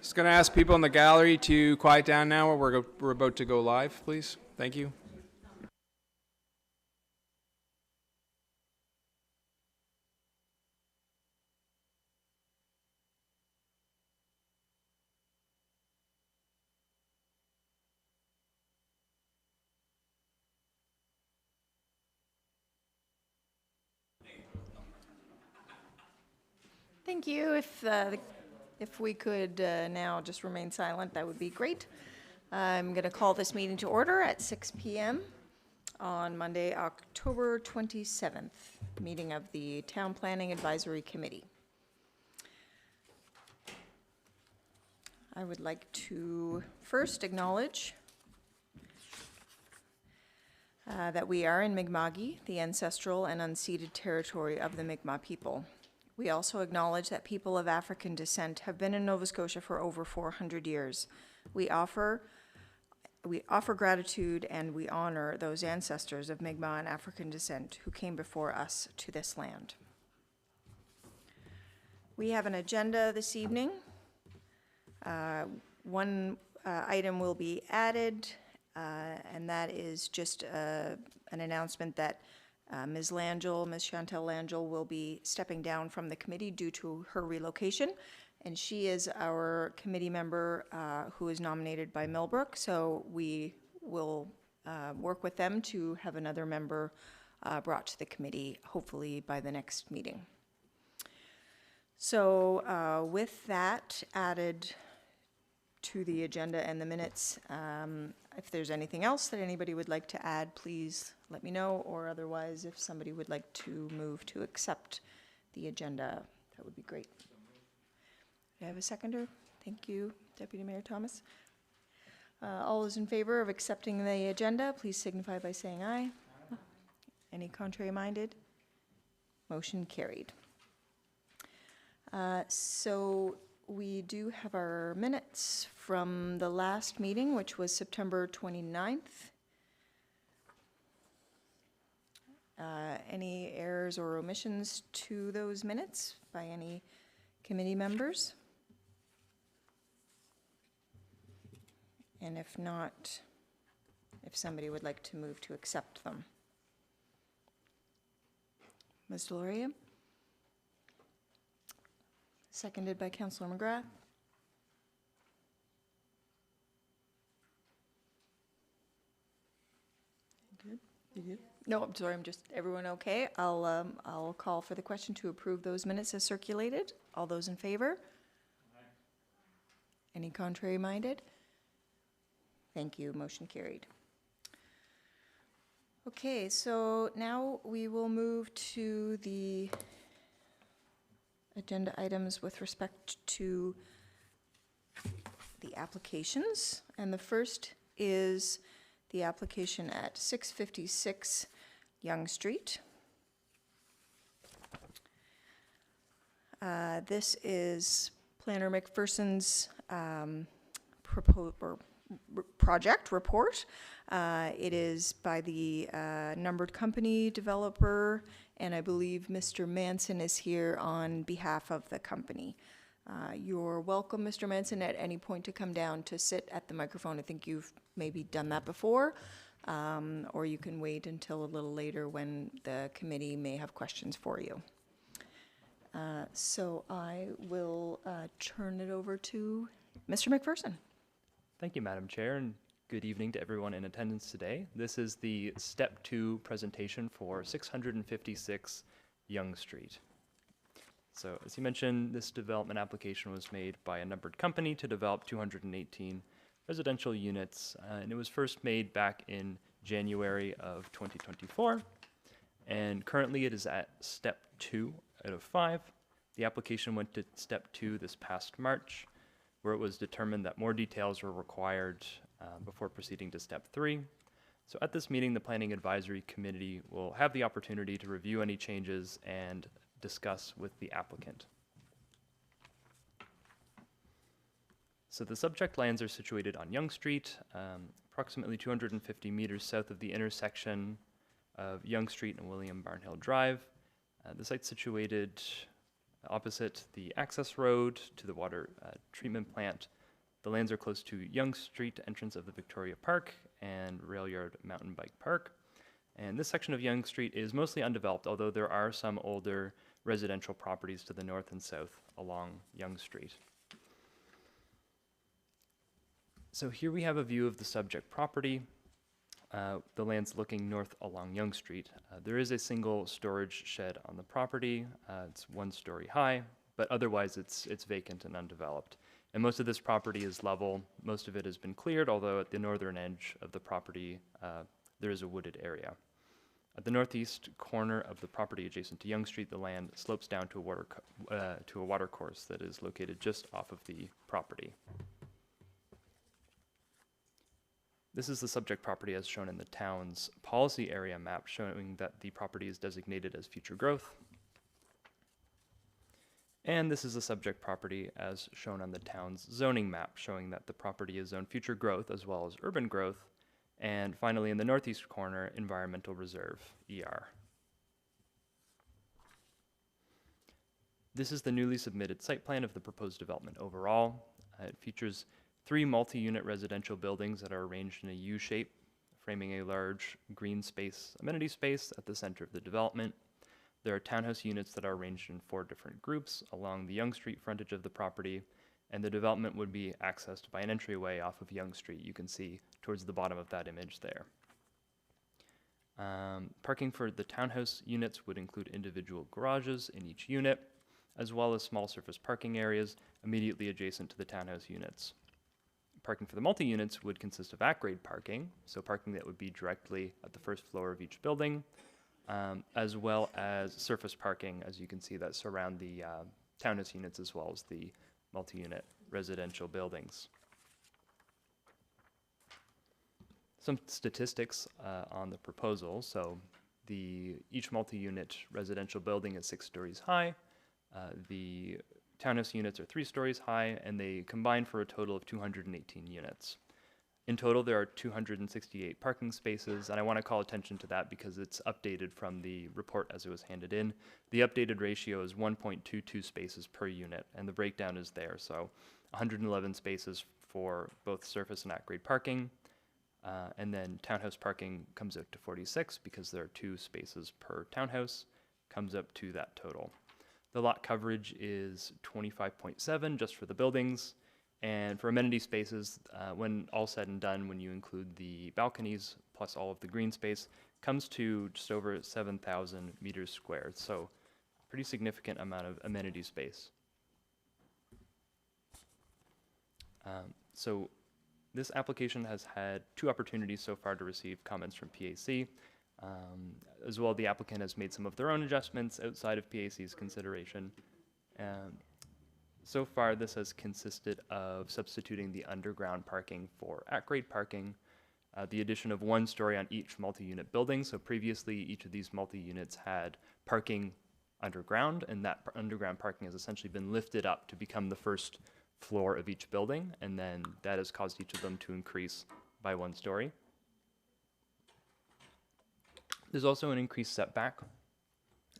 Just going to ask people in the gallery to quiet down now. We're about to go live, please. Thank you. Thank you. If we could now just remain silent, that would be great. I'm going to call this meeting to order at 6 p.m. on Monday, October 27th, meeting of the Town Planning Advisory Committee. I would like to first acknowledge that we are in Mi'kma'ki, the ancestral and unceded territory of the Mi'kmaq people. We also acknowledge that people of African descent have been in Nova Scotia for over 400 years. We offer gratitude and we honor those ancestors of Mi'kmaq and African descent who came before us to this land. We have an agenda this evening. One item will be added, and that is just an announcement that Ms. Chantel Langell will be stepping down from the committee due to her relocation, and she is our committee member who is nominated by Millbrook, so we will work with them to have another member brought to the committee, hopefully by the next meeting. So with that added to the agenda and the minutes, if there's anything else that anybody would like to add, please let me know, or otherwise, if somebody would like to move to accept the agenda, that would be great. Do I have a seconder? Thank you, Deputy Mayor Thomas. All those in favor of accepting the agenda, please signify by saying aye. Any contrary minded? Motion carried. So we do have our minutes from the last meeting, which was September 29th. Any errors or omissions to those minutes by any committee members? And if not, if somebody would like to move to accept them. Ms. Deloria? Seconded by Councillor McGrath. Good. You good? No, I'm sorry. I'm just. Everyone okay? I'll call for the question to approve those minutes as circulated. All those in favor? Aye. Any contrary minded? Thank you. Motion carried. Okay, so now we will move to the agenda items with respect to the applications, and the first is the application at 656 Yonge Street. This is Planner McPherson's project report. It is by the numbered company developer, and I believe Mr. Manson is here on behalf of the company. You're welcome, Mr. Manson, at any point to come down to sit at the microphone. I think you've maybe done that before, or you can wait until a little later when the committee may have questions for you. So I will turn it over to Mr. McPherson. Thank you, Madam Chair, and good evening to everyone in attendance today. This is the Step 2 presentation for 656 Yonge Street. So, as you mentioned, this development application was made by a numbered company to develop 218 residential units, and it was first made back in January of 2024, and currently it is at Step 2 out of 5. The application went to Step 2 this past March, where it was determined that more details were required before proceeding to Step 3. So at this meeting, the Planning Advisory Committee will have the opportunity to review any changes and discuss with the applicant. So the subject lands are situated on Yonge Street, approximately 250 meters south of the intersection of Yonge Street and William Barnhill Drive. The site's situated opposite the access road to the water treatment plant, The lands are close to Yonge Street, entrance of the Victoria Park, and Rail Yard Mountain Bike Park. And this section of Yonge Street is mostly undeveloped, although there are some older residential properties to the north and south along Yonge Street. So here we have a view of the subject property. The land's looking north along Yonge Street. There is a single storage shed on the property. It's 1 story high, but otherwise it's vacant and undeveloped. And most of this property is level. Most of it has been cleared, although at the northern edge of the property, there is a wooded area. At the northeast corner of the property adjacent to Yonge Street, the land slopes down to a water course that is located just off of the property. This is the subject property as shown in the town's policy area map, showing that the property is designated as future growth. And this is the subject property as shown on the town's zoning map, showing that the property is zoned future growth as well as urban growth. And finally, in the northeast corner, environmental reserve, ER. This is the newly submitted site plan of the proposed development overall. It features 3 multi-unit residential buildings that are arranged in a U shape, framing a large green space, amenity space at the center of the development. There are townhouse units that are arranged in 4 different groups along the Yonge Street frontage of the property, and the development would be accessed by an entryway off of Yonge Street. You can see towards the bottom of that image there. Parking for the townhouse units would include individual garages in each unit, as well as small surface parking areas immediately adjacent to the townhouse units. Parking for the multi-units would consist of at-grade parking, so parking that would be directly at the first floor of each building, as well as surface parking, as you can see, that surround the townhouse units as well as the multi-unit residential buildings. Some statistics on the proposal. So each multi-unit residential building is 6 stories high. The townhouse units are 3 stories high, and they combine for a total of 218 units. In total, there are 268 parking spaces, and I want to call attention to that because it's updated from the report as it was handed in. The updated ratio is 1.22 spaces per unit, and the breakdown is there. So 111 spaces for both surface and at-grade parking, and then townhouse parking comes out to 46 because there are 2 spaces per townhouse, comes up to that total. The lot coverage is 25.7 just for the buildings, and for amenity spaces, when all said and done, when you include the balconies plus all of the green space, comes to just over 7,000 meters squared. So pretty significant amount of amenity space. So this application has had 2 opportunities so far to receive comments from PAC. As well, the applicant has made some of their own adjustments outside of PAC's consideration. So far, this has consisted of substituting the underground parking for at-grade parking, the addition of 1 story on each multi-unit building. So previously, each of these multi-units had parking underground, and that underground parking has essentially been lifted up to become the first floor of each building, and then that has caused each of them to increase by 1 story. There's also an increased setback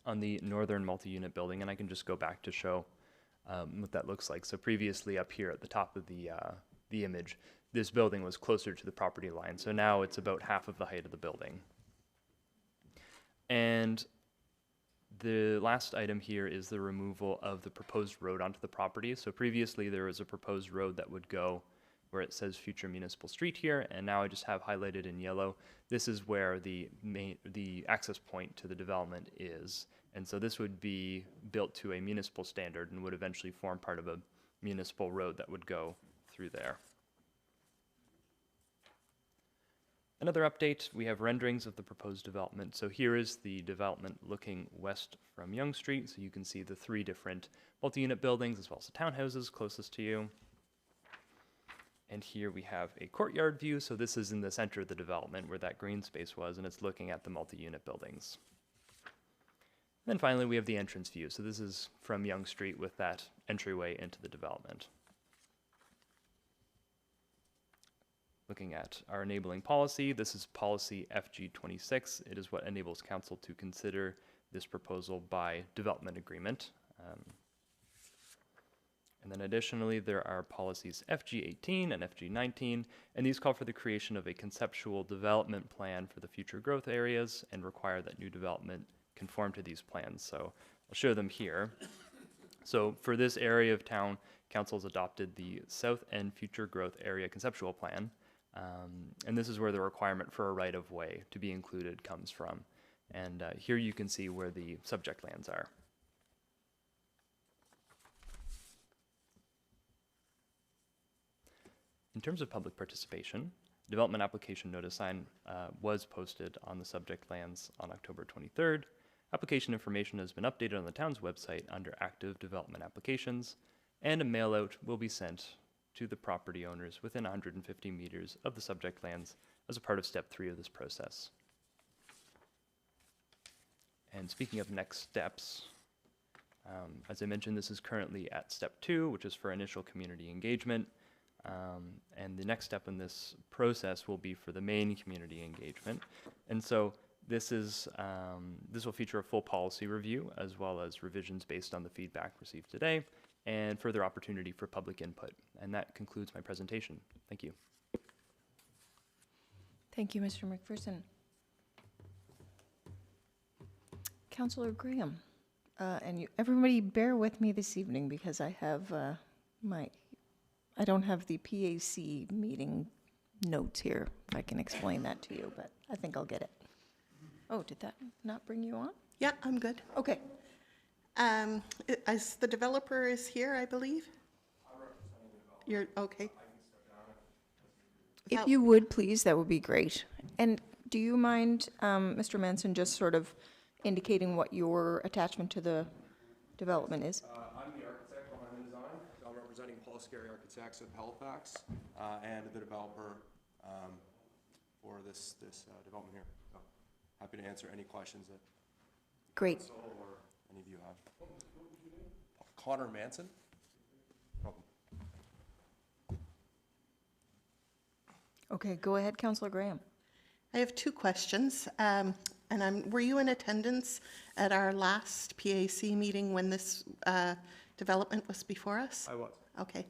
on the northern multi-unit building, and I can just go back to show what that looks like. So previously up here at the top of the image, this building was closer to the property line. So now it's about half of the height of the building. And the last item here is the removal of the proposed road onto the property. So previously there was a proposed road that would go where it says future municipal street here, and now I just have highlighted in yellow. This is where the access point to the development is. And so this would be built to a municipal standard and would eventually form part of a municipal road that would go through there. Another update, we have renderings of the proposed development. So here is the development looking west from Yonge Street. So you can see the 3 different multi-unit buildings as well as the townhouses closest to you. And here we have a courtyard view. So this is in the center of the development where that green space was, and it's looking at the multi-unit buildings. And then finally, we have the entrance view. So this is from Yonge Street with that entryway into the development. Looking at our enabling policy, this is policy FG26. It is what enables council to consider this proposal by development agreement. And then additionally, there are policies FG18 and FG19, and these call for the creation of a conceptual development plan for the future growth areas and require that new development conform to these plans. So I'll show them here. So for this area of town, council's adopted the South End Future Growth Area Conceptual Plan. And this is where the requirement for a right-of-way to be included comes from. And here you can see where the subject lands are. In terms of public participation, development application notice sign was posted on the subject lands on October 23rd. Application information has been updated on the town's website under active development applications, and a mail-out will be sent to the property owners within 150 meters of the subject lands as a part of step 3 of this process. And speaking of next steps, as I mentioned, this is currently at step 2, which is for initial community engagement. And the next step in this process will be for the main community engagement. And so this will feature a full policy review as well as revisions based on the feedback received today and further opportunity for public input. And that concludes my presentation. Thank you. Thank you, Mr. McPherson. Councillor Graham, everybody bear with me this evening because I have I don't have the PAC meeting notes here. I can explain that to you, but I think I'll get it. Oh, did that not bring you on? Yeah, I'm good. Okay. As the developer is here, I believe? I'm representing the developer. You're, okay. If you would, please, that would be great. And do you mind, Mr. Manson, just sort of indicating what your attachment to the development is? I'm the architect behind the design. I'm representing Paul Scary Architects of Halifax and the developer for this development here. So happy to answer any questions that Great. or any of you have. Connor Manson. Welcome. Okay, go ahead, Councillor Graham. I have two questions. Were you in attendance at our last PAC meeting when this development was before us? I was. Okay.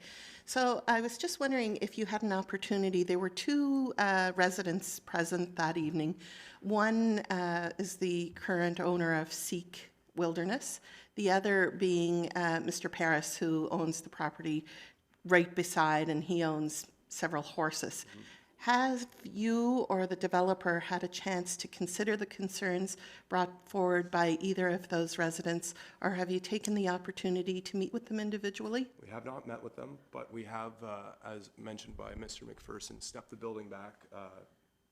So I was just wondering if you had an opportunity. There were two residents present that evening. One is the current owner of Seek Wilderness, the other being Mr. Paris, who owns the property right beside, and he owns several horses. Mm-hmm. Have you or the developer had a chance to consider the concerns brought forward by either of those residents, or have you taken the opportunity to meet with them individually? We have not met with them, but we have, as mentioned by Mr. McPherson, stepped the building back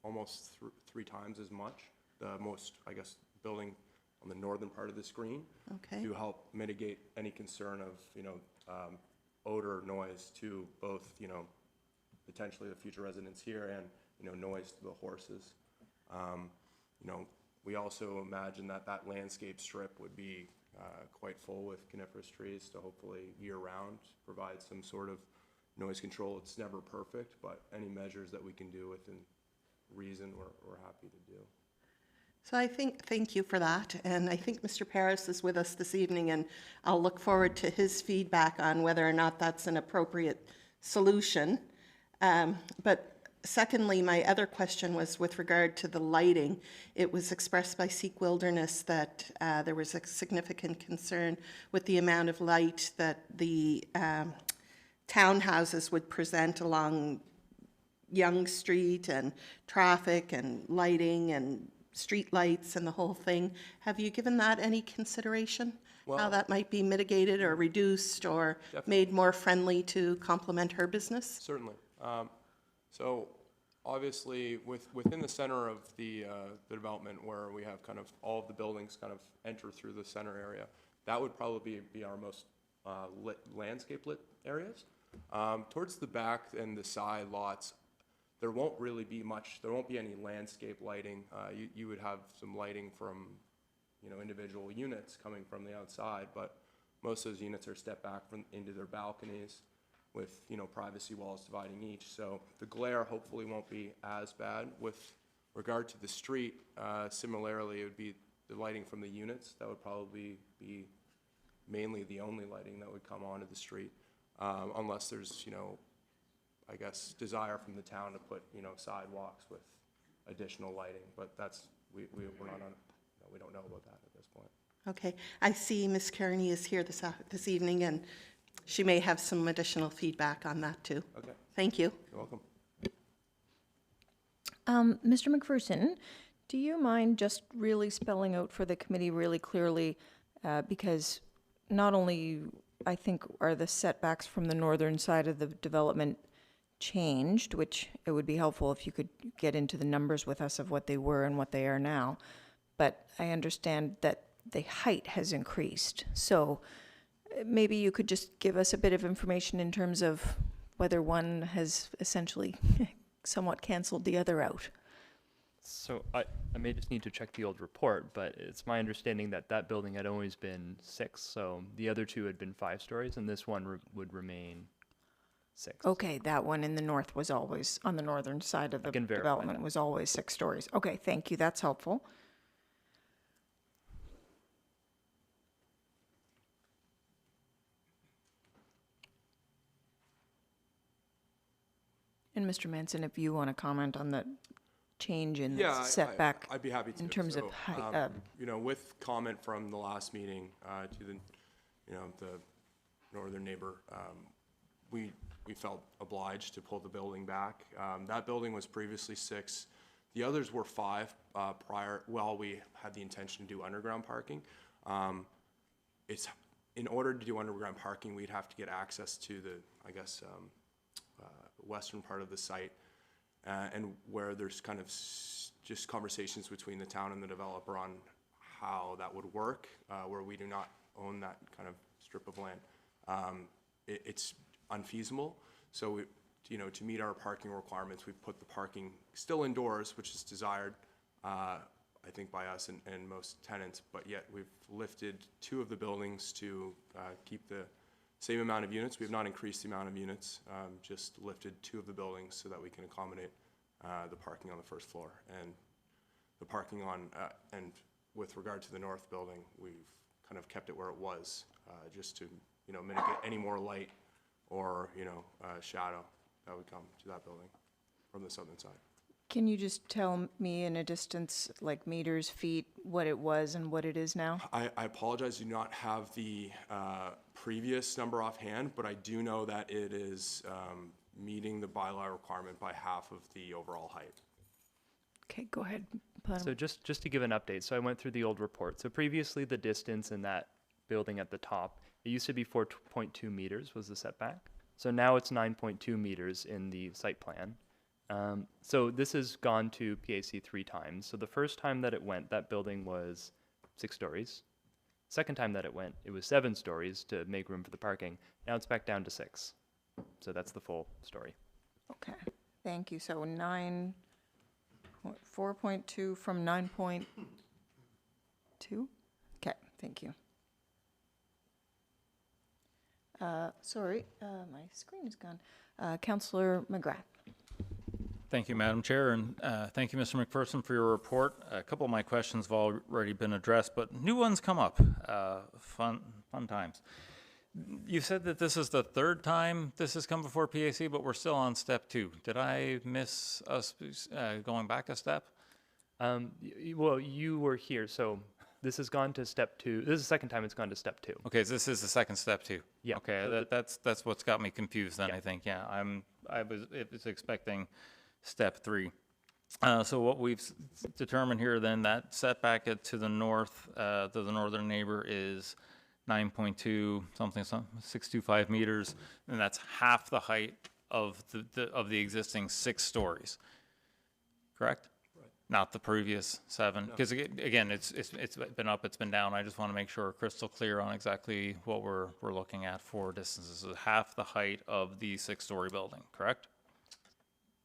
almost three times as much. The most, I guess, building on the northern part of the screen, okay, to help mitigate any concern of, odor, noise to both, potentially the future residents here and, noise to the horses. We also imagine that landscape strip would be quite full with coniferous trees to hopefully year-round provide some sort of noise control. It's never perfect, but any measures that we can do within reason, we're happy to do. So thank you for that. And I think Mr. Paris is with us this evening, and I'll look forward to his feedback on whether or not that's an appropriate solution. But secondly, my other question was with regard to the lighting. It was expressed by Seek Wilderness that there was a significant concern with the amount of light that the townhouses would present along Yonge Street, and traffic and lighting and street lights and the whole thing. Have you given that any consideration? Well, how that might be mitigated or reduced or made more friendly to complement her business? Certainly. So obviously within the center of the development, where we have kind of all of the buildings kind of enter through the center area, that would probably be our most landscape lit areas. Towards the back and the side lots, there won't really be much, there won't be any landscape lighting. You would have some lighting from, individual units coming from the outside, but most of those units are stepped back into their balconies with, privacy walls dividing each. So the glare hopefully won't be as bad. With regard to the street, similarly, it would be the lighting from the units. That would probably be mainly the only lighting that would come onto the street. unless there's, I guess, desire from the town to put, sidewalks with additional lighting, but we're not on, we don't know about that at this point. Okay, I see Ms. Kearney is here this evening, and she may have some additional feedback on that too. Okay, Thank you. you're welcome. Mr. McPherson, do you mind just really spelling out for the committee really clearly, because not only, I think, are the setbacks from the northern side of the development changed, which it would be helpful if you could get into the numbers with us of what they were and what they are now, but I understand that the height has increased. So maybe you could just give us a bit of information in terms of whether one has essentially somewhat canceled the other out. So I may just need to check the old report, but it's my understanding that that building had always been 6, so the other 2 had been 5 stories, and this one would remain 6. Okay, that one in the north was always, on the northern side of the can verify development, that. was always 6 stories. Okay, thank you, that's helpful. And Mr. Manson, if you want to comment on the change in the Yeah, setback I'd be happy to. in terms of So, height, with comment from the last meeting to the, the northern neighbor, we felt obliged to pull the building back. That building was previously 6. The others were 5 prior. Well, we had the intention to do underground parking. It's in order to do underground parking, we'd have to get access to the, I guess, western part of the site, and where there's kind of just conversations between the town and the developer on how that would work, where we do not own that kind of strip of land. It's unfeasible. So we, to meet our parking requirements, we've put the parking still indoors, which is desired, I think, by us and most tenants, but yet we've lifted 2 of the buildings to keep the same amount of units. We have not increased the amount of units, just lifted 2 of the buildings so that we can accommodate the parking on the first floor. And the parking on, and with regard to the north building, we've kind of kept it where it was, just to, mitigate any more light or, shadow that would come to that building from the southern side. can you just tell me in a distance, like meters, feet, what it was and what it is now? I apologize, do not have the previous number offhand, but I do know that it is meeting the bylaw requirement by half of the overall height. Okay, go ahead. So just to give an update, so I went through the old report. So previously the distance in that building at the top, it used to be 4.2 meters was the setback. So now it's 9.2 meters in the site plan. So this has gone to PAC 3 times. So the first time that it went, that building was 6 stories. Second time that it went, it was 7 stories to make room for the parking. Now it's back down to 6. So that's the full story. Okay, thank you. So 4.2 from 9.2? Okay, thank you. Sorry, my screen is gone. Councillor McGrath. Thank you, Madam Chair, and thank you, Mr. McPherson, for your report. A couple of my questions have already been addressed, but new ones come up. Fun times. You said that this is the 3rd time this has come before PAC, but we're still on step 2. Did I miss us going back a step? Well, you were here, so this has gone to step 2. This is the second time it's gone to step 2. Okay, so this is the second step 2. Yeah. Okay, that's what's got me confused then. Yeah. I think. Yeah, I was expecting step 3. So what we've determined here then, that setback to the north, to the northern neighbor is 9.2 something 625 meters, and that's half the height of the existing 6 stories. Correct? Right. Not the previous 7, because again, it's been up, it's been down. I just want to make sure we're crystal clear on exactly what we're looking at for distances. So half the height of the 6-story building. Correct?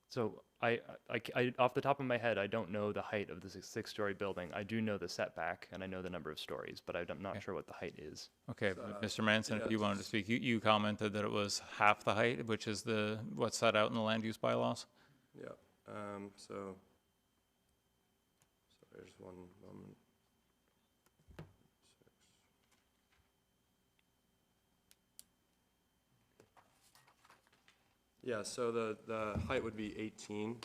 So I off the top of my head, I don't know the height of the 6-story building. I do know the setback, and I know the number of stories, but I'm not sure what the height is. Okay, Mr. Manson, if you wanted to speak, you commented that it was half the height, which is what's set out in the land use bylaws? Yeah, so there's one moment. Yeah, so the height would be 18,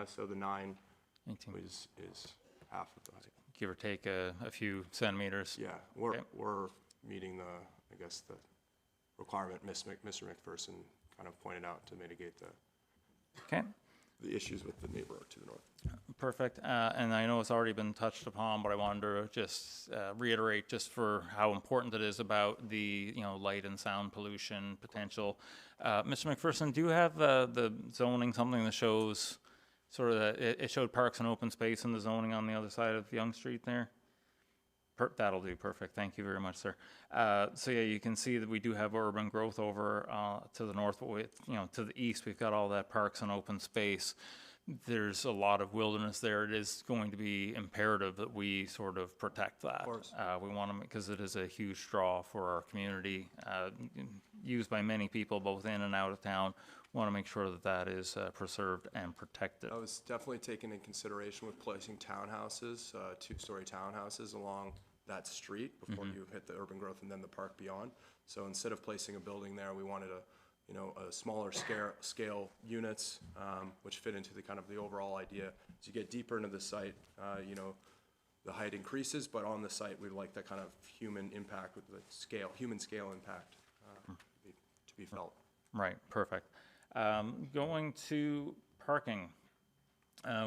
so the 9 18, is half of the height. give or take a few centimeters. Yeah, Okay. we're meeting I guess, the requirement Mr. McPherson kind of pointed out to mitigate Okay. the issues with the neighbor to the north. Perfect. And I know it's already been touched upon, but I wanted to just reiterate just for how important it is about the, light and sound pollution potential. Mr. McPherson, do you have the zoning, something that shows sort of it showed parks and open space in the zoning on the other side of Yonge Street there? That'll do, perfect. Thank you very much, sir. So yeah, you can see that we do have urban growth over to the north, but to the east, we've got all that parks and open space. There's a lot of wilderness there. It is going to be imperative that we sort of protect that. Of course. We want to, because it is a huge draw for our community, used by many people both in and out of town. Want to make sure that that is preserved and protected. That was definitely taken in consideration with placing townhouses, 2-story townhouses along that street before you hit the urban growth and then the park beyond. So instead of placing a building there, we wanted a smaller scale units, which fit into the kind of the overall idea. As you get deeper into the site, the height increases, but on the site, we'd like that kind of human impact with the scale, human scale impact to be felt. Right, perfect. Going to parking.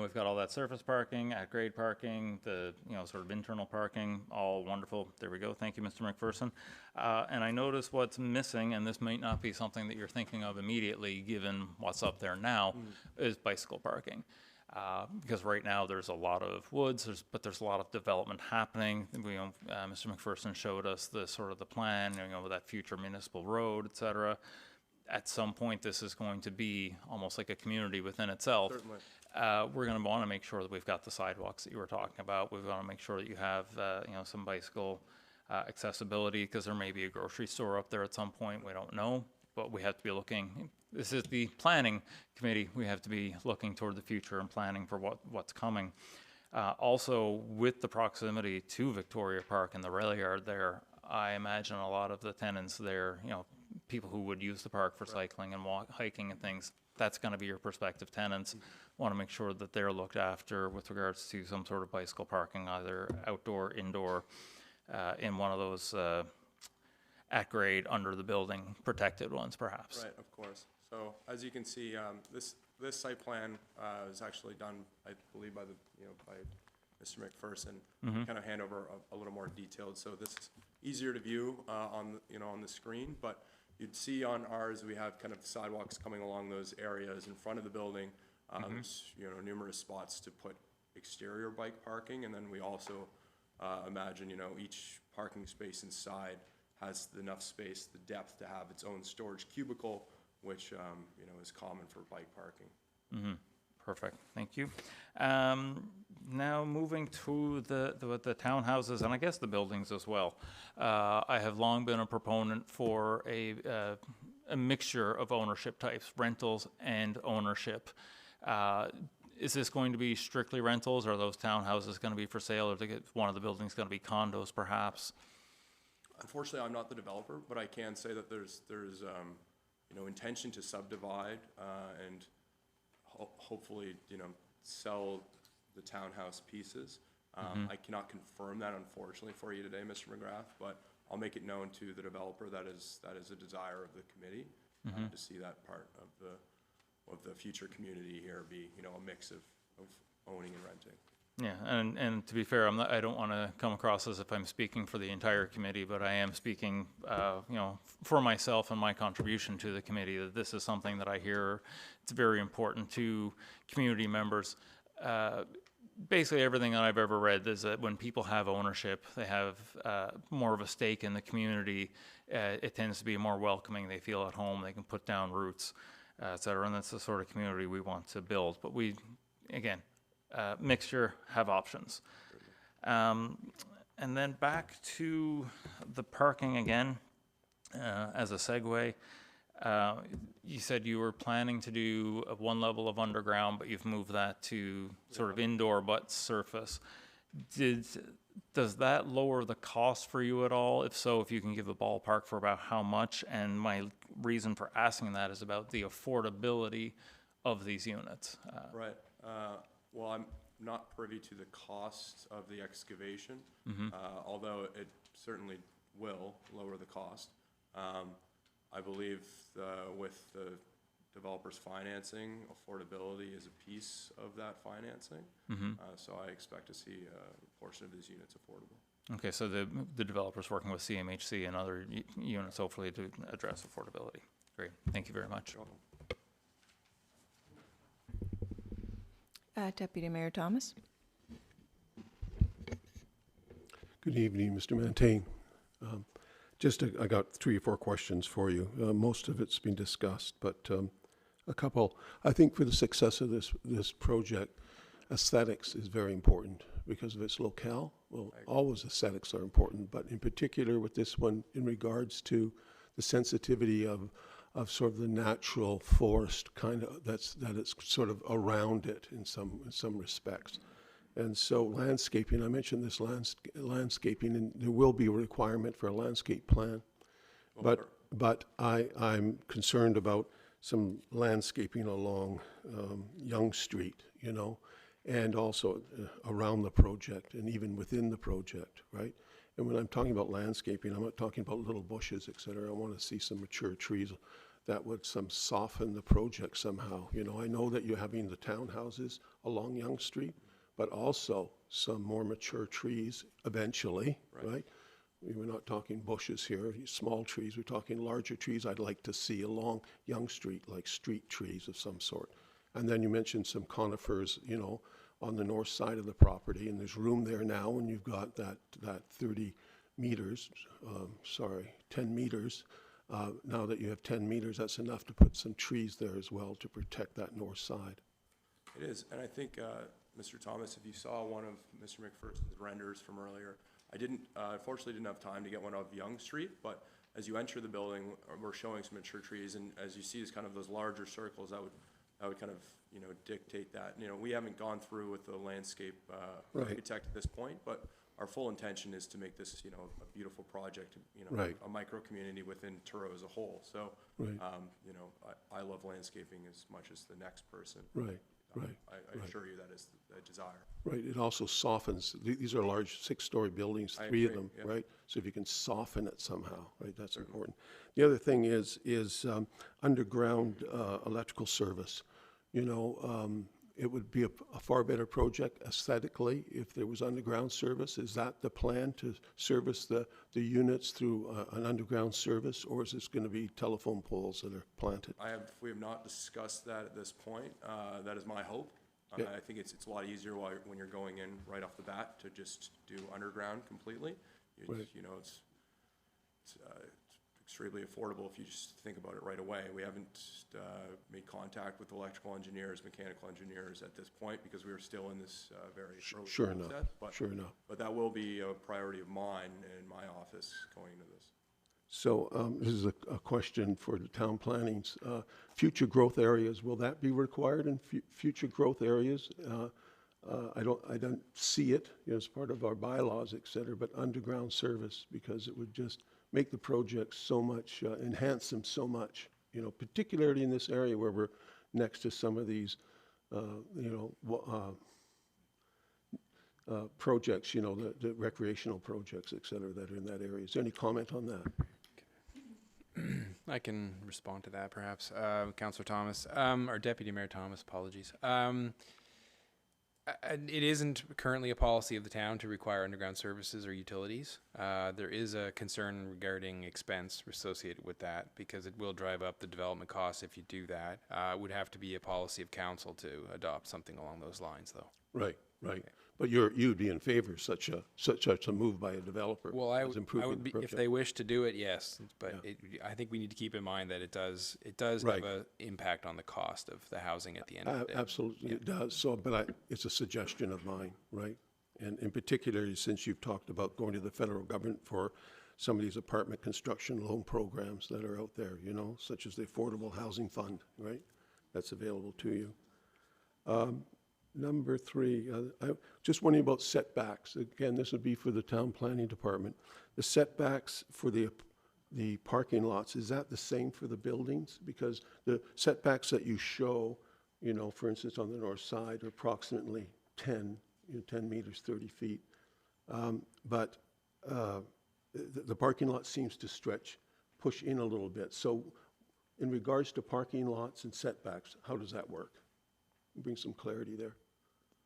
We've got all that surface parking, at-grade parking, the sort of internal parking, all wonderful. There we go. Thank you, Mr. McPherson. And I notice what's missing, and this might not be something that you're thinking of immediately, given what's up there now, is bicycle parking. Because right now there's a lot of woods, but there's a lot of development happening. Mr. McPherson showed us the sort of the plan, with that future municipal road, et cetera. At some point, this is going to be almost like a community within itself. Certainly. We're going to want to make sure that we've got the sidewalks that you were talking about. We've got to make sure that you have, some bicycle accessibility, because there may be a grocery store up there at some point. We don't know, but we have to be looking. This is the planning committee. We have to be looking toward the future and planning for what's coming. Also, with the proximity to Victoria Park and the rail yard there, I imagine a lot of the tenants there, people who would use the park for cycling and hiking and things, that's going to be your prospective tenants. Want to make sure that they're looked after with regards to some sort of bicycle parking, either outdoor, indoor, in one of those at grade, under the building, protected ones perhaps. Right, of course. So as you can see, this site plan is actually done, I believe, by by Mr. McPherson. Kind of hand over a little more detailed. So this is easier to view on the screen, but you'd see on ours we have kind of sidewalks coming along those areas in front of the building. There's numerous spots to put exterior bike parking, and then we also imagine each parking space inside has enough space, the depth to have its own storage cubicle, which is common for bike parking. Perfect, thank you. Now moving to the townhouses and I guess the buildings as well. I have long been a proponent for a mixture of ownership types, rentals and ownership. Is this going to be strictly rentals, or are those townhouses going to be for sale, or one of the buildings going to be condos perhaps? Unfortunately, I'm not the developer, but I can say that there's intention to subdivide and hopefully sell the townhouse pieces. I cannot confirm that, unfortunately, for you today, Mr. McGrath, but I'll make it known to the developer that is a desire of the committee to see that part of the future community here be a mix of owning and renting. Yeah, and to be fair, I don't want to come across as if I'm speaking for the entire committee, but I am speaking, for myself and my contribution to the committee, that this is something that I hear it's very important to community members. Basically, everything that I've ever read is that when people have ownership, they have more of a stake in the community. It tends to be more welcoming. They feel at home. They can put down roots, et cetera, and that's the sort of community we want to build. But we, again, mixture, have options. And then back to the parking again, as a segue. You said you were planning to do one level of underground, but you've moved that to sort of indoor but surface. Did Does that lower the cost for you at all? If so, if you can give a ballpark for about how much? And my reason for asking that is about the affordability of these units. Right. Well, I'm not privy to the cost of the excavation, although it certainly will lower the cost. I believe with the developers financing, affordability is a piece of that financing. So I expect to see a portion of these units affordable. Okay, so the developer's working with CMHC and other units hopefully to address affordability. Great, thank you very much. Deputy Mayor Thomas? Good evening, Mr. Mantain. I got 3 or 4 questions for you. Most of it's been discussed, but a couple. I think for the success of this project, aesthetics is very important because of its locale. Well, always aesthetics are important, but in particular with this one, in regards to the sensitivity of sort of the natural forest kind of that it's sort of around it in some respects. And so landscaping, I mentioned this landscaping, and there will be a requirement for a landscape plan. But I'm concerned about some landscaping along Yonge Street, you know, and also around the project and even within the project, right? And when I'm talking about landscaping, I'm not talking about little bushes, et cetera. I want to see some mature trees that would soften the project somehow. You know, I know that you're having the townhouses along Yonge Street, but also some more mature trees eventually, right? We're not talking bushes here, small trees. We're talking larger trees I'd like to see along Yonge Street, like street trees of some sort. And then you mentioned some conifers, you know, on the north side of the property, and there's room there now, and you've got that 30 meters, 10 meters. Now that you have 10 meters, that's enough to put some trees there as well to protect that north side. It is, and I think, Mr. Thomas, if you saw one of Mr. McPherson's renders from earlier, I unfortunately didn't have time to get one of Yonge Street, but as you enter the building, we're showing some mature trees, and as you see, it's kind of those larger circles that would kind of, you know, dictate that. You know, we haven't gone through with the landscape architect at this point, but our full intention is to make this, you know, a beautiful project, you know, a micro community within Truro as a whole. So, you know, I love landscaping as much as the next person. I assure you that is the desire. Right. It also softens. These are large 6-story buildings, 3 of them, right? So if you can soften it somehow, right, that's important. The other thing is underground electrical service. You know, it would be a far better project aesthetically if there was underground service. Is that the plan, to service the units through an underground service, or is this going to be telephone poles that are planted? We have not discussed that at this point. That is my hope. I think it's a lot easier when you're going in right off the bat to just do underground completely. You know, it's extremely affordable if you just think about it right away. We haven't made contact with electrical engineers, mechanical engineers at this point because we are still in this very early process. Sure enough. But that will be a priority of mine in my office going into this. So this is a question for the town plannings. Future growth areas, will that be required in future growth areas? I don't see it, you know, as part of our bylaws, et cetera, but underground service, because it would just make the project so much, enhance them so much, you know, particularly in this area where we're next to some of these, you know, projects, you know, the recreational projects, et cetera, that are in that area. Is there any comment on that? I can respond to that, perhaps. Councillor Thomas, or Deputy Mayor Thomas, apologies. It isn't currently a policy of the town to require underground services or utilities. There is a concern regarding expense associated with that because it will drive up the development costs if you do that. It would have to be a policy of council to adopt something along those lines, though. Right. But you'd be in favor of such a move by a developer? Well, I would be, the if they wish to do it, yes. But I think we need to keep in mind that it does have an impact on the cost of the housing at the end of the day. Absolutely, it does. So, but it's a suggestion of mine, right? And in particular, since you've talked about going to the federal government for some of these apartment construction loan programs that are out there, you know, such as the Affordable Housing Fund, right? That's available to you. Number 3, I just wondering about setbacks. Again, this would be for the town planning department. The setbacks for the parking lots, is that the same for the buildings? Because the setbacks that you show, you know, for instance, on the north side are approximately 10 meters, 30 feet. But the parking lot seems to push in a little bit. So in regards to parking lots and setbacks, how does that work? Bring some clarity there.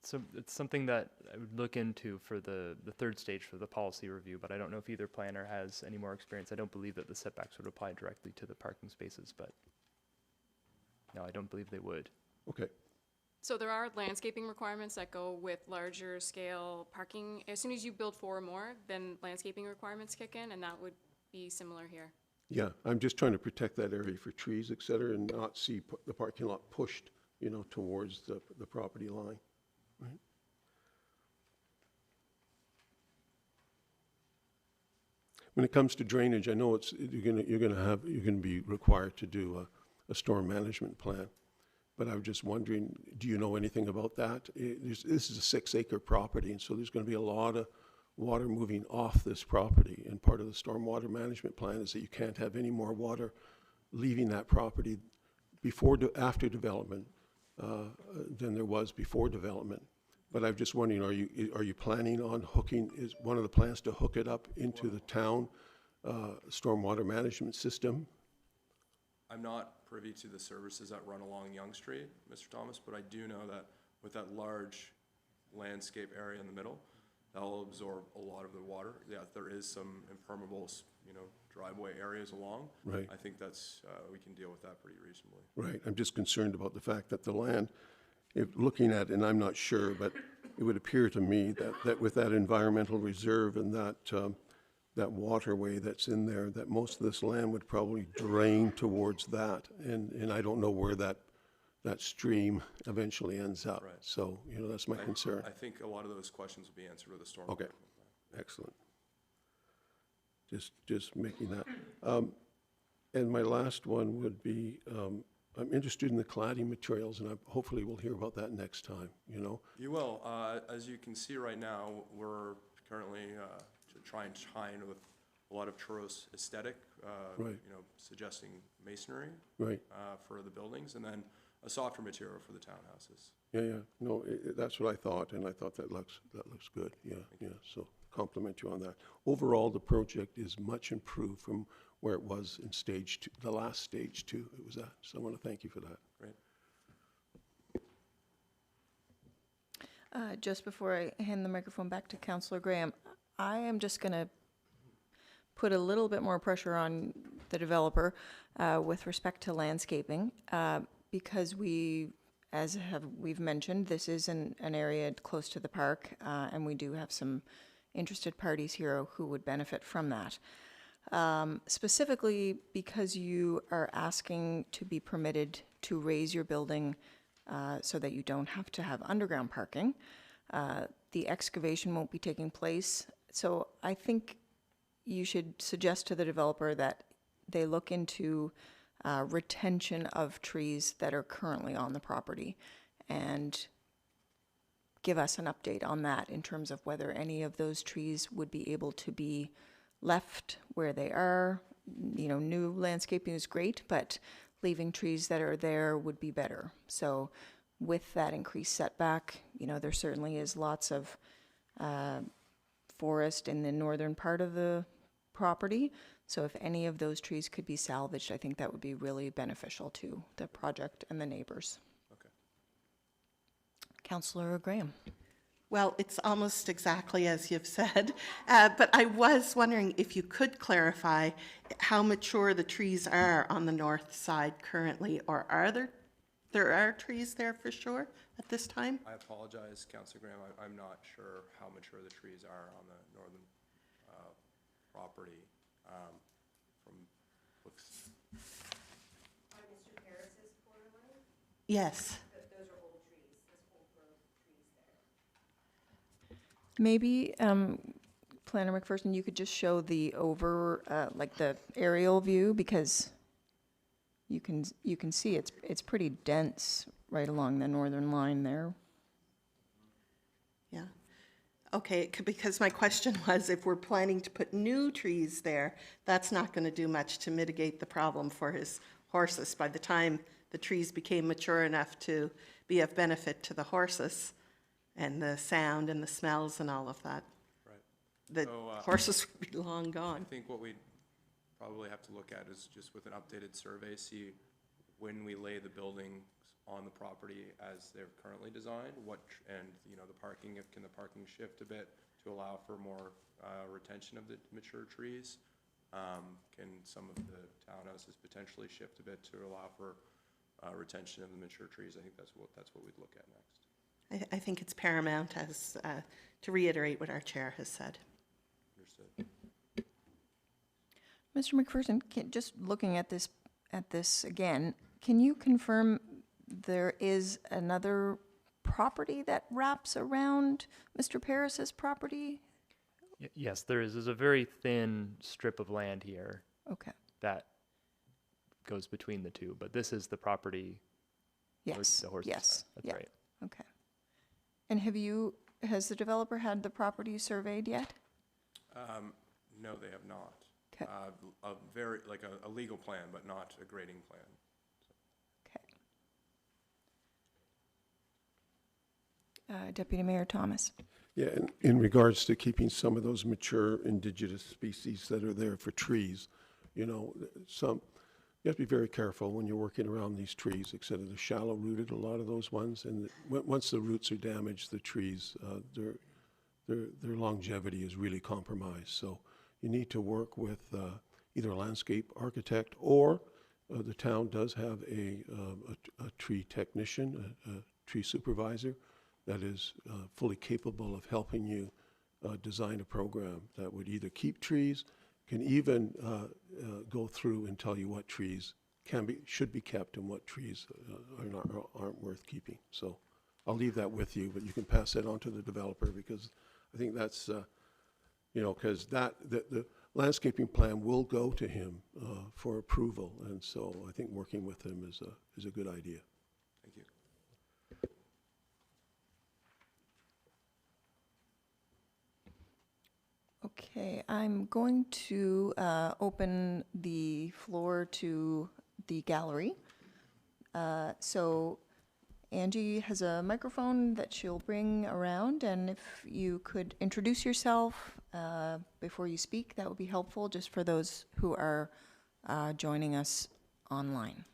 So it's something that I would look into for the third stage for the policy review, but I don't know if either planner has any more experience. I don't believe that the setbacks would apply directly to the parking spaces, but no, I don't believe they would. Okay. So there are landscaping requirements that go with larger scale parking. As soon as you build 4 or more, then landscaping requirements kick in, and that would be similar here. Yeah, I'm just trying to protect that area for trees, et cetera, and not see the parking lot pushed, you know, towards the property line. Right. When it comes to drainage, I know you're gonna be required to do a storm management plan, but I was just wondering, do you know anything about that? This is a 6-acre property, and so there's gonna be a lot of water moving off this property, and part of the stormwater management plan is that you can't have any more water leaving that property after development than there was before development. But I'm just wondering, are you planning on is one of the plans to hook it up into the town stormwater management system? I'm not privy to the services that run along Young Street, Mr. Thomas, but I do know that with that large landscape area in the middle, that'll absorb a lot of the water. Yeah, there is some impermeable, you know, driveway areas along. Right. I think that's, we can deal with that pretty reasonably. Right, I'm just concerned about the fact that the land, looking at, and I'm not sure, but it would appear to me that with that environmental reserve and that waterway that's in there, that most of this land would probably drain towards that. And I don't know where that stream eventually ends up. Right. So, you know, that's my concern. I think a lot of those questions will be answered with the storm. Okay, excellent. Just making that. And my last one would be, I'm interested in the cladding materials, and hopefully we'll hear about that next time, you know? You will. As you can see right now, we're currently trying to chime with a lot of Truro's aesthetic, Right. you know, suggesting masonry Right, for the buildings, and then a softer material for the townhouses. yeah, no, that's what I thought, and I thought that looks good, yeah, so compliment you on that. Overall, the project is much improved from where it was in stage 2, the last stage 2 it was at, so I want to thank you for that. Great. Just before I hand the microphone back to Councillor Graham, I am just going to put a little bit more pressure on the developer with respect to landscaping, because we've mentioned, this is an area close to the park, and we do have some interested parties here who would benefit from that. Specifically because you are asking to be permitted to raise your building so that you don't have to have underground parking. The excavation won't be taking place. So I think you should suggest to the developer that they look into retention of trees that are currently on the property and give us an update on that in terms of whether any of those trees would be able to be left where they are. You know, new landscaping is great, but leaving trees that are there would be better. So with that increased setback, you know, there certainly is lots of forest in the northern part of the property. So if any of those trees could be salvaged, I think that would be really beneficial to the project and the neighbors. Okay. Councillor Graham. Well, it's almost exactly as you've said, but I was wondering if you could clarify how mature the trees are on the north side currently, or are there are trees there for sure at this time? I apologize, Councilor Graham. I'm not sure how mature the trees are on the northern property. From looks. On Mr. Harris's borderline, Yes. those are old trees, this whole growth of trees there. Maybe, Planner McPherson, you could just show the like the aerial view, because you can see it's pretty dense right along the northern line there. Okay, because my question was, if we're planning to put new trees there, that's not going to do much to mitigate the problem for his horses. By the time the trees became mature enough to be of benefit to the horses, and the sound and the smells and all of that, Right. the So, horses would be long I gone. think what we'd probably have to look at is just with an updated survey, see when we lay the buildings on the property as they're currently designed, and, you know, the parking, can the parking shift a bit to allow for more retention of the mature trees? Can some of the townhouses potentially shift a bit to allow for retention of the mature trees? I think that's what we'd look at next. I think it's paramount as, to reiterate what our chair has said. Understood. Mr. McPherson, just looking at this again, can you confirm there is another property that wraps around Mr. Paris's property? Yes, there is. There's a very thin strip of land here Okay, that goes between the two, but this is the property where yes, the horses yes, are. That's yeah, right. okay. And has the developer had the property surveyed yet? No, they have not. 'Kay. A legal plan, but not a grading plan. Okay. Deputy Mayor Thomas. Yeah, and in regards to keeping some of those mature indigenous species that are there for trees, you know, you have to be very careful when you're working around these trees, except they're shallow rooted, a lot of those ones, and once the roots are damaged, the trees, their longevity is really compromised. So you need to work with either a landscape architect, or the town does have a tree technician, a tree supervisor that is fully capable of helping you design a program that would either keep trees, can even go through and tell you what trees should be kept and what trees aren't worth keeping. So I'll leave that with you, but you can pass that on to the developer, because I think that's, because the landscaping plan will go to him for approval, and so I think working with him is a good idea. Thank you. Okay, I'm going to open the floor to the gallery. So Angie has a microphone that she'll bring around, and if you could introduce yourself before you speak, that would be helpful, just for those who are joining us online.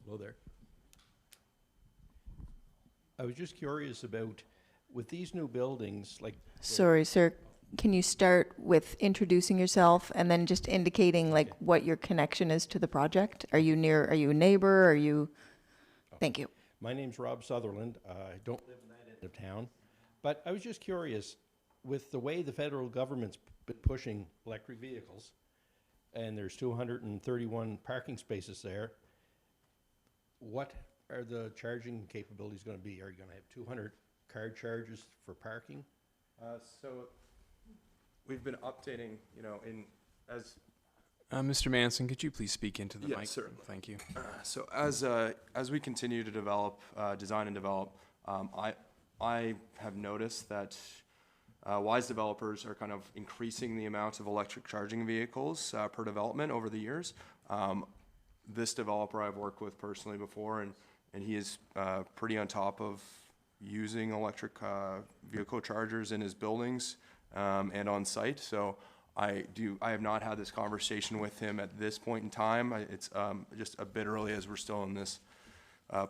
Hello there. I was just curious about, with these new buildings, like, Sorry, sir, can you start with introducing yourself and then just indicating like what your connection is to the project? Are you a neighbor, are you? Thank you. my name's Rob Sutherland. I don't live in that end of town. But I was just curious, with the way the federal government's been pushing electric vehicles, and there's 231 parking spaces there, what are the charging capabilities going to be? Are you going to have 200 card charges for parking? So we've been updating, as Mr. Manson, could you please speak into the Yeah, mic? certainly. Thank you. So as we continue to develop, design and develop, I have noticed that wise developers are kind of increasing the amount of electric charging vehicles per development over the years. This developer I've worked with personally before, and he is pretty on top of using electric vehicle chargers in his buildings and on site. So I have not had this conversation with him at this point in time. It's just a bit early, as we're still in this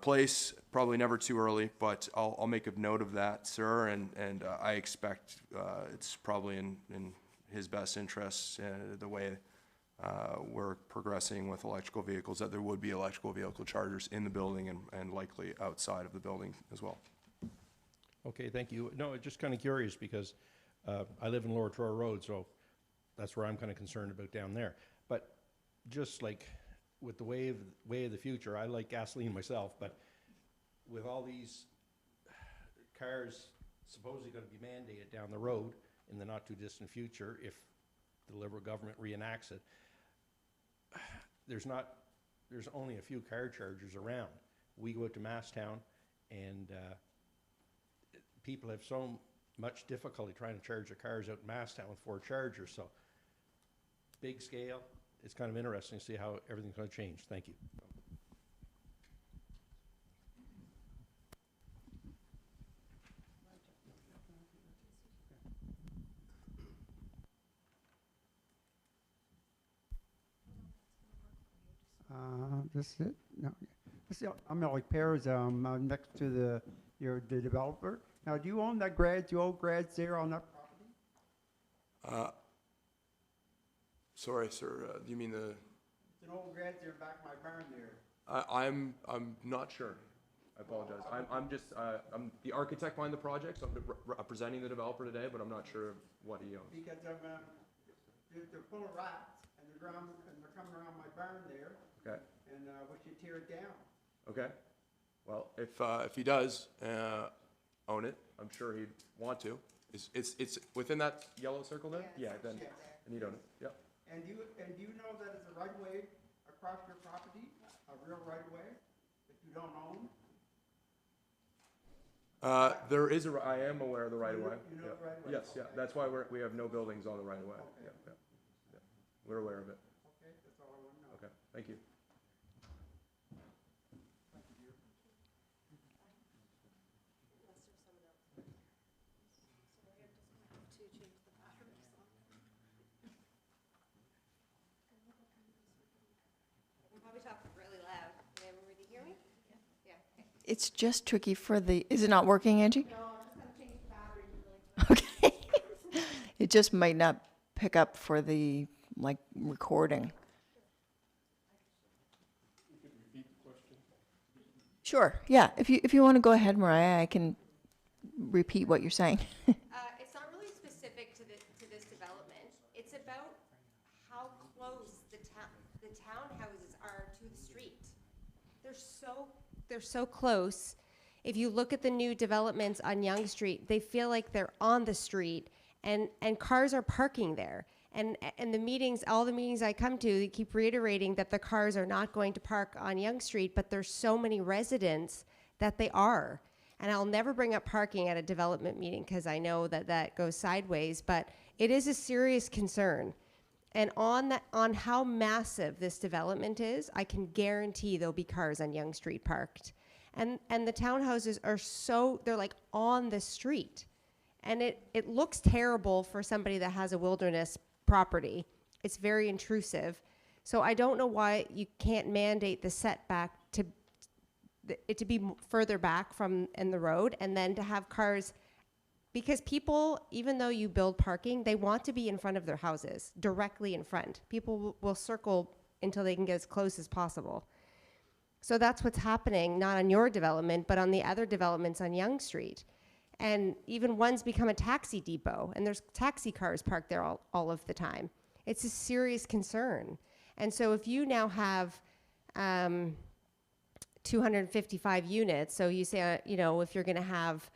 place. Probably never too early, but I'll make a note of that, sir. And I expect it's probably in his best interests, the way we're progressing with electrical vehicles, that there would be electrical vehicle chargers in the building and likely outside of the building as well. Okay, thank you. No, just kind of curious because I live in Lower Truro Road, so that's where I'm kind of concerned about down there. But just like with the way of the future, I like gasoline myself, but with all these cars supposedly going to be mandated down the road in the not too distant future, if the Liberal government reenacts it, there's only a few car chargers around. We go out to Masstown, and people have so much difficulty trying to charge their cars out in Masstown with 4 chargers, so big scale. It's kind of interesting to see how everything's going to change. Thank you. This is it? No. I'm Alec Pears. I'm next to the developer. Now, do you own that garage, the old garage there on that property? Sorry, sir, you mean the, It's an old garage there back of my barn there. I'm not sure. I apologize. I'm just, I'm the architect behind the project, so I'm representing the developer today, but I'm not sure of what he owns. Because they're full of rats, and they're coming around my barn there, Okay, and we should tear it down. okay. Well, if he does, own it, I'm sure he'd want to. It's within that yellow circle there? Yeah, then he'd own it, yep. And do you know that it's a right of way across your property, a real right of way that you don't own? There is I am aware of the right of way. You know the right of way? Yes, yeah, that's why we have no buildings on the right of way. Yeah, yeah, yeah. We're aware of it. Okay, that's all I want to know. Okay, thank you. I'm probably talking really loud. Can everybody hear me? Yeah. Okay. It's just tricky for the, is it not working, Angie? No, I'm just gonna change the battery really quick. Okay. It just might not pick up for the, like, recording. Sure, yeah. If you want to go ahead, Mariah, I can repeat what you're saying. It's not really specific to this development. It's about how close the townhouses are to the street. They're so close. If you look at the new developments on Yonge Street, they feel like they're on the street, and cars are parking there. And the meetings, all the meetings I come to, they keep reiterating that the cars are not going to park on Yonge Street, but there's so many residents that they are. And I'll never bring up parking at a development meeting because I know that goes sideways, but it is a serious concern. And on how massive this development is, I can guarantee there'll be cars on Yonge Street parked. And the townhouses are they're like on the street. And it looks terrible for somebody that has a wilderness property. It's very intrusive. So I don't know why you can't mandate the setback to be further back from in the road, and then to have cars, because people, even though you build parking, they want to be in front of their houses, directly in front. People will circle until they can get as close as possible. So that's what's happening, not on your development, but on the other developments on Yonge Street. And even one's become a taxi depot, and there's taxi cars parked there all of the time. It's a serious concern. And so if you now have 255 units, so you say, if you're going to have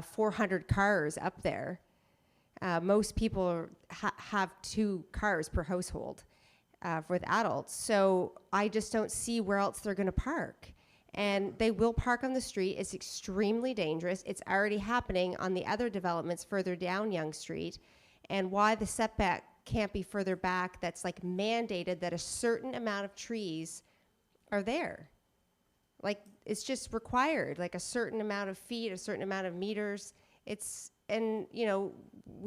400 cars up there, most people have 2 cars per household with adults. So I just don't see where else they're going to park. And they will park on the street. It's extremely dangerous. It's already happening on the other developments further down Yonge Street. And why the setback can't be further back, that's like mandated that a certain amount of trees are there. Like, it's just required, like a certain amount of feet, a certain amount of meters. We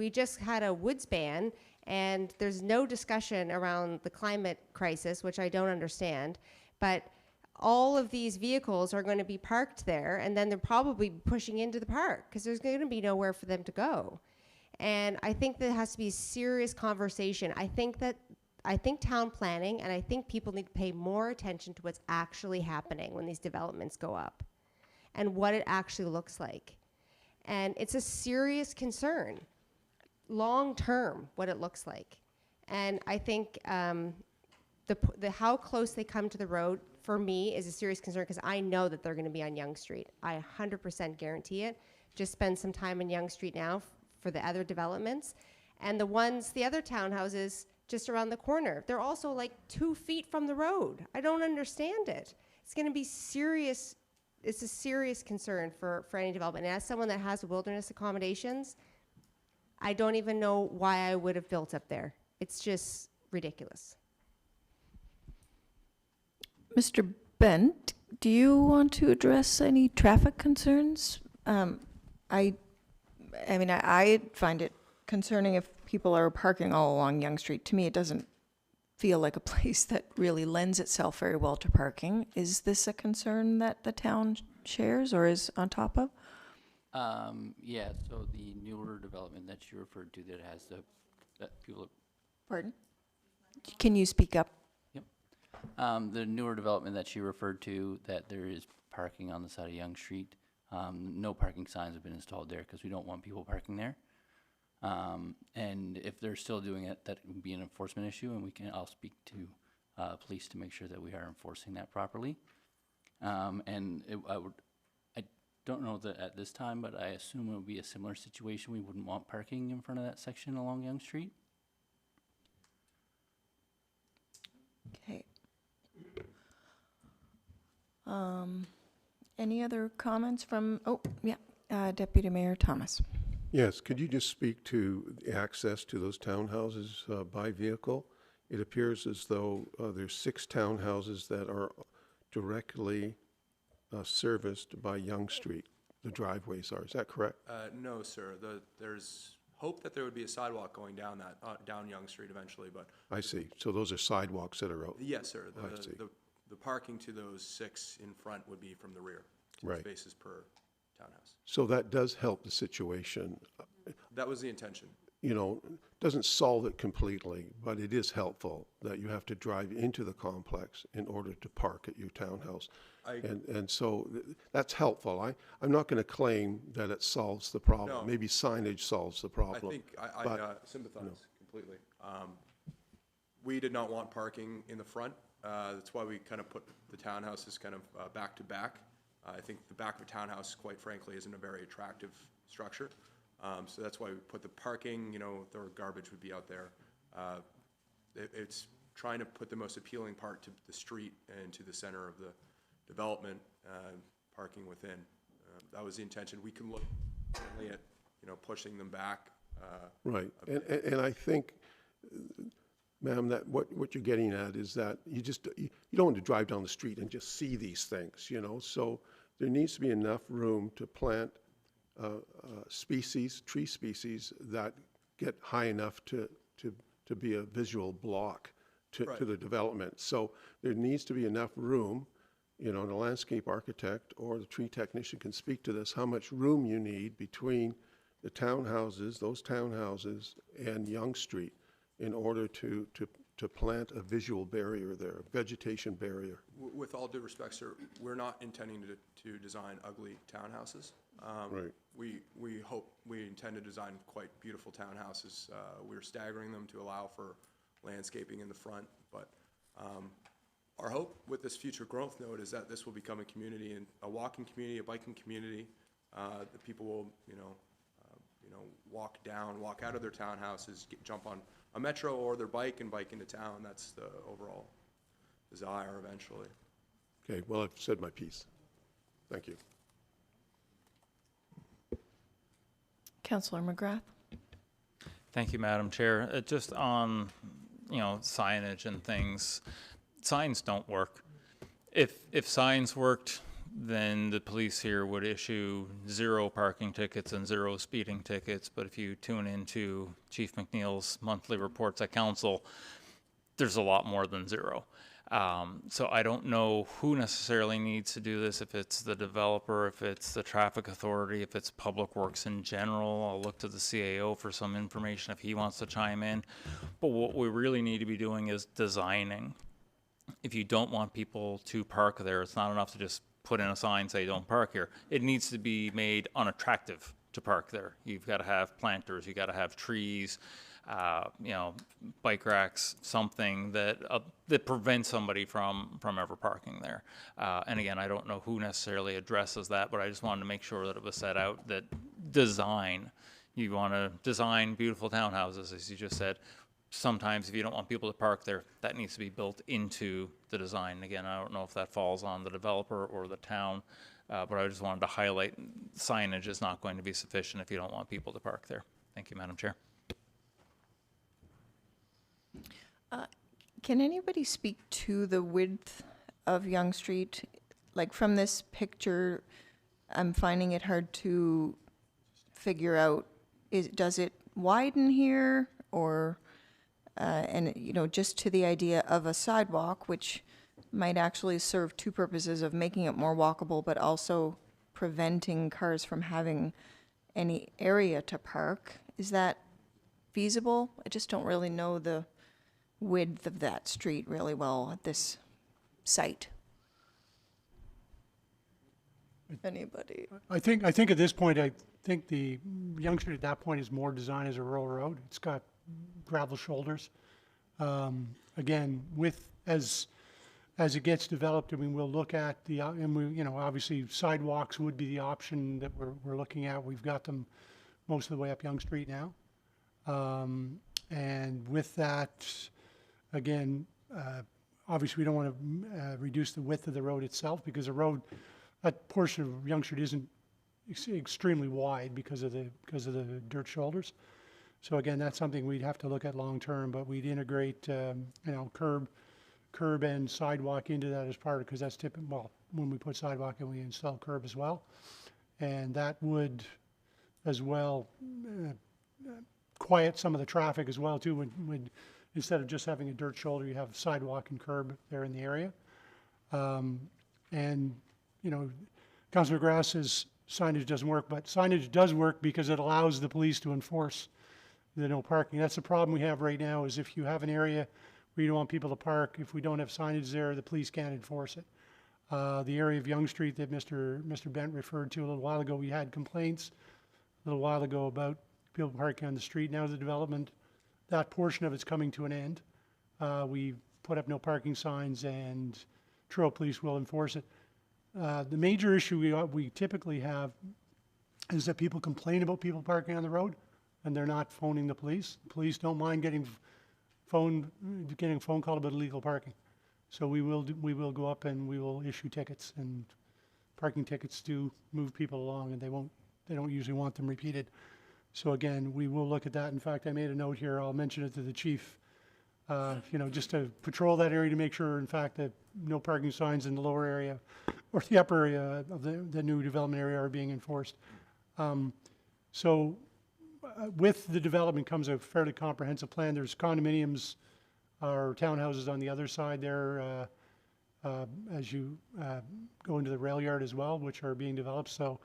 just had a woods ban, and there's no discussion around the climate crisis, which I don't understand. But all of these vehicles are going to be parked there, and then they're probably pushing into the park because there's going to be nowhere for them to go. And I think there has to be a serious conversation. I think town planning, and I think people need to pay more attention to what's actually happening when these developments go up and what it actually looks like. And it's a serious concern, long term, what it looks like. And I think the how close they come to the road, for me, is a serious concern because I know that they're going to be on Yonge Street. I 100% guarantee it. Just spend some time on Yonge Street now for the other developments. And the other townhouses, just around the corner. They're also like 2 feet from the road. I don't understand it. It's going to be serious. It's a serious concern for any development. And as someone that has wilderness accommodations, I don't even know why I would have built up there. It's just ridiculous. Mr. Bent, do you want to address any traffic concerns? I mean, I find it concerning if people are parking all along Yonge Street. To me, it doesn't feel like a place that really lends itself very well to parking. Is this a concern that the town shares or is on top of? Yeah, so the newer development that you referred to that has that people, Pardon? Can you speak up? the newer development that you referred to, that there is parking on the side of Yonge Street, no parking signs have been installed there because we don't want people parking there. And if they're still doing it, that would be an enforcement issue, and I'll speak to police to make sure that we are enforcing that properly. I don't know that at this time, but I assume it would be a similar situation. We wouldn't want parking in front of that section along Yonge Street. Okay. Any other comments from, Deputy Mayor Thomas. Yes, could you just speak to the access to those townhouses by vehicle? It appears as though there's 6 townhouses that are directly serviced by Yonge Street. The driveways are, is that correct? No, sir. There's hope that there would be a sidewalk going down down Yonge Street eventually, but. I see. So those are sidewalks that are out? Yes, sir. I see. The parking to those 6 in front would be from the rear. 2 Right. spaces per townhouse. So that does help the situation. That was the intention. You know, doesn't solve it completely, but it is helpful that you have to drive into the complex in order to park at your townhouse. And so that's helpful. I'm not going to claim that it solves the problem. No. Maybe signage solves the I problem. think I sympathize completely. We did not want parking in the front. That's why we kind of put the townhouses kind of back to back. I think the back of a townhouse, quite frankly, isn't a very attractive structure. So that's why we put the parking, the garbage would be out there. It's trying to put the most appealing part to the street and to the center of the development, parking within. That was the intention. We can look certainly at, pushing them back. Right. And I think, ma'am, that what you're getting at is that you don't want to drive down the street and just see these things, So there needs to be enough room to plant tree species that get high enough to be a visual block to the development. So there needs to be enough room, and a landscape architect or the tree technician can speak to this, how much room you need between the those townhouses and Yonge Street in order to plant a visual barrier there, a vegetation barrier. With all due respect, sir, we're not intending to design ugly townhouses. Right. We intend to design quite beautiful townhouses. We're staggering them to allow for landscaping in the front, but our hope with this future growth node is that this will become a community, and a walking community, a biking community. That people will, walk out of their townhouses, jump on a metro or their bike and bike into town. That's the overall desire eventually. Okay, well, I've said my piece. Thank you. Councillor McGrath. Thank you, Madam Chair. Just on, signage and things, signs don't work. If signs worked, then the police here would issue 0 parking tickets and 0 speeding tickets. But if you tune into Chief McNeil's monthly reports at council, there's a lot more than 0. So I don't know who necessarily needs to do this, if it's the developer, if it's the traffic authority, if it's Public Works in general. I'll look to the CAO for some information if he wants to chime in. But what we really need to be doing is designing. If you don't want people to park there, it's not enough to just put in a sign, say don't park here. It needs to be made unattractive to park there. You've got to have planters, you've got to have trees, bike racks, something that prevents somebody from ever parking there. And again, I don't know who necessarily addresses that, but I just wanted to make sure that it was set out that you want to design beautiful townhouses, as you just said. sometimes if you don't want people to park there, that needs to be built into the design. Again, I don't know if that falls on the developer or the town, but I just wanted to highlight signage is not going to be sufficient if you don't want people to park there. Thank you, Madam Chair. Can anybody speak to the width of Yonge Street? Like from this picture, I'm finding it hard to figure out, does it widen here or, and you know, just to the idea of a sidewalk, which might actually serve two purposes of making it more walkable, but also preventing cars from having any area to park. Is that feasible? I just don't really know the width of that street really well at this site. Anybody? I think at this point, I think the Yonge Street at that point is more designed as a rural road. It's got gravel shoulders. Again, as it gets developed, I mean, we'll look at and we, you know, obviously sidewalks would be the option that we're looking at. We've got them most of the way up Yonge Street now. And with that, again, obviously we don't want to reduce the width of the road itself, because the road, that portion of Yonge Street isn't extremely wide because of the dirt shoulders. So again, that's something we'd have to look at long term, but we'd integrate, you know, curb and sidewalk into that as part of, because that's typical. Well, when we put sidewalk in, we install curb as well, and that would as well quiet some of the traffic as well too. When instead of just having a dirt shoulder, you have sidewalk and curb there in the area. And you know, Councillor McGrath says signage doesn't work, but signage does work because it allows the police to enforce the no parking. That's the problem we have right now, is if you have an area where you don't want people to park, if we don't have signage there, the police can't enforce it. The area of Yonge Street that Mr. Bent referred to a little while ago, we had complaints a little while ago about people parking on the street. Now the development, that portion of it's coming to an end. We put up no parking signs, and Truro Police will enforce it. The major issue we typically have is that people complain about people parking on the road, and they're not phoning the police. The police don't mind getting a phone call about illegal parking. So we will go up and we will issue tickets, and parking tickets do move people along, and they don't usually want them repeated. So again, we will look at that. In fact, I made a note here. I'll mention it to the chief. You know, just to patrol that area to make sure, in fact, that no parking signs in the lower area or the upper area of the new development area are being enforced. With the development comes a fairly comprehensive plan. There's condominiums or townhouses on the other side there as you go into the rail yard as well, which are being developed. So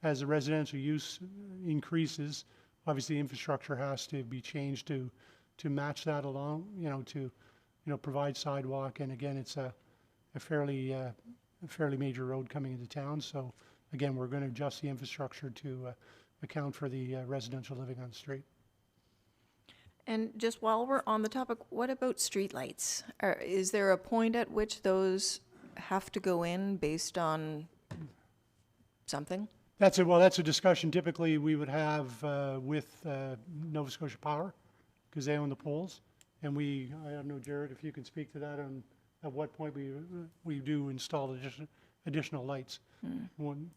as the residential use increases, obviously infrastructure has to be changed to match that along, you know, to, you know, provide sidewalk. And again, it's a fairly major road coming into town. So again, we're going to adjust the infrastructure to account for the residential living on the street. And just while we're on the topic, what about streetlights? Is there a point at which those have to go in based on something? That's a discussion typically we would have with Nova Scotia Power, because they own the poles. And I don't know, Jared, if you can speak to that, on at what point we do install additional lights. When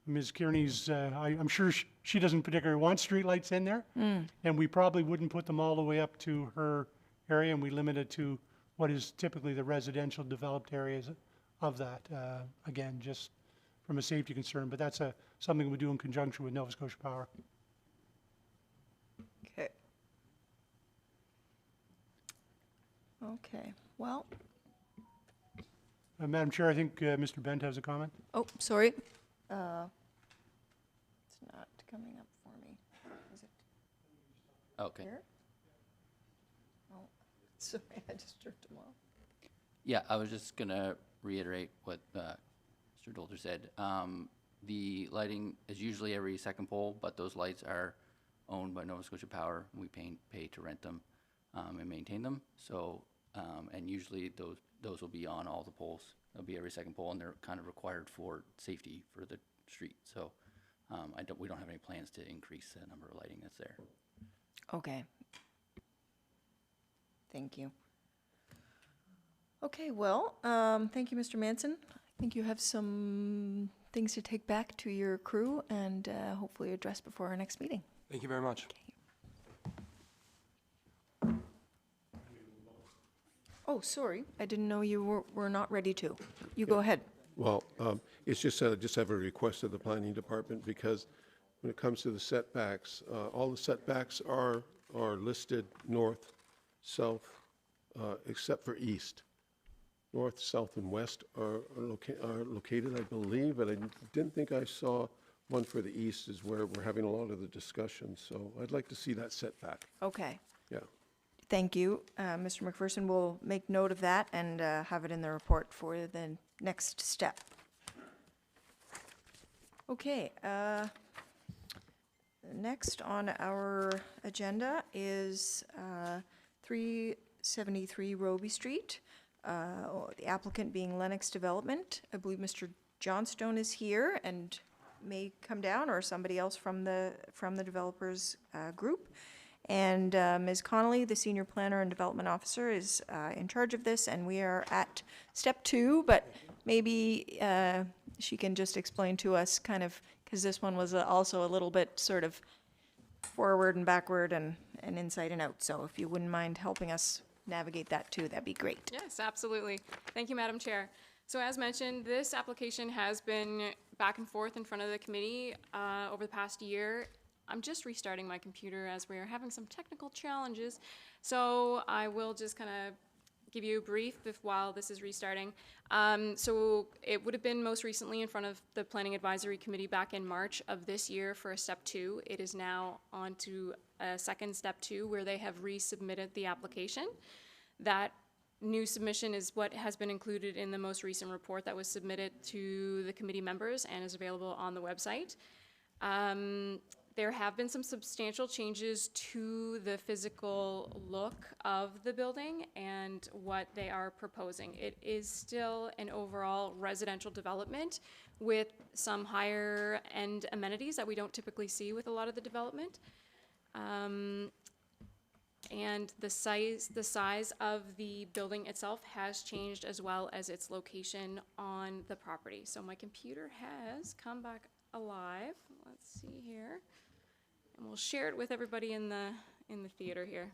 Ms. Kearney's, I'm sure she doesn't particularly want street lights in there, and we probably wouldn't put them all the way up to her area, and we limit it to what is typically the residential developed areas of that. Again, just from a safety concern, but that's something we do in conjunction with Nova Scotia Power. Okay. Okay, well. Madam Chair, I think Mr. Bent has a comment. Oh, sorry. It's not coming up for me. Is it Okay. here? Oh, sorry, I just turned them off. Yeah, I was just gonna reiterate what Mr. Dolder said. The lighting is usually every second pole, but those lights are owned by Nova Scotia Power. We pay to rent them and maintain them. So, and usually those will be on all the poles. They'll be every second pole, and they're kind of required for safety for the street. So, we don't have any plans to increase the number of lighting that's there. Okay. Thank you. Okay, well, thank you, Mr. Manson. I think you have some things to take back to your crew and hopefully address before our next meeting. Thank you very much. Oh, sorry, I didn't know you were not ready to. You go ahead. Well, it's just that I just have a request of the planning department, because when it comes to the setbacks, all the setbacks are listed north, south, except for east. North, south, and west are located, I believe, but I didn't think I saw one for the east is where we're having a lot of the discussion, so I'd like to see that setback. Okay. Yeah. Thank you. Mr. McPherson will make note of that and have it in the report for the next step. Okay. Next on our agenda is 373 Roby Street, the applicant being Lennox Development. I believe Mr. Johnstone is here and may come down, or somebody else from the developers group. And Ms. Connolly, the Senior Planner and Development Officer, is in charge of this, and we are at step 2, but maybe she can just explain to us kind of, because this one was also a little bit sort of forward and backward and inside and out. So if you wouldn't mind helping us navigate that too, that'd be great. Yes, absolutely. Thank you, Madam Chair. So as mentioned, this application has been back and forth in front of the committee over the past year. I'm just restarting my computer as we are having some technical challenges. So I will just kind of give you a brief while this is restarting. So it would have been most recently in front of the Planning Advisory Committee back in March of this year for a step 2. It is now on to a second step 2 where they have resubmitted the application. That new submission is what has been included in the most recent report that was submitted to the committee members and is available on the website. There have been some substantial changes to the physical look of the building and what they are proposing. It is still an overall residential development with some higher end amenities that we don't typically see with a lot of the development. And the size of the building itself has changed, as well as its location on the property. So my computer has come back alive. Let's see here. And we'll share it with everybody in the theater here.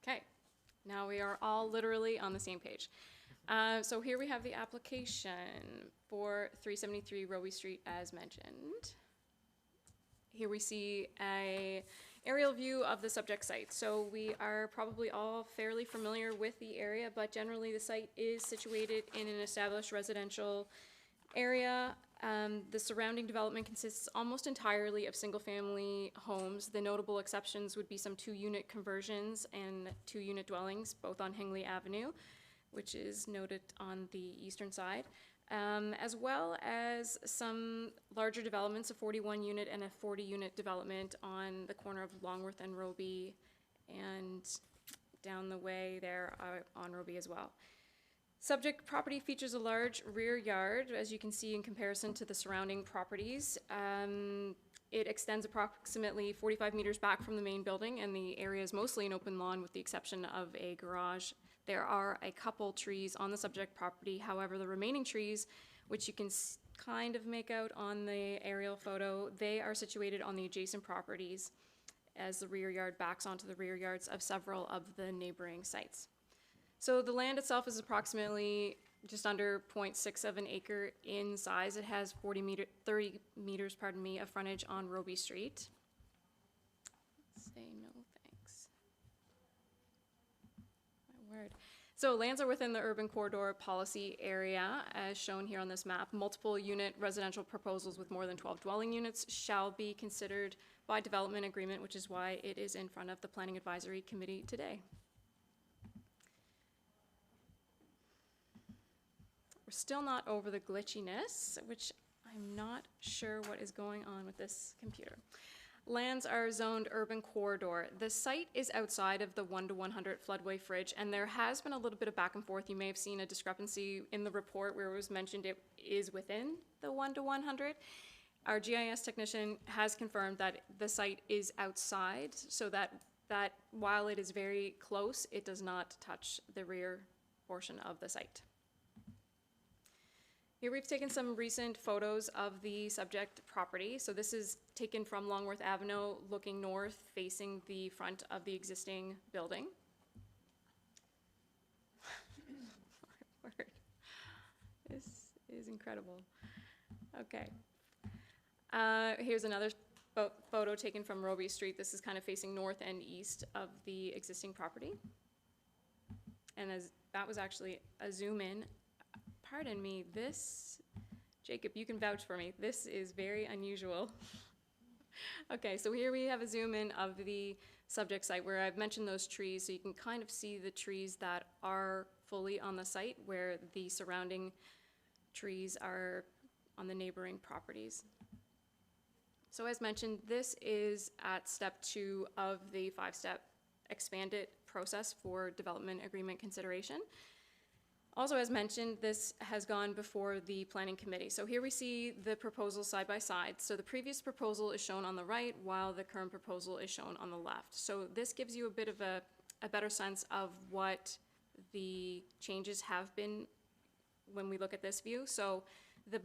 Okay, now we are all literally on the same page. So here we have the application for 373 Roby Street as mentioned. Here we see a aerial view of the subject site. So we are probably all fairly familiar with the area, but generally the site is situated in an established residential area. The surrounding development consists almost entirely of single-family homes. The notable exceptions would be some 2-unit conversions and 2-unit dwellings, both on Hingley Avenue, which is noted on the eastern side, as well as some larger developments, a 41-unit and a 40-unit development on the corner of Longworth and Roby, and down the way there on Roby as well. Subject property features a large rear yard, as you can see in comparison to the surrounding properties. It extends approximately 45 meters back from the main building, and the area is mostly an open lawn with the exception of a garage. There are a couple trees on the subject property. However, the remaining trees, which you can kind of make out on the aerial photo, they are situated on the adjacent properties as the rear yard backs onto the rear yards of several of the neighboring sites. So the land itself is approximately just under 0.6 of an acre in size. It has 30 meters of frontage on Roby Street. Say no thanks. My word. So lands are within the urban corridor policy area, as shown here on this map. Multiple unit residential proposals with more than 12 dwelling units shall be considered by development agreement, which is why it is in front of the Planning Advisory Committee today. We're still not over the glitchiness, which I'm not sure what is going on with this computer. Lands are zoned urban corridor. The site is outside of the 1 to 100 floodway fridge, and there has been a little bit of back and forth. You may have seen a discrepancy in the report where it was mentioned it is within the 1 to 100. Our GIS technician has confirmed that the site is outside, so that while it is very close, it does not touch the rear portion of the site. Here we've taken some recent photos of the subject property. So this is taken from Longworth Avenue, looking north, facing the front of the existing building. Word. This is incredible. Okay. Here's another photo taken from Roby Street. This is kind of facing north and east of the existing property. And as that was actually a zoom in. Pardon me, this, Jacob, you can vouch for me. This is very unusual. Okay, so here we have a zoom in of the subject site where I've mentioned those trees, so you can kind of see the trees that are fully on the site where the surrounding trees are on the neighboring properties. So as mentioned, this is at step 2 of the 5-step expanded process for development agreement consideration. Also, as mentioned, this has gone before the planning committee. So here we see the proposals side by side. So the previous proposal is shown on the right while the current proposal is shown on the left. So this gives you a bit of a better sense of what the changes have been when we look at this view. So the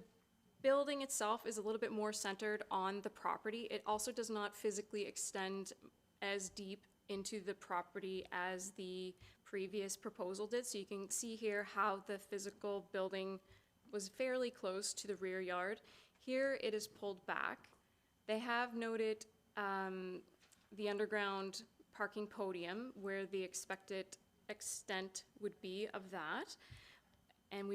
building itself is a little bit more centered on the property. It also does not physically extend as deep into the property as the previous proposal did. So you can see here how the physical building was fairly close to the rear yard. Here it is pulled back. They have noted the underground parking podium where the expected extent would be of that. And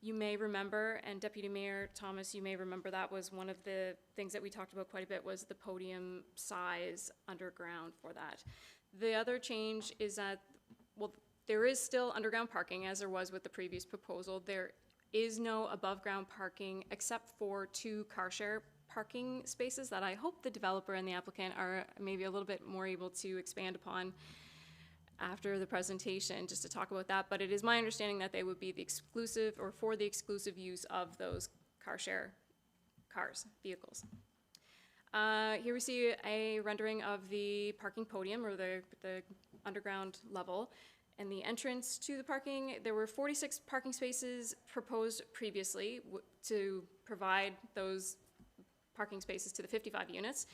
you may remember, and Deputy Mayor Thomas, you may remember that was one of the things that we talked about quite a bit, was the podium size underground for that. The other change is that, well, there is still underground parking as there was with the previous proposal. There is no above ground parking except for 2 car share parking spaces that I hope the developer and the applicant are maybe a little bit more able to expand upon after the presentation, just to talk about that. But it is my understanding that they would be the exclusive, or for the exclusive use of those car share vehicles. Here we see a rendering of the parking podium, or the underground level. And the entrance to the parking, there were 46 parking spaces proposed previously to provide those parking spaces to the 55 units.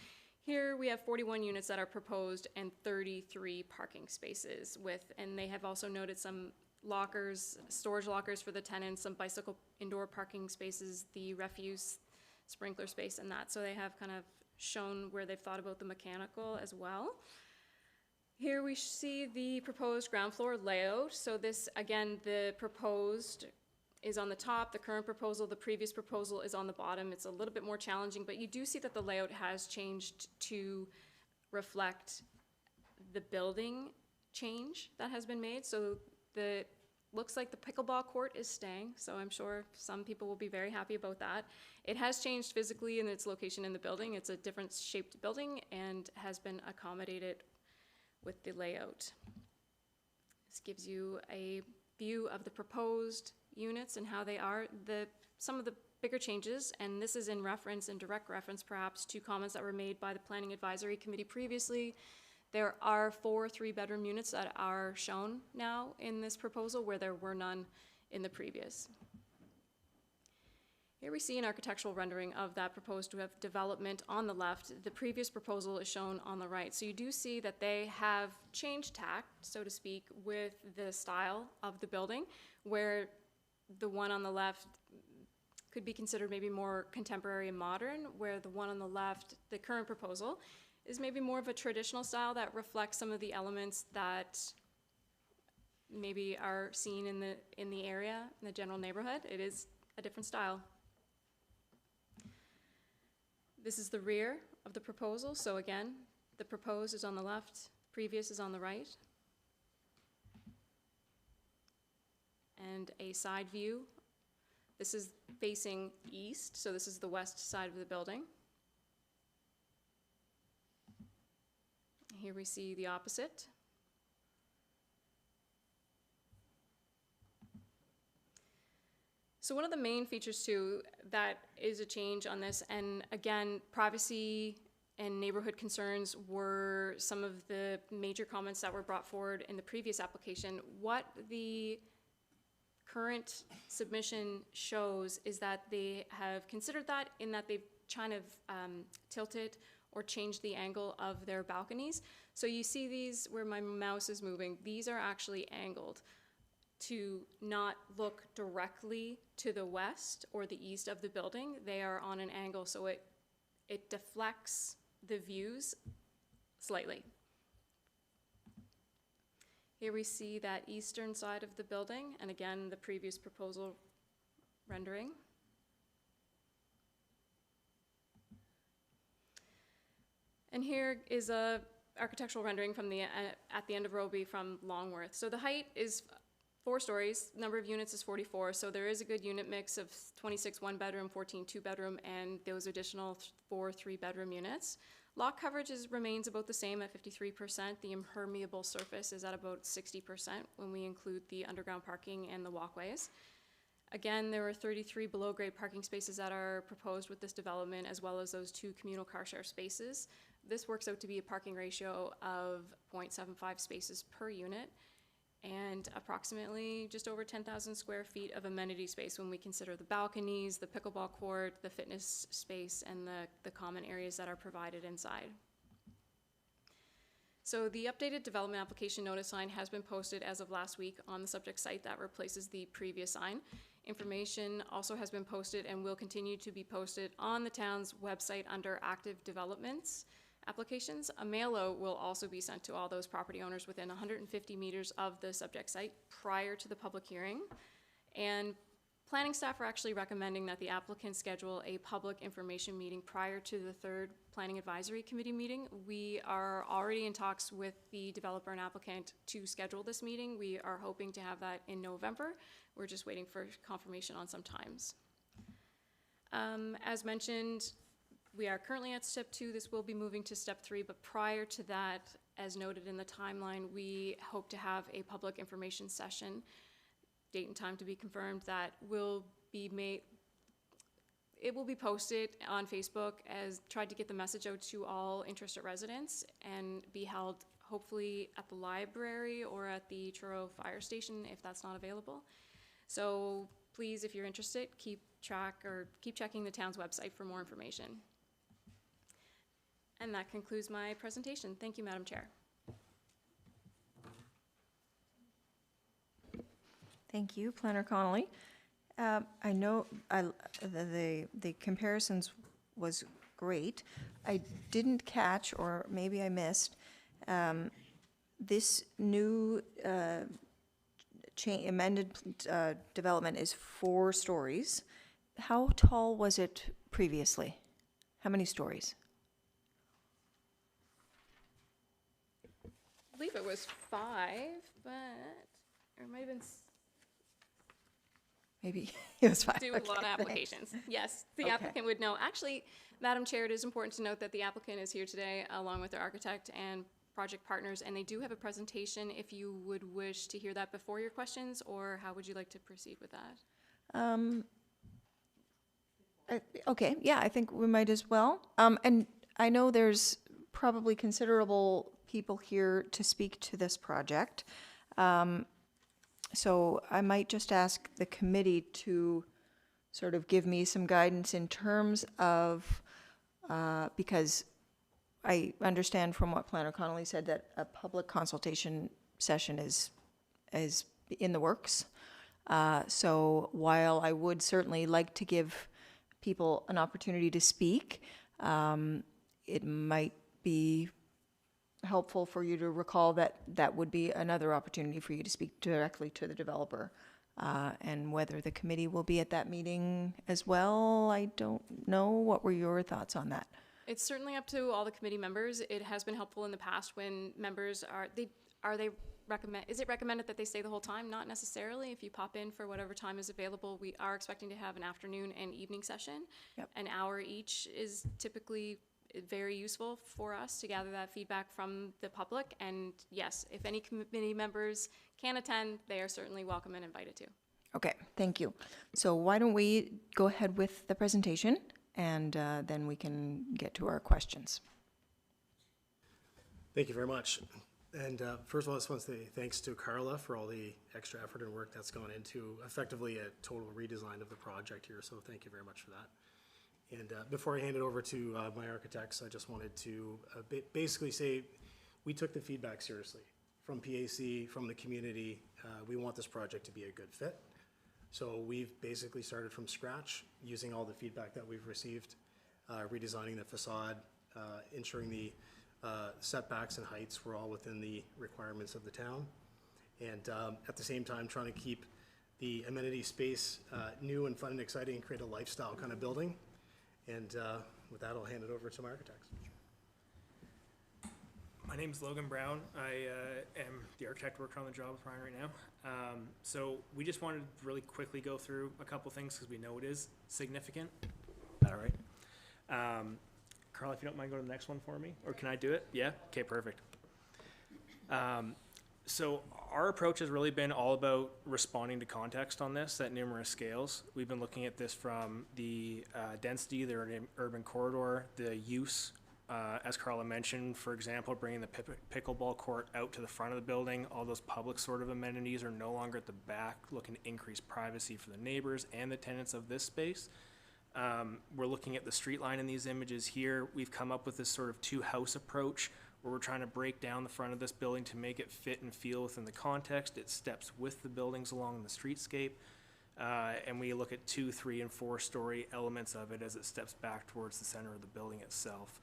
Here we have 41 units that are proposed and 33 parking spaces and they have also noted some lockers, storage lockers for the tenants, some bicycle indoor parking spaces, the refuse sprinkler space and that. So they have kind of shown where they've thought about the mechanical as well. Here we see the proposed ground floor layout. So this, again, the proposed is on the top, the current proposal, the previous proposal is on the bottom. It's a little bit more challenging, but you do see that the layout has changed to reflect the building change that has been made. So looks like the pickleball court is staying, so I'm sure some people will be very happy about that. It has changed physically in its location in the building. It's a different shaped building and has been accommodated with the layout. This gives you a view of the proposed units and how they are. Some of the bigger changes, and this is in direct reference perhaps to comments that were made by the Planning Advisory Committee previously. There are 4 3-bedroom units that are shown now in this proposal where there were none in the previous. Here we see an architectural rendering of that proposed development on the left. The previous proposal is shown on the right. So you do see that they have changed tack, so to speak, with the style of the building, where the one on the left could be considered maybe more contemporary and modern, where the one on the left, the current proposal, is maybe more of a traditional style that reflects some of the elements that maybe are seen in the area, in the general neighborhood. It is a different style. This is the rear of the proposal. So again, the proposed is on the left, previous is on the right. And a side view. This is facing east, so this is the west side of the building. Here we see the opposite. So one of the main features too that is a change on this, and again, privacy and neighborhood concerns were some of the major comments that were brought forward in the previous application. What the current submission shows is that they have considered that, in that they've kind of tilted or changed the angle of their balconies. So you see these where my mouse is moving, these are actually angled to not look directly to the west or the east of the building. They are on an angle, so it deflects the views slightly. Here we see that eastern side of the building, and again, the previous proposal rendering. And here is a architectural rendering from the at the end of Roby from Longworth. So the height is 4 stories, number of units is 44, so there is a good unit mix of 26 one-bedroom, 14 two-bedroom, and those additional 4 3-bedroom units. Lot coverage remains about the same at 53%. The impermeable surface is at about 60% when we include the underground parking and the walkways. Again, there are 33 below-grade parking spaces that are proposed with this development, as well as those 2 communal car share spaces. This works out to be a parking ratio of 0.75 spaces per unit, and approximately just over 10,000 square feet of amenity space when we consider the balconies, the pickleball court, the fitness space, and the common areas that are provided inside. So the updated development application notice sign has been posted as of last week on the subject site. That replaces the previous sign. Information also has been posted and will continue to be posted on the town's website under active developments applications. A mailer will also be sent to all those property owners within 150 meters of the subject site prior to the public hearing. And planning staff are actually recommending that the applicant schedule a public information meeting prior to the 3rd Planning Advisory Committee meeting. We are already in talks with the developer and applicant to schedule this meeting. We are hoping to have that in November. We're just waiting for confirmation on some times. As mentioned, we are currently at step 2. This will be moving to step 3, but prior to that, as noted in the timeline, we hope to have a public information session, date and time to be confirmed, that will be made. It will be posted on Facebook, as tried to get the message out to all interested residents, and be held hopefully at the library or at the Truro fire station if that's not available. So please, if you're interested, keep checking the town's website for more information. And that concludes my presentation. Thank you, Madam Chair. Thank you, Planner Connolly. I know the comparisons was great. I didn't catch, or maybe I missed, this new amended development is 4 stories. How tall was it previously? How many stories? I believe it was 5, but it might have been. Maybe it was 5. Do a lot of applications. Yes, the applicant would know. Actually, Madam Chair, it is important to note that the applicant is here today along with their architect and project partners, and they do have a presentation if you would wish to hear that before your questions, or how would you like to proceed with that? Okay, yeah, I think we might as well. And I know there's probably considerable people here to speak to this project. So I might just ask the committee to sort of give me some guidance in terms of, because I understand from what Planner Connolly said that a public consultation session is in the works. So while I would certainly like to give people an opportunity to speak, it might be helpful for you to recall that that would be another opportunity for you to speak directly to the developer. And whether the committee will be at that meeting as well, I don't know. What were your thoughts on that? It's certainly up to all the committee members. It has been helpful in the past when members is it recommended that they stay the whole time? Not necessarily. If you pop in for whatever time is available, we are expecting to have an afternoon and evening session. Yep. An hour each is typically very useful for us to gather that feedback from the public. And yes, if any committee members can attend, they are certainly welcome and invited to. Okay, thank you. So why don't we go ahead with the presentation, and then we can get to our questions. Thank you very much. And first of all, I just want to say thanks to Carla for all the extra effort and work that's gone into effectively a total redesign of the project here. So thank you very much for that. And before I hand it over to my architects, I just wanted to basically say we took the feedback seriously from PAC, from the community. We want this project to be a good fit. So we've basically started from scratch using all the feedback that we've received, redesigning the facade, ensuring the setbacks and heights were all within the requirements of the town. And at the same time, trying to keep the amenity space new and fun and exciting and create a lifestyle kind of building. And with that, I'll hand it over to my architects. My name is Logan Brown. I am the architect working on the job with Ryan right now. So we just wanted to really quickly go through a couple things because we know it is significant. All right. Carl, if you don't mind going to the next one for me, or can I do it? Yeah? Okay, perfect. So our approach has really been all about responding to context on this at numerous scales. We've been looking at this from the density, the urban corridor, the use, as Carla mentioned, for example, bringing the pickleball court out to the front of the building. All those public sort of amenities are no longer at the back, looking to increase privacy for the neighbors and the tenants of this space. We're looking at the street line in these images here. We've come up with this sort of two-house approach where we're trying to break down the front of this building to make it fit and feel within the context. It steps with the buildings along the streetscape. And we look at 2, 3, and 4-story elements of it as it steps back towards the center of the building itself.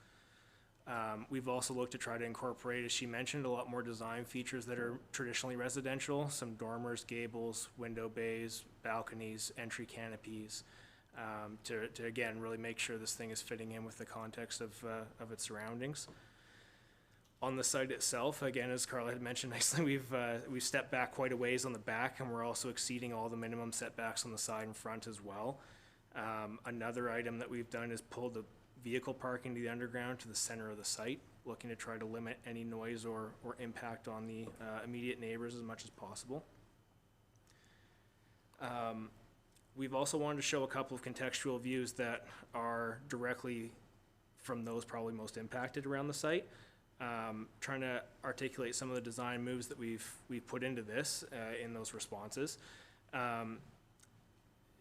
We've also looked to try to incorporate, as she mentioned, a lot more design features that are traditionally residential, some dormers, gables, window bays, balconies, entry canopies, to again, really make sure this thing is fitting in with the context of its surroundings. On the site itself, again, as Carla had mentioned nicely, we've stepped back quite a ways on the back, and we're also exceeding all the minimum setbacks on the side and front as well. Another item that we've done is pull the vehicle parking to the underground to the center of the site, looking to try to limit any noise or impact on the immediate neighbors as much as possible. We've also wanted to show a couple of contextual views that are directly from those probably most impacted around the site. Trying to articulate some of the design moves that we've put into this in those responses.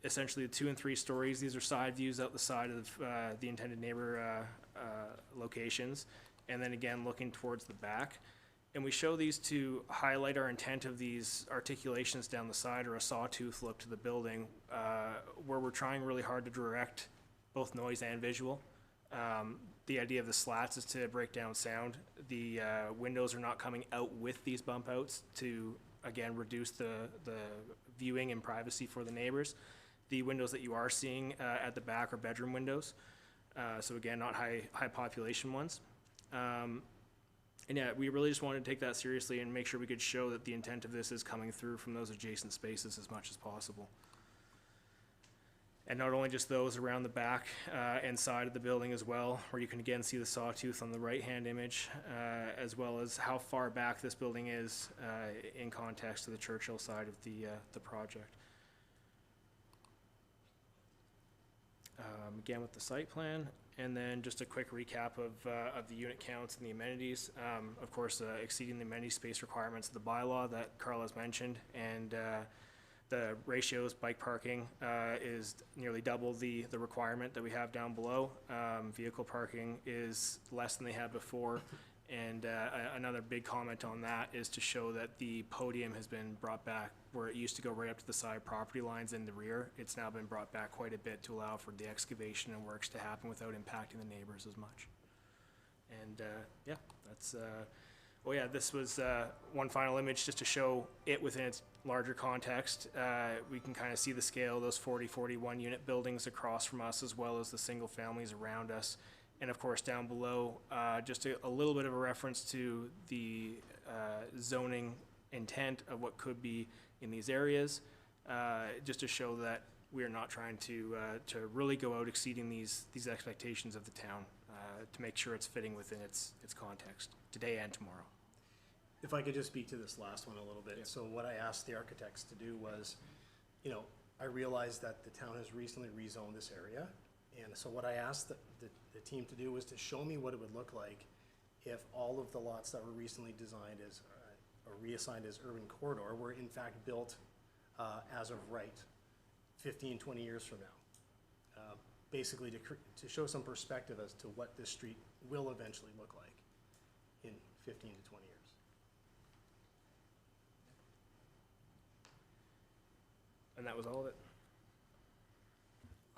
Essentially the 2 and 3 stories, these are side views out the side of the intended neighbor locations, and then again looking towards the back. And we show these to highlight our intent of these articulations down the side, or a sawtooth look to the building, where we're trying really hard to direct both noise and visual. The idea of the slats is to break down sound. The windows are not coming out with these bump outs to, again, reduce the viewing and privacy for the neighbors. The windows that you are seeing at the back are bedroom windows. So again, not high population ones. And yeah, we really just wanted to take that seriously and make sure we could show that the intent of this is coming through from those adjacent spaces as much as possible. And not only just those around the back and side of the building as well, where you can again see the sawtooth on the right-hand image, as well as how far back this building is in context to the Churchill side of the project. Again with the site plan, and then just a quick recap of the unit counts and the amenities. Of course, exceeding the amenity space requirements of the bylaw that Carla's mentioned, and the ratios, bike parking is nearly double the requirement that we have down below. Vehicle parking is less than they had before. And another big comment on that is to show that the podium has been brought back where it used to go right up to the side property lines in the rear. It's now been brought back quite a bit to allow for the excavation and works to happen without impacting the neighbors as much. And yeah, that's, oh yeah, this was one final image just to show it within its larger context. We can kind of see the scale, those 41 unit buildings across from us, as well as the single families around us. And of course, down below, just a little bit of a reference to the zoning intent of what could be in these areas, just to show that we are not trying to really go out exceeding these expectations of the town, to make sure it's fitting within its context today and tomorrow. If I could just speak to this last one a little bit. So what I asked the architects to do was, you know, I realized that the town has recently rezoned this area. And so what I asked the team to do was to show me what it would look like if all of the lots that were recently designed as, or reassigned as urban corridor were in fact built as of right 15, 20 years from now. Basically to show some perspective as to what this street will eventually look like in 15 to 20 years. And that was all of it.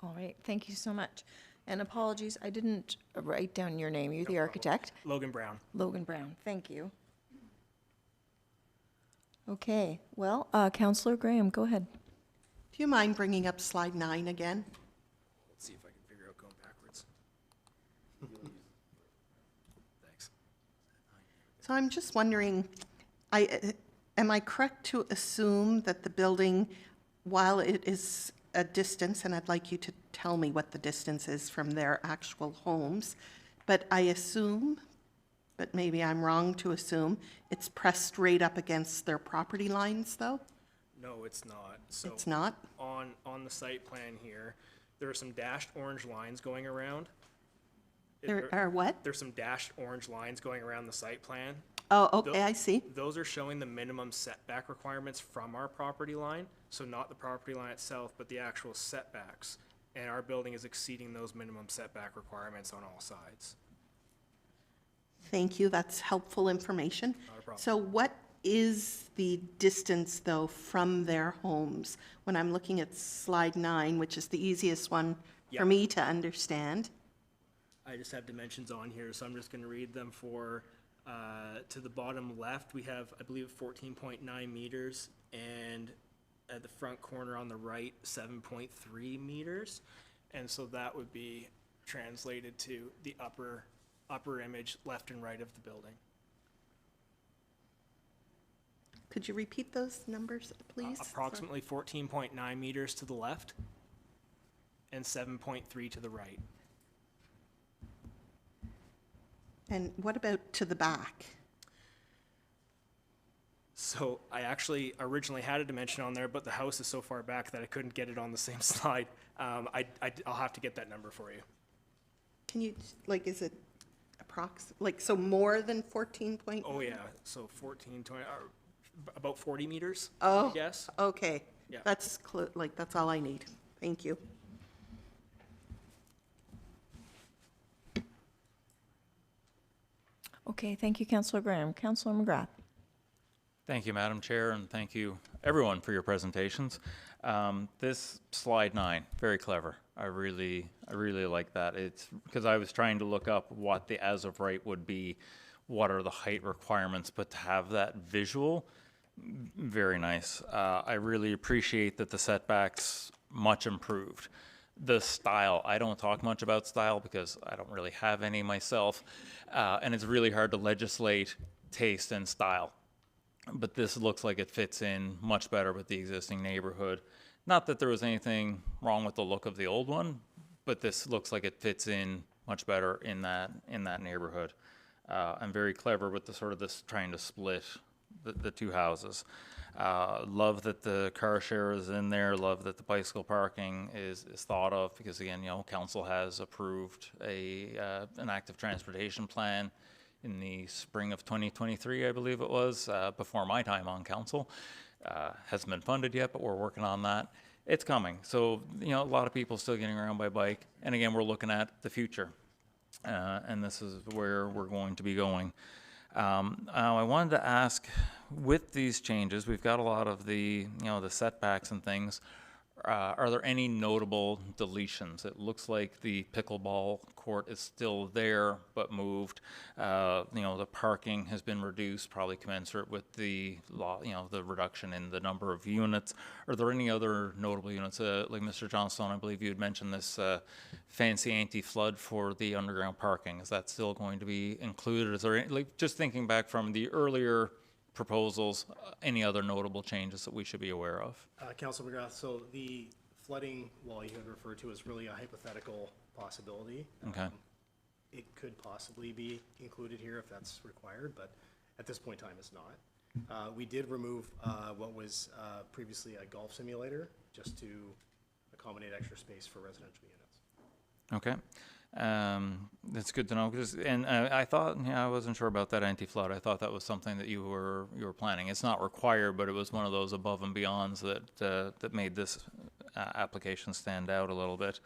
All right, thank you so much. And apologies, I didn't write down your name. You're the architect. Logan Brown. Logan Brown, thank you. Okay, well, Councillor Graham, go ahead. Do you mind bringing up slide 9 again? Let's see if I can figure out going backwards. Thanks. So I'm just wondering, am I correct to assume that the building, while it is a distance, and I'd like you to tell me what the distance is from their actual homes, but I assume, but maybe I'm wrong to assume, it's pressed right up against their property lines, though? No, it's not. So It's not? on the site plan here, there are some dashed orange lines going around. There are what? There's some dashed orange lines going around the site plan. Oh, okay, I see. Those are showing the minimum setback requirements from our property line. So not the property line itself, but the actual setbacks. And our building is exceeding those minimum setback requirements on all sides. Thank you, that's helpful information. Not a problem. So what is the distance, though, from their homes? When I'm looking at slide 9, which is the easiest one Yeah. for me to understand. I just have dimensions on here, so I'm just going to read them for, to the bottom left, we have, I believe, 14.9 meters, and at the front corner on the right, 7.3 meters. And so that would be translated to the upper image, left and right of the building. Could you repeat those numbers, please? Approximately 14.9 meters to the left and 7.3 to the right. And what about to the back? So I actually originally had a dimension on there, but the house is so far back that I couldn't get it on the same slide. I'll have to get that number for you. Can you, like, is it like, so more than 14 point? Oh, yeah, so 14, 20, about 40 meters, Oh, I guess. okay. Yeah. That's, that's all I need. Thank you. Okay, thank you, Councillor Graham. Councillor McGrath. Thank you, Madam Chair, and thank you, everyone, for your presentations. This slide 9, very clever. I really like that. It's because I was trying to look up what the as of right would be, what are the height requirements, but to have that visual, very nice. I really appreciate that the setbacks much improved. The style, I don't talk much about style because I don't really have any myself, and it's really hard to legislate taste and style. But this looks like it fits in much better with the existing neighborhood. Not that there was anything wrong with the look of the old one, but this looks like it fits in much better in that neighborhood. And very clever with the sort of this trying to split the two houses. Love that the car share is in there. Love that the bicycle parking is thought of because, again, you know, council has approved an active transportation plan in the spring of 2023, I believe it was, before my time on council. Hasn't been funded yet, but we're working on that. It's coming. So, you know, a lot of people still getting around by bike. And again, we're looking at the future. And this is where we're going to be going. I wanted to ask, with these changes, we've got a lot of the, you know, the setbacks and things. are there any notable deletions? It looks like the pickleball court is still there, but moved. The parking has been reduced, probably commensurate with the law, the reduction in the number of units. Are there any other notable units? Like Mr. Johnstone, I believe you had mentioned this fancy anti-flood for the underground parking. Is that still going to be included? Is there any, just thinking back from the earlier proposals, any other notable changes that we should be aware of? Councilor McGrath, so the flooding wall you had referred to is really a hypothetical possibility. Okay. It could possibly be included here if that's required, but at this point in time, it's not. We did remove what was previously a golf simulator just to accommodate extra space for residential units. Okay. That's good to know. I thought, I wasn't sure about that anti-flood. I thought that was something that you were planning. It's not required, but it was one of those above and beyonds that made this application stand out a little bit.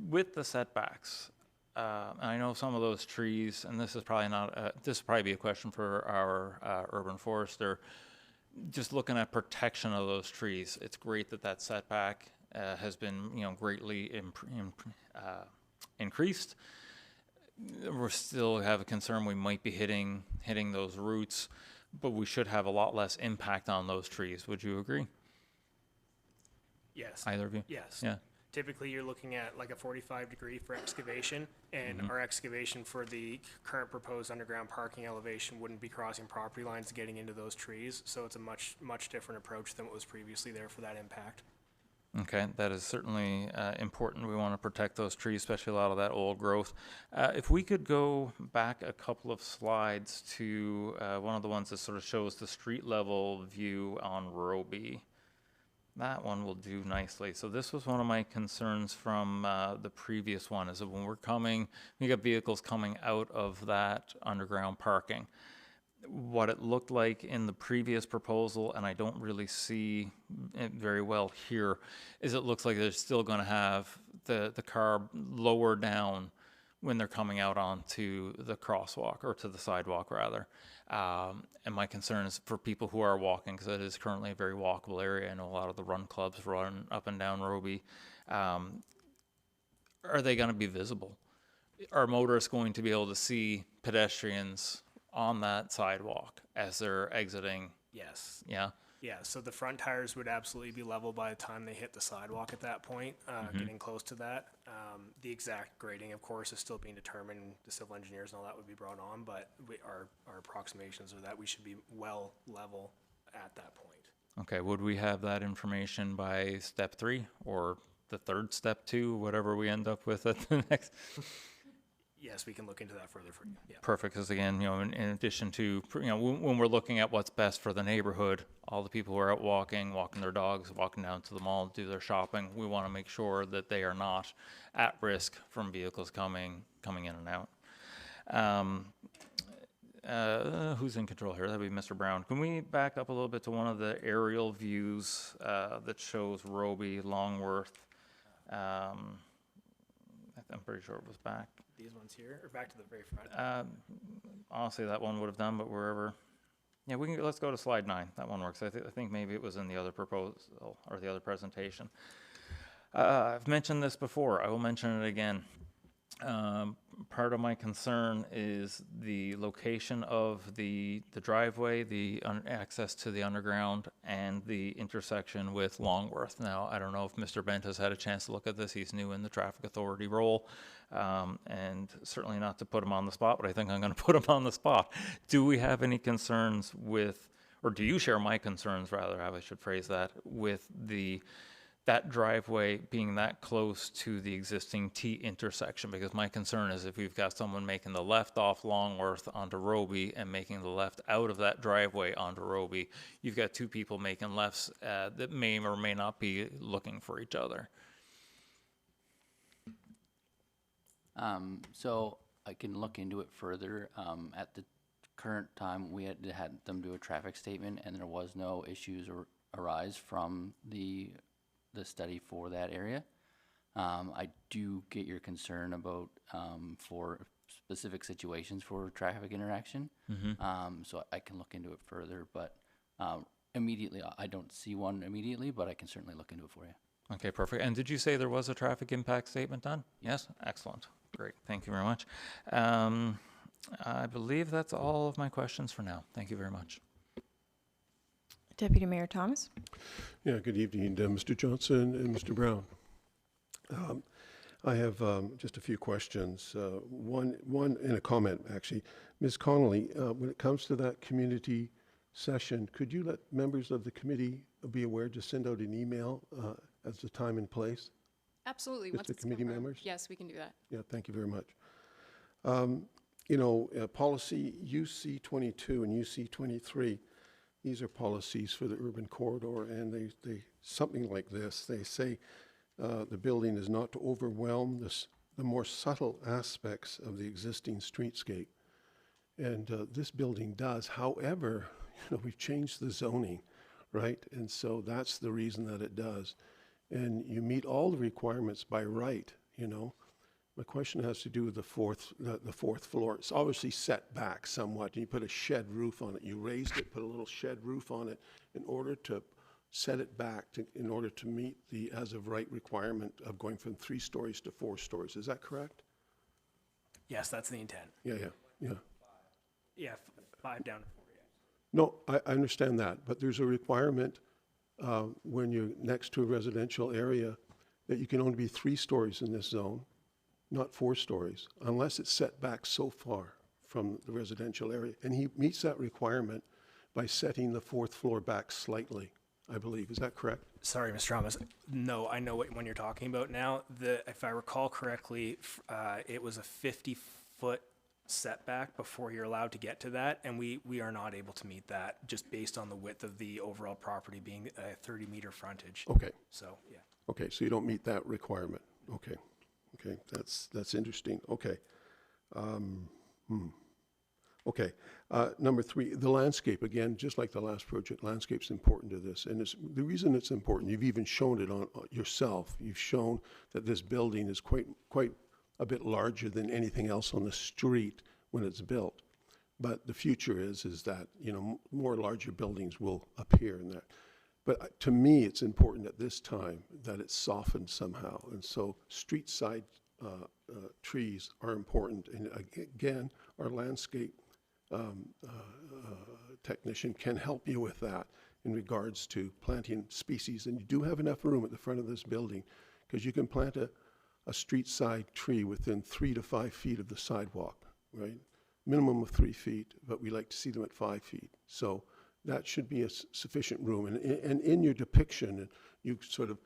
With the setbacks, I know some of those trees, and this is probably not. This will probably be a question for our urban forester. Just looking at protection of those trees, it's great that setback has been, greatly increased. We still have a concern we might be hitting those roots, but we should have a lot less impact on those trees. Would you agree? Yes. Either of you? Yes. Yeah. Typically, you're looking at like a 45-degree for excavation, and our excavation for the current proposed underground parking elevation wouldn't be crossing property lines getting into those trees, so it's a much different approach than what was previously there for that impact. Okay, that is certainly important. We want to protect those trees, especially a lot of that old growth. If we could go back a couple of slides to one of the ones that sort of shows the street level view on Roby. That one will do nicely. So this was one of my concerns from the previous one, is that when we got vehicles coming out of that underground parking. What it looked like in the previous proposal, and I don't really see it very well here, is it looks like they're still going to have the car lower down when they're coming out onto the crosswalk, or to the sidewalk rather. And my concern is for people who are walking, because it is currently a very walkable area. I know a lot of the run clubs run up and down Roby. Are they going to be visible? Are motorists going to be able to see pedestrians on that sidewalk as they're exiting? Yes. Yeah. Yeah, so the front tires would absolutely be level by the time they hit the sidewalk at that point, getting close to that. The exact grading, of course, is still being determined. The civil engineers and all that would be brought on, but our approximations are that we should be well level at that point. Okay, would we have that information by step 3 or the third step 2, whatever we end up with at the next? Yes, we can look into that further for you. Yeah. Perfect, because again, in addition to, when we're looking at what's best for the neighborhood, all the people who are out walking their dogs, walking down to the mall to do their shopping, we want to make sure that they are not at risk from vehicles coming in and out. Who's in control here? That'd be Mr. Brown. Can we back up a little bit to one of the aerial views that shows Roby, Longworth? I'm pretty sure it was back. These ones here, or back to the very front? Honestly, that one would have done, but wherever. Yeah, let's go to slide 9. That one works. I think maybe it was in the other proposal or the other presentation. I've mentioned this before. I will mention it again. Part of my concern is the location of the driveway, the access to the underground, and the intersection with Longworth. Now, I don't know if Mr. Bent has had a chance to look at this. He's new in the traffic authority role, and certainly not to put him on the spot, but I think I'm going to put him on the spot. Do we have any concerns with, or do you share my concerns, rather, how I should phrase that, with that driveway being that close to the existing T intersection? Because my concern is if we've got someone making the left off Longworth onto Roby and making the left out of that driveway onto Roby, you've got two people making lefts that may or may not be looking for each other. So I can look into it further. At the current time, we had them do a traffic statement, and there was no issues arise from the study for that area. I do get your concern about for specific situations for traffic interaction. So I can look into it further, but Immediately, I don't see one immediately, but I can certainly look into it for you. Okay, perfect. And did you say there was a traffic impact statement done? Yes? Excellent. Great. Thank you very much. I believe that's all of my questions for now. Thank you very much. Deputy Mayor Thomas? Yeah, good evening, Mr. Johnson and Mr. Brown. I have just a few questions. One and a comment, actually. Ms. Connolly, when it comes to that community session, could you let members of the committee be aware to send out an email as the time and place? Absolutely. Just Once the it's committee confirmed. members? Yes, we can do that. Yeah, thank you very much. Policy UC22 and UC23, these are policies for the urban corridor, and they something like this. They say the building is not to overwhelm the more subtle aspects of the existing streetscape. And this building does. However, we've changed the zoning, right? And so that's the reason that it does. And you meet all the requirements by right, My question has to do with the fourth floor. It's obviously set back somewhat. You put a shed roof on it. You raised it, put a little shed roof on it in order to set it back in order to meet the as of right requirement of going from 3 stories to 4 stories. Is that correct? Yes, that's the intent. Yeah. Yeah, 5 down to 4, yeah. No, I understand that, but there's a requirement when you're next to a residential area that you can only be 3 stories in this zone, not 4 stories, unless it's set back so far from the residential area. And he meets that requirement by setting the 4th floor back slightly, I believe. Is that correct? Sorry, Mr. Thomas. No, I know what one you're talking about now. If I recall correctly, it was a 50-foot setback before you're allowed to get to that, and we are not able to meet that just based on the width of the overall property being a 30-meter frontage. Okay. So, yeah. Okay, so you don't meet that requirement. Okay, that's interesting. Okay. Okay, number 3, the landscape. Again, just like the last project, landscape's important to this. And the reason it's important, you've even shown it on yourself. You've shown that this building is quite a bit larger than anything else on the street when it's built. But the future is that, more larger buildings will appear in that. But to me, it's important at this time that it's softened somehow. And so street side trees are important. And again, our landscape technician can help you with that in regards to planting species. And you do have enough room at the front of this building because you can plant a street side tree within 3 to 5 feet of the sidewalk, right? Minimum of 3 feet, but we like to see them at 5 feet. So that should be a sufficient room. And in your depiction, you sort of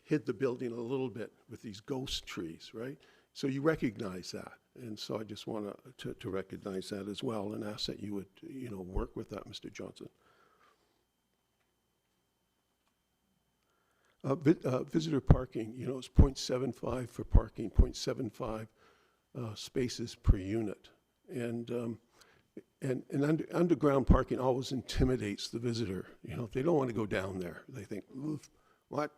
hid the building a little bit with these ghost trees, right? So you recognize that. And so I just want to recognize that as well and ask that you would, work with that, Mr. Johnson. Visitor parking, it's 0.75 for parking, 0.75 spaces per unit. And underground parking always intimidates the visitor. They don't want to go down there. They think, oof, what?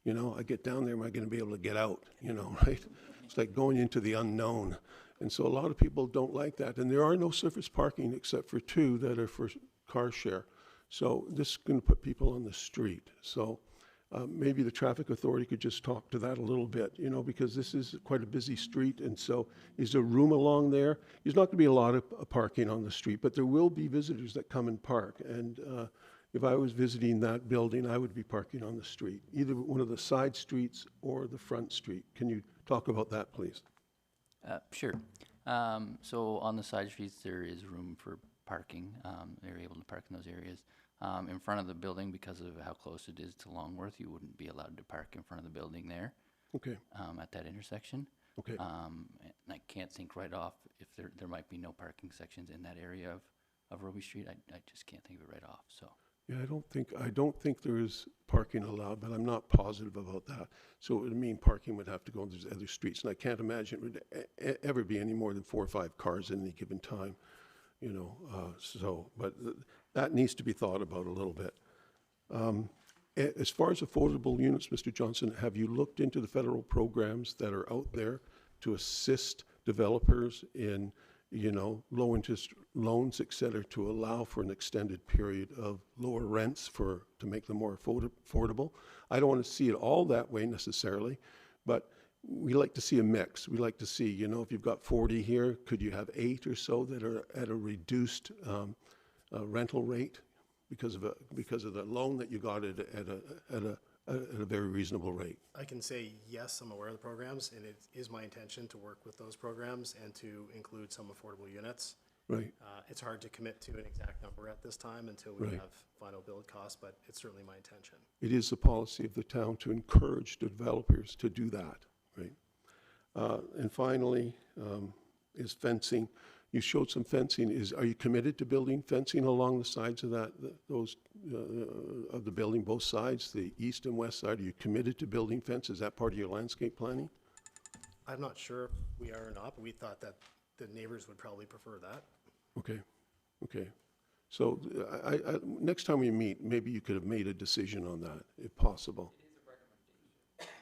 I get down there, am I going to be able to get out? Right? It's like going into the unknown. And so a lot of people don't like that. And there are no surface parking except for 2 that are for car share. So this is going to put people on the street. So maybe the traffic authority could just talk to that a little bit, because this is quite a busy street. And so is there room along there? There's not going to be a lot of parking on the street, but there will be visitors that come and park. And if I was visiting that building, I would be parking on the street, either one of the side streets or the front street. Can you talk about that, please? Sure. So on the side streets, there is room for parking. They're able to park in those areas. In front of the building, because of how close it is to Longworth, you wouldn't be allowed to park in front of the building there. Okay. At that intersection. Okay. And I can't think right off if there might be no parking sections in that area of Roby Street. I just can't think of it right off. So. Yeah, I don't think there is parking allowed, but I'm not positive about that. So it would mean parking would have to go on these other streets, and I can't imagine it would ever be any more than 4 or 5 cars at any given time, but that needs to be thought about a little bit. As far as affordable units, Mr. Johnson, have you looked into the federal programs that are out there to assist developers in low interest loans, et cetera, to allow for an extended period of lower rents to make them more affordable. I don't want to see it all that way necessarily, but we like to see a mix. We like to see, if you've got 40 here, could you have 8 or so that are at a reduced rental rate because of the loan that you got at a very reasonable rate? I can say, yes, I'm aware of the programs, and it is my intention to work with those programs and to include some affordable units. Right. It's hard to commit to an exact number at this time until we Right. have final build costs, but it's certainly my intention. It is the policy of the town to encourage developers to do that, right? And finally, is fencing. You showed some fencing. Are you committed to building fencing along the sides of of the building, both sides, the east and west side? Are you committed to building fence? Is that part of your landscape planning? I'm not sure if we are or not, but we thought that the neighbors would probably prefer that. Okay. So next time we meet, maybe you could have made a decision on that, if possible.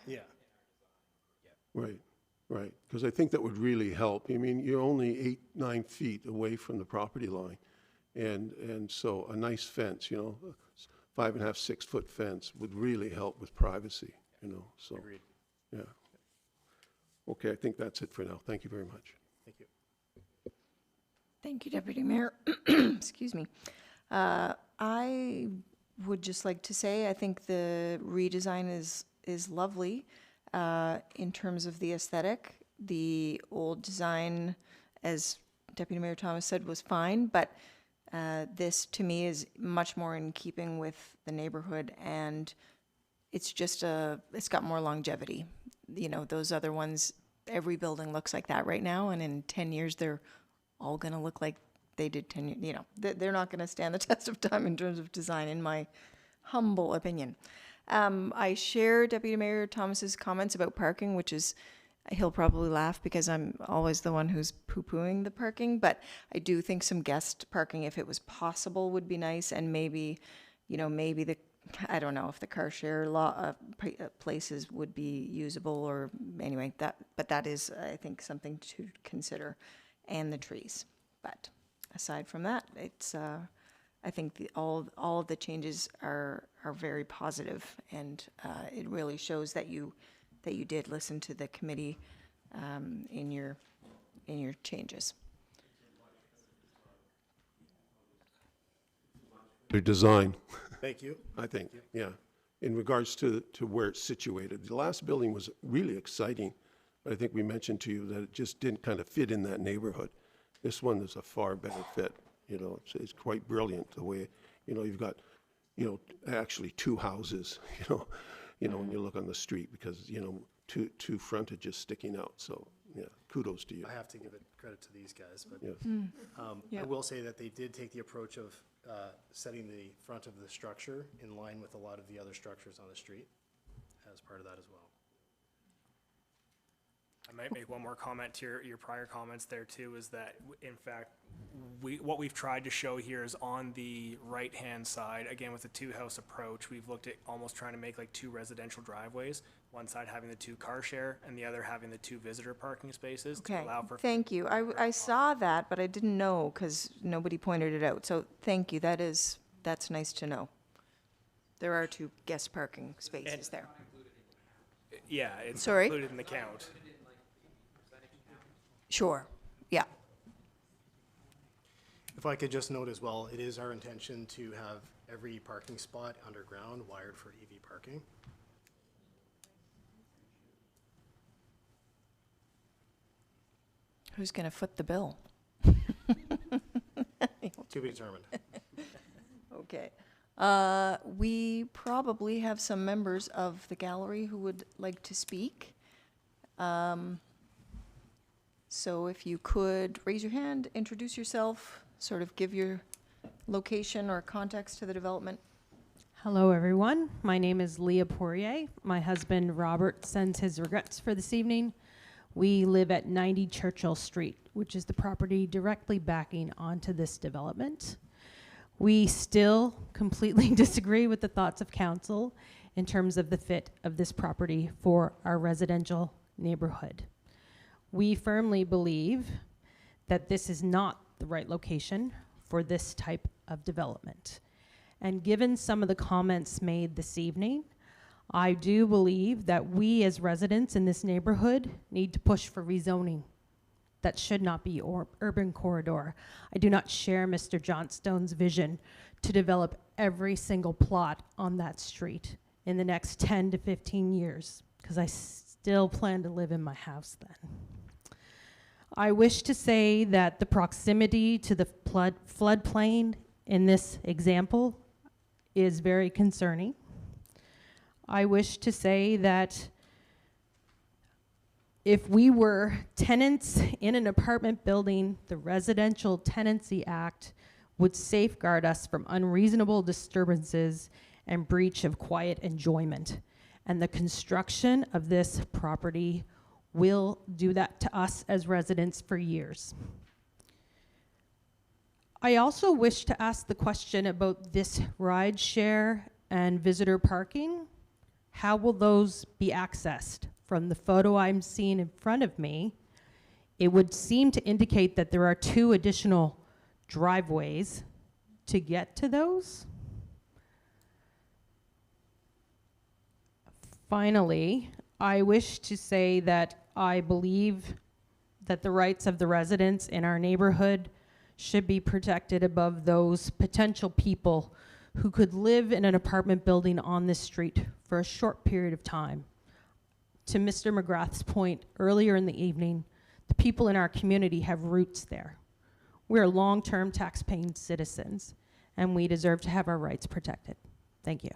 Yeah. Right, because I think that would really help. I mean, you're only 8-9 feet away from the property line, and so a nice fence, 5.5, 6 foot fence would really help with privacy, so. Agreed. Yeah. Okay, I think that's it for now. Thank you very much. Thank you. Thank you, Deputy Mayor. Excuse me. I would just like to say, I think the redesign is lovely in terms of the aesthetic. The old design, as Deputy Mayor Thomas said, was fine, but this to me is much more in keeping with the neighborhood, and it's just it's got more longevity. Those other ones, every building looks like that right now, and in 10 years they're all going to look like they did 10 years. They're not going to stand the test of time in terms of design, in my humble opinion. I share Deputy Mayor Thomas's comments about parking, which is, he'll probably laugh because I'm always the one who's poo-pooing the parking, but I do think some guest parking, if it was possible, would be nice, and maybe I don't know if the car share places would be usable, or anyway, but that is, I think, something to consider, and the trees. But aside from that, it's, I think all of the changes are very positive, and it really shows that you did listen to the committee in your changes. Their design. Thank you. I think, yeah. In regards to where it's situated. The last building was really exciting, but I think we mentioned to you that it just didn't kind of fit in that neighborhood. This one is a far better fit, it's quite brilliant the way, you've got, actually 2 houses, when you look on the street, because, two frontages sticking out, so, yeah, kudos to you. I have to give it credit to these guys, but Yeah. I will say that they did take the approach of setting the front of the structure in line with a lot of the other structures on the street as part of that as well. I might make one more comment to your prior comments there too, is that in fact, what we've tried to show here is on the right-hand side, again with the 2-house approach, we've looked at almost trying to make like 2 residential driveways, one side having the 2 car share and the other having the 2 visitor parking spaces to Okay, allow for. thank you. I saw that, but I didn't know because nobody pointed it out. So thank you. That's nice to know. There are 2 guest parking spaces there. Yeah, it's Sorry? included in the count. Sure, yeah. If I could just note as well, it is our intention to have every parking spot underground wired for EV parking. Who's going to foot the bill? To be determined. Okay. We probably have some members of the gallery who would like to speak. So if you could raise your hand, introduce yourself, sort of give your location or context to the development. Hello, everyone. My name is Leah Poirier. My husband, Robert, sends his regrets for this evening. We live at 90 Churchill Street, which is the property directly backing onto this development. We still completely disagree with the thoughts of council in terms of the fit of this property for our residential neighborhood. We firmly believe that this is not the right location for this type of development. And given some of the comments made this evening, I do believe that we as residents in this neighborhood need to push for rezoning. That should not be urban corridor. I do not share Mr. Johnstone's vision to develop every single plot on that street in the next 10 to 15 years, because I still plan to live in my house then. I wish to say that the proximity to the floodplain in this example is very concerning. I wish to say that if we were tenants in an apartment building, the Residential Tenancy Act would safeguard us from unreasonable disturbances and breach of quiet enjoyment. And the construction of this property will do that to us as residents for years. I also wish to ask the question about this ride share and visitor parking. How will those be accessed? From the photo I'm seeing in front of me, it would seem to indicate that there are 2 additional driveways to get to those. Finally, I wish to say that I believe that the rights of the residents in our neighborhood should be protected above those potential people who could live in an apartment building on this street for a short period of time. To Mr. McGrath's point earlier in the evening, the people in our community have roots there. We're long-term tax-paying citizens, and we deserve to have our rights protected. Thank you.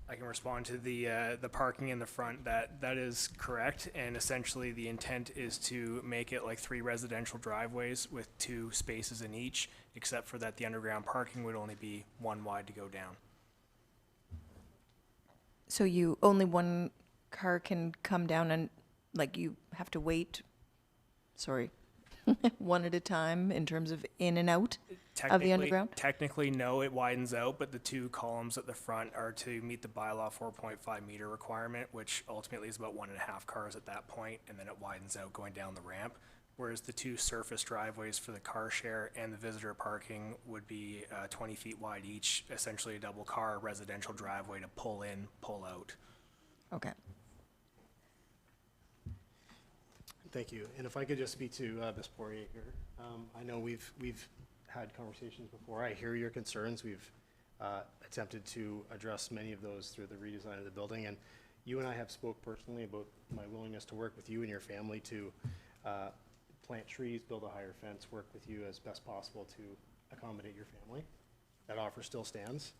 I can respond to the parking in the front. That is correct, and essentially the intent is to make it like 3 residential driveways with 2 spaces in each, except for that the underground parking would only be 1 wide to go down. So you, only one car can come down and, like, you have to wait, sorry, one at a time in terms of in and out of the underground? Technically, no, it widens out, but the 2 columns at the front are to meet the bylaw 4.5 meter requirement, which ultimately is about 1.5 cars at that point, and then it widens out going down the ramp. Whereas the 2 surface driveways for the car share and the visitor parking would be 20 feet wide each, essentially a double car residential driveway to pull in, pull out. Okay. Thank you. And if I could just speak to Ms. Poirier here. I know we've had conversations before. I hear your concerns. We've attempted to address many of those through the redesign of the building. And you and I have spoke personally about my willingness to work with you and your family to plant trees, build a higher fence, work with you as best possible to accommodate your family. That offer still stands.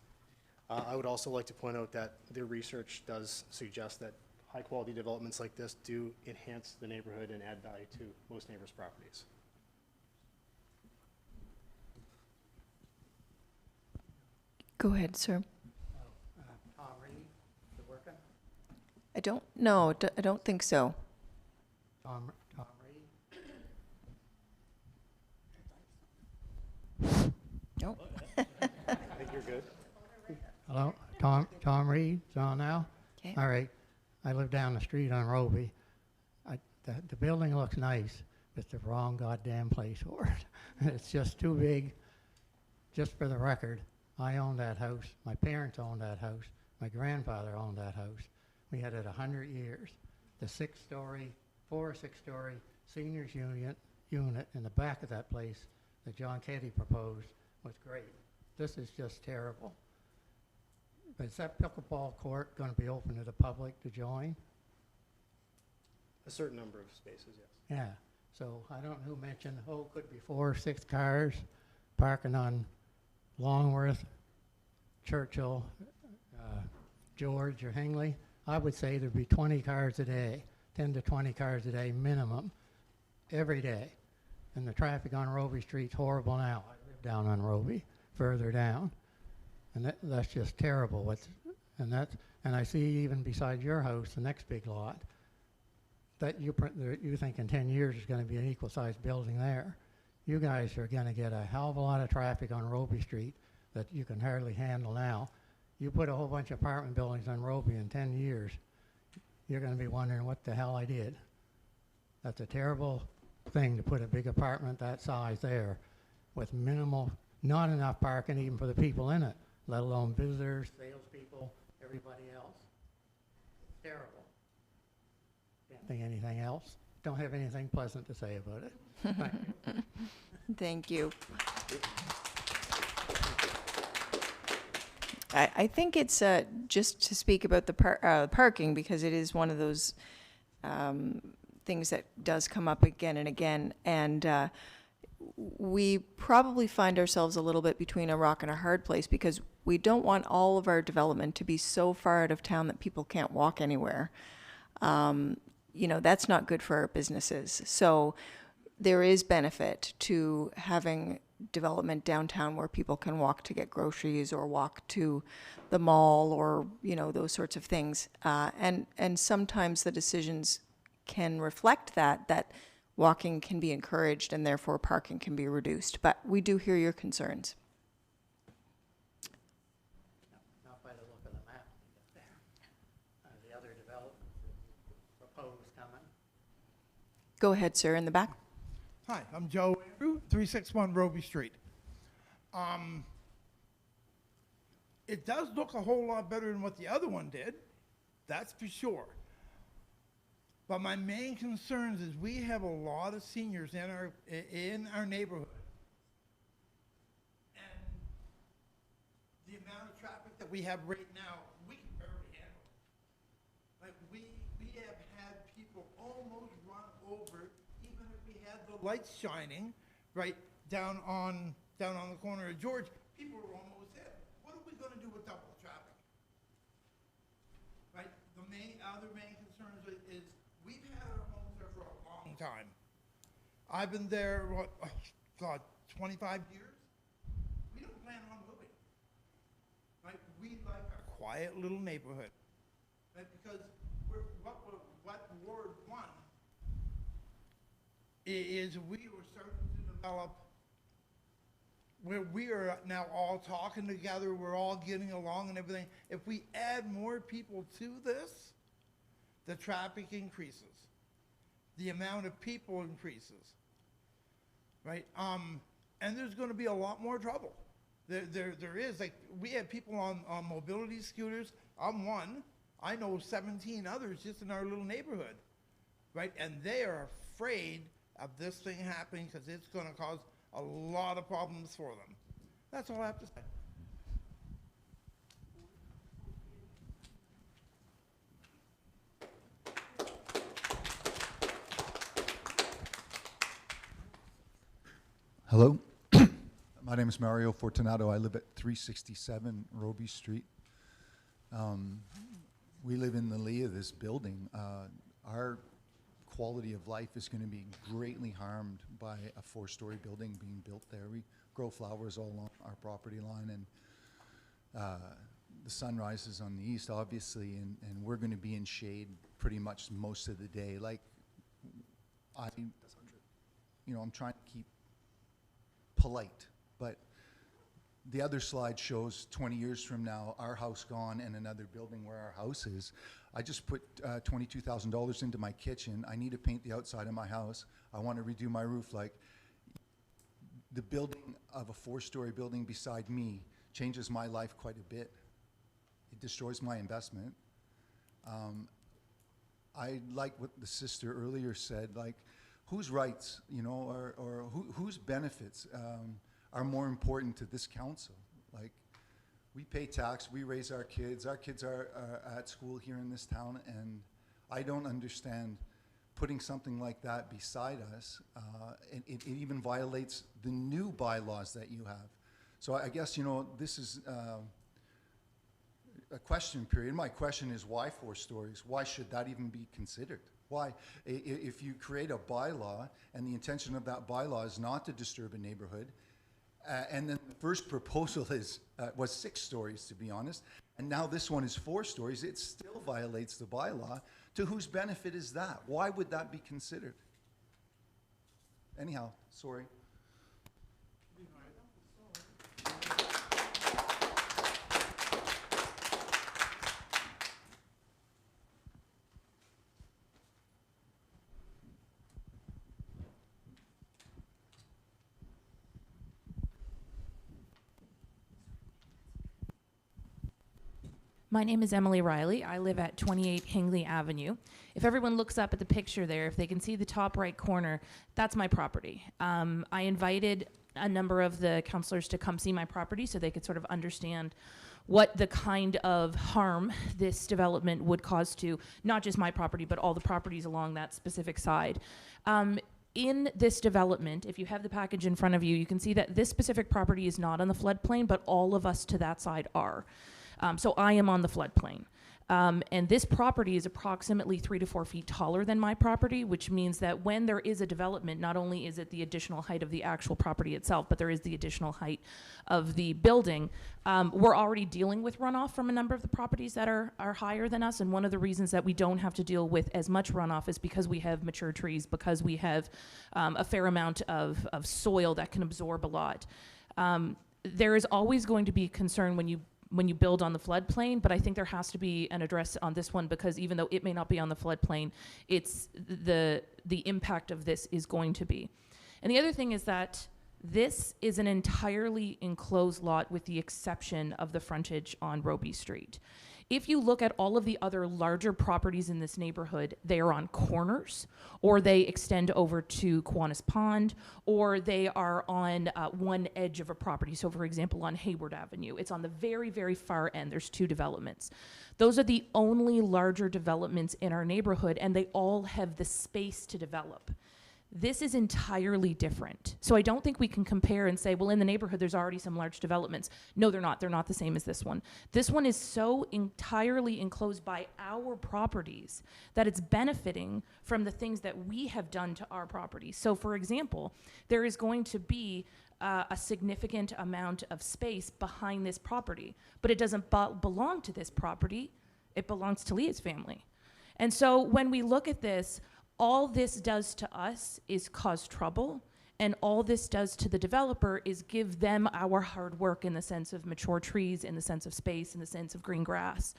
I would also like to point out that the research does suggest that high-quality developments like this do enhance the neighborhood and add value to most neighbors' properties. Go ahead, sir. Tom Reed, is it working? I don't, no, I don't think so. Tom Reed? Nope. I think you're good. Hello, Tom Reed, is on now? Okay. All right, I live down the street on Roby. The building looks nice, but it's the wrong goddamn place for it. It's just too big. Just for the record, I owned that house, my parents owned that house, my grandfather owned that house. We had it 100 years. The 6-story, 4 or 6-story seniors unit in the back of that place that John Katie proposed was great. This is just terrible. But is that pickleball court going to be open to the public to join? A certain number of spaces, yes. Yeah. So I don't know who mentioned, could be 4 or 6 cars parking on Longworth, Churchill, George, or Hingley. I would say there'd be 20 cars a day, 10 to 20 cars a day minimum, every day. And the traffic on Roby Street's horrible now. I live down on Roby, further down. And that's just terrible. And I see even beside your house, the next big lot, that you think in 10 years is going to be an equal-sized building there. you guys are gonna get a hell of a lot of traffic on Roby Street that you can hardly handle now. You put a whole bunch of apartment buildings on Roby in 10 years, you're gonna be wondering what the hell I did. That's a terrible thing to put a big apartment that size there with minimal, not enough parking even for the people in it, let alone visitors, salespeople, everybody else. Terrible. Can't think anything else. Don't have anything pleasant to say about it. Thank you. Thank you. I think it's just to speak about the parking, because it is one of those things that does come up again and again. And we probably find ourselves a little bit between a rock and a hard place, because we don't want all of our development to be so far out of town that people can't walk anywhere. You know, that's not good for our businesses. So there is benefit to having development downtown where people can walk to get groceries or walk to the mall, or, you know, those sorts of things. And sometimes the decisions can reflect that walking can be encouraged and therefore parking can be reduced. But we do hear your concerns. Not by the look of the map there. The other developments proposed coming. Go ahead, sir, in the back. Hi, I'm Joe Andrew, 361 Roby Street. It does look a whole lot better than what the other one did, that's for sure. But my main concerns is we have a lot of seniors in our neighborhood. And the amount of traffic that we have right now, we can barely handle it. Like we have had people almost run over, even if we had the lights shining, right, down on the corner of George, people were almost hit. What are we gonna do with double traffic? Right, the other main concerns is we've had our homes there for a long time. I've been there, 25 years? We don't plan on moving. Right, we like a quiet little neighborhood. Right, because what Ward 1 is, we were starting to develop where we are now all talking together, we're all getting along and everything. If we add more people to this, the traffic increases. The amount of people increases, right? And there's gonna be a lot more trouble. There is, like, we have people on mobility scooters. I'm one. I know 17 others just in our little neighborhood, right? And they are afraid of this thing happening because it's gonna cause a lot of problems for them. That's all I have to say. Hello, my name is Mario Fortunato. I live at 367 Roby Street. We live in the lee of this building. Our quality of life is going to be greatly harmed by a 4-story building being built there. We grow flowers all along our property line, and the sun rises on the east, obviously, and we're going to be in shade pretty much most of the day. Like, I'm trying to keep polite, but the other slide shows 20 years from now, our house gone and another building where our house is. I just put $22,000 into my kitchen. I need to paint the outside of my house. I want to redo my roof. Like, the building of a 4-story building beside me changes my life quite a bit. It destroys my investment. I like what the sister earlier said, like, whose rights, or whose benefits are more important to this council? Like, we pay tax, we raise our kids are at school here in this town, and I don't understand putting something like that beside us. It even violates the new bylaws that you have. So I guess, this is a question period. My question is, why 4 stories? Why should that even be considered? Why? If you create a bylaw and the intention of that bylaw is not to disturb a neighborhood, and then the first proposal was 6 stories, to be honest, and now this one is 4 stories, it still violates the bylaw. To whose benefit is that? Why would that be considered? Anyhow, sorry. My name is Emily Riley. I live at 28 Hingley Avenue. If everyone looks up at the picture there, if they can see the top right corner, that's my property. I invited a number of the councillors to come see my property so they could sort of understand what the kind of harm this development would cause to not just my property, but all the properties along that specific side. In this development, if you have the package in front of you, you can see that this specific property is not on the floodplain, but all of us to that side are. So I am on the floodplain. And this property is approximately 3 to 4 feet taller than my property, which means that when there is a development, not only is it the additional height of the actual property itself, but there is the additional height of the building. We're already dealing with runoff from a number of the properties that are higher than us, and one of the reasons that we don't have to deal with as much runoff is because we have mature trees, because we have a fair amount of soil that can absorb a lot. There is always going to be concern when you build on the floodplain, but I think there has to be an address on this one, because even though it may not be on the floodplain, it's the impact of this is going to be. And the other thing is that this is an entirely enclosed lot with the exception of the frontage on Roby Street. If you look at all of the other larger properties in this neighborhood, they are on corners, or they extend over to Kiwanis Pond, or they are on one edge of a property. So for example, on Hayward Avenue, it's on the very, very far end. There's 2 developments. Those are the only larger developments in our neighborhood, and they all have the space to develop. This is entirely different. So I don't think we can compare and say, well, in the neighborhood, there's already some large developments. No, they're not. They're not the same as this one. This one is so entirely enclosed by our properties that it's benefiting from the things that we have done to our properties. So for example, there is going to be a significant amount of space behind this property, but it doesn't belong to this property. It belongs to Leah's family. And so when we look at this, all this does to us is cause trouble, and all this does to the developer is give them our hard work in the sense of mature trees, in the sense of space, in the sense of green grass.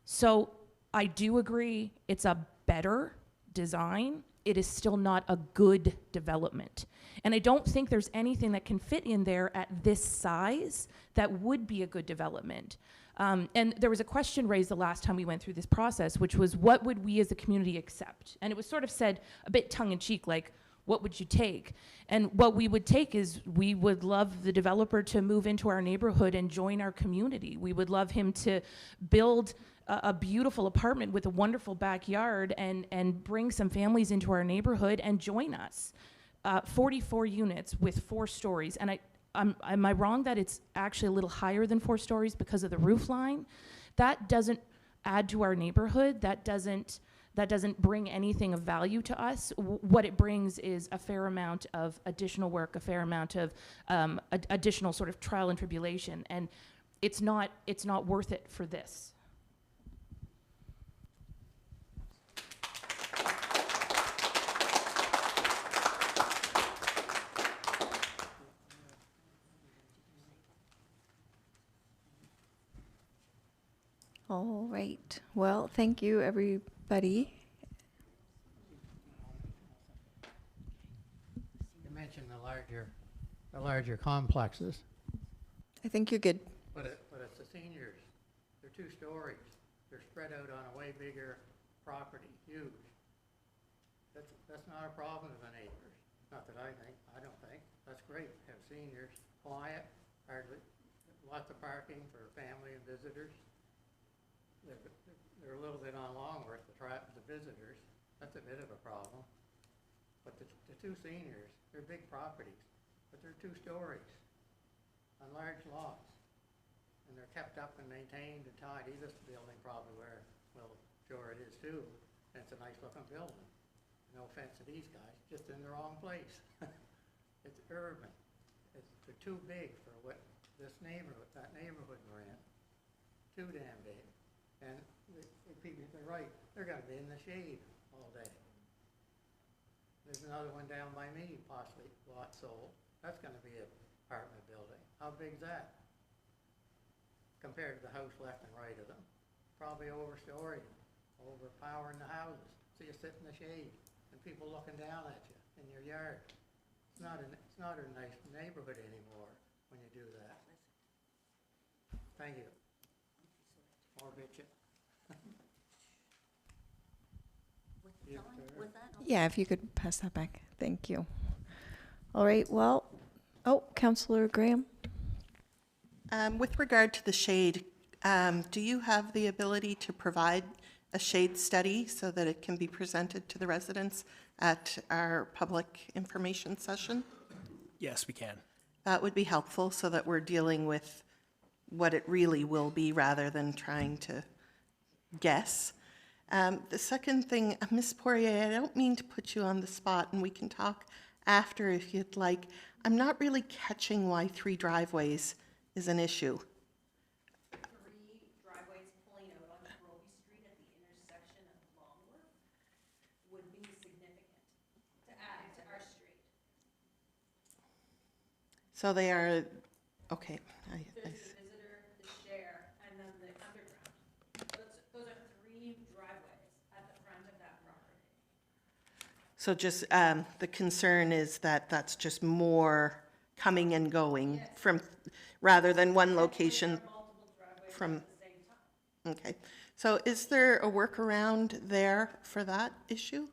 So I do agree it's a better design. It is still not a good development. And I don't think there's anything that can fit in there at this size that would be a good development. And there was a question raised the last time we went through this process, which was, what would we as a community accept? And it was sort of said a bit tongue-in-cheek, like, what would you take? And what we would take is, we would love the developer to move into our neighborhood and join our community. We would love him to build a beautiful apartment with a wonderful backyard and bring some families into our neighborhood and join us. 44 units with 4 stories. And am I wrong that it's actually a little higher than 4 stories because of the roof line? That doesn't add to our neighborhood. That doesn't bring anything of value to us. What it brings is a fair amount of additional work, a fair amount of additional sort of trial and tribulation, and it's not worth it for this. All right. Well, thank you, everybody. You mentioned the larger complexes. I think you're good. But it's the seniors. They're 2 stories. They're spread out on a way bigger property, huge. That's not a problem to the neighbors. Not that I think. I don't think. That's great. Have seniors, quiet, hardly, lots of parking for family and visitors. They're a little bit on Longworth, the visitors. That's a bit of a problem. But the 2 seniors, they're big properties, but they're 2 stories on large lots. And they're kept up and maintained and tidy. This building probably sure it is too. And it's a nice looking building. No offense to these guys, just in the wrong place. It's urban. They're too big for what that neighborhood we're in. Too damn big. And the people, they're right, they're gonna be in the shade all day. There's another one down by me, possibly lot sold. That's gonna be an apartment building. How big's that? Compared to the house left and right of them. Probably overstoried, overpowering the houses. So you sit in the shade and people looking down at you in your yard. It's not a nice neighborhood anymore when you do that. Thank you. Yeah, if you could pass that back. Thank you. All right, well, oh, Councillor Graham? With regard to the shade, do you have the ability to provide a shade study so that it can be presented to the residents at our public information session? Yes, we can. That would be helpful so that we're dealing with what it really will be rather than trying to guess. The second thing, Ms. Poirier, I don't mean to put you on the spot, and we can talk after if you'd like. I'm not really catching why 3 driveways is an issue. 3 driveways pulling out onto Roby Street at the intersection of Longworth would be significant to add to our street. So they are, okay. There's the visitor, the share, and then the underground. Those are 3 driveways at the front of that property. So just, the concern is that that's just more coming and going from, rather than one location from. Okay, so is there a workaround there for that issue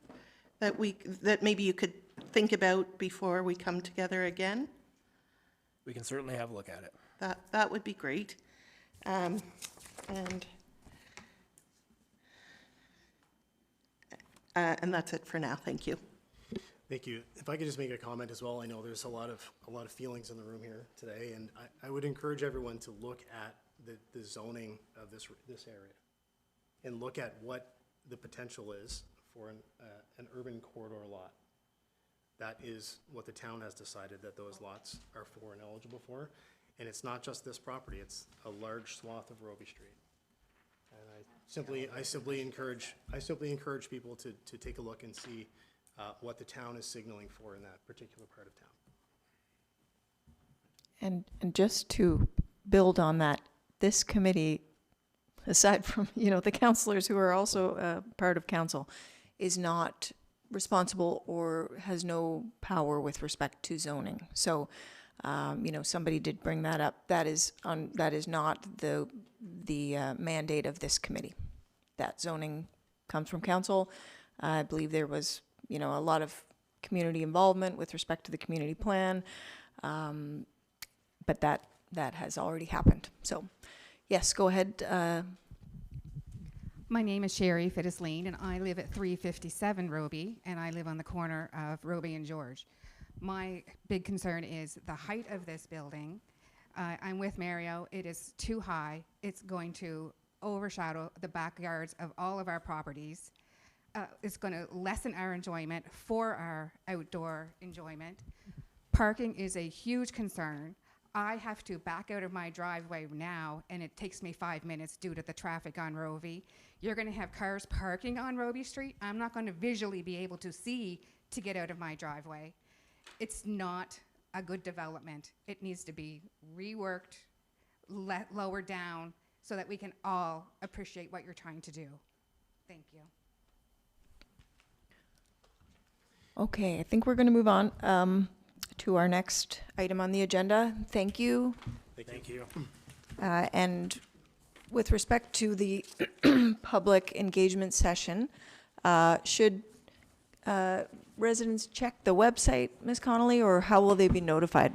that maybe you could think about before we come together again? We can certainly have a look at it. That would be great. And that's it for now. Thank you. Thank you. If I could just make a comment as well, I know there's a lot of feelings in the room here today, and I would encourage everyone to look at the zoning of this area and look at what the potential is for an urban corridor lot. That is what the town has decided that those lots are for and eligible for. And it's not just this property, it's a large swath of Roby Street. And I simply encourage people to take a look and see what the town is signaling for in that particular part of town. And just to build on that, this committee, aside from, the councillors who are also part of council, is not responsible or has no power with respect to zoning. So, somebody did bring that up. That is not the mandate of this committee. That zoning comes from council. I believe there was, a lot of community involvement with respect to the community plan, but that has already happened. So, yes, go ahead. My name is Sherry Fittisleen, and I live at 357 Roby, and I live on the corner of Roby and George. My big concern is the height of this building. I'm with Mario. It is too high. It's going to overshadow the backyards of all of our properties. It's going to lessen our enjoyment for our outdoor enjoyment. Parking is a huge concern. I have to back out of my driveway now, and it takes me 5 minutes due to the traffic on Roby. You're going to have cars parking on Roby Street. I'm not going to visually be able to see to get out of my driveway. It's not a good development. It needs to be reworked, lowered down, so that we can all appreciate what you're trying to do. Thank you. Okay, I think we're going to move on to our next item on the agenda. Thank you. Thank you. And with respect to the public engagement session, should residents check the website, Ms. Connolly, or how will they be notified?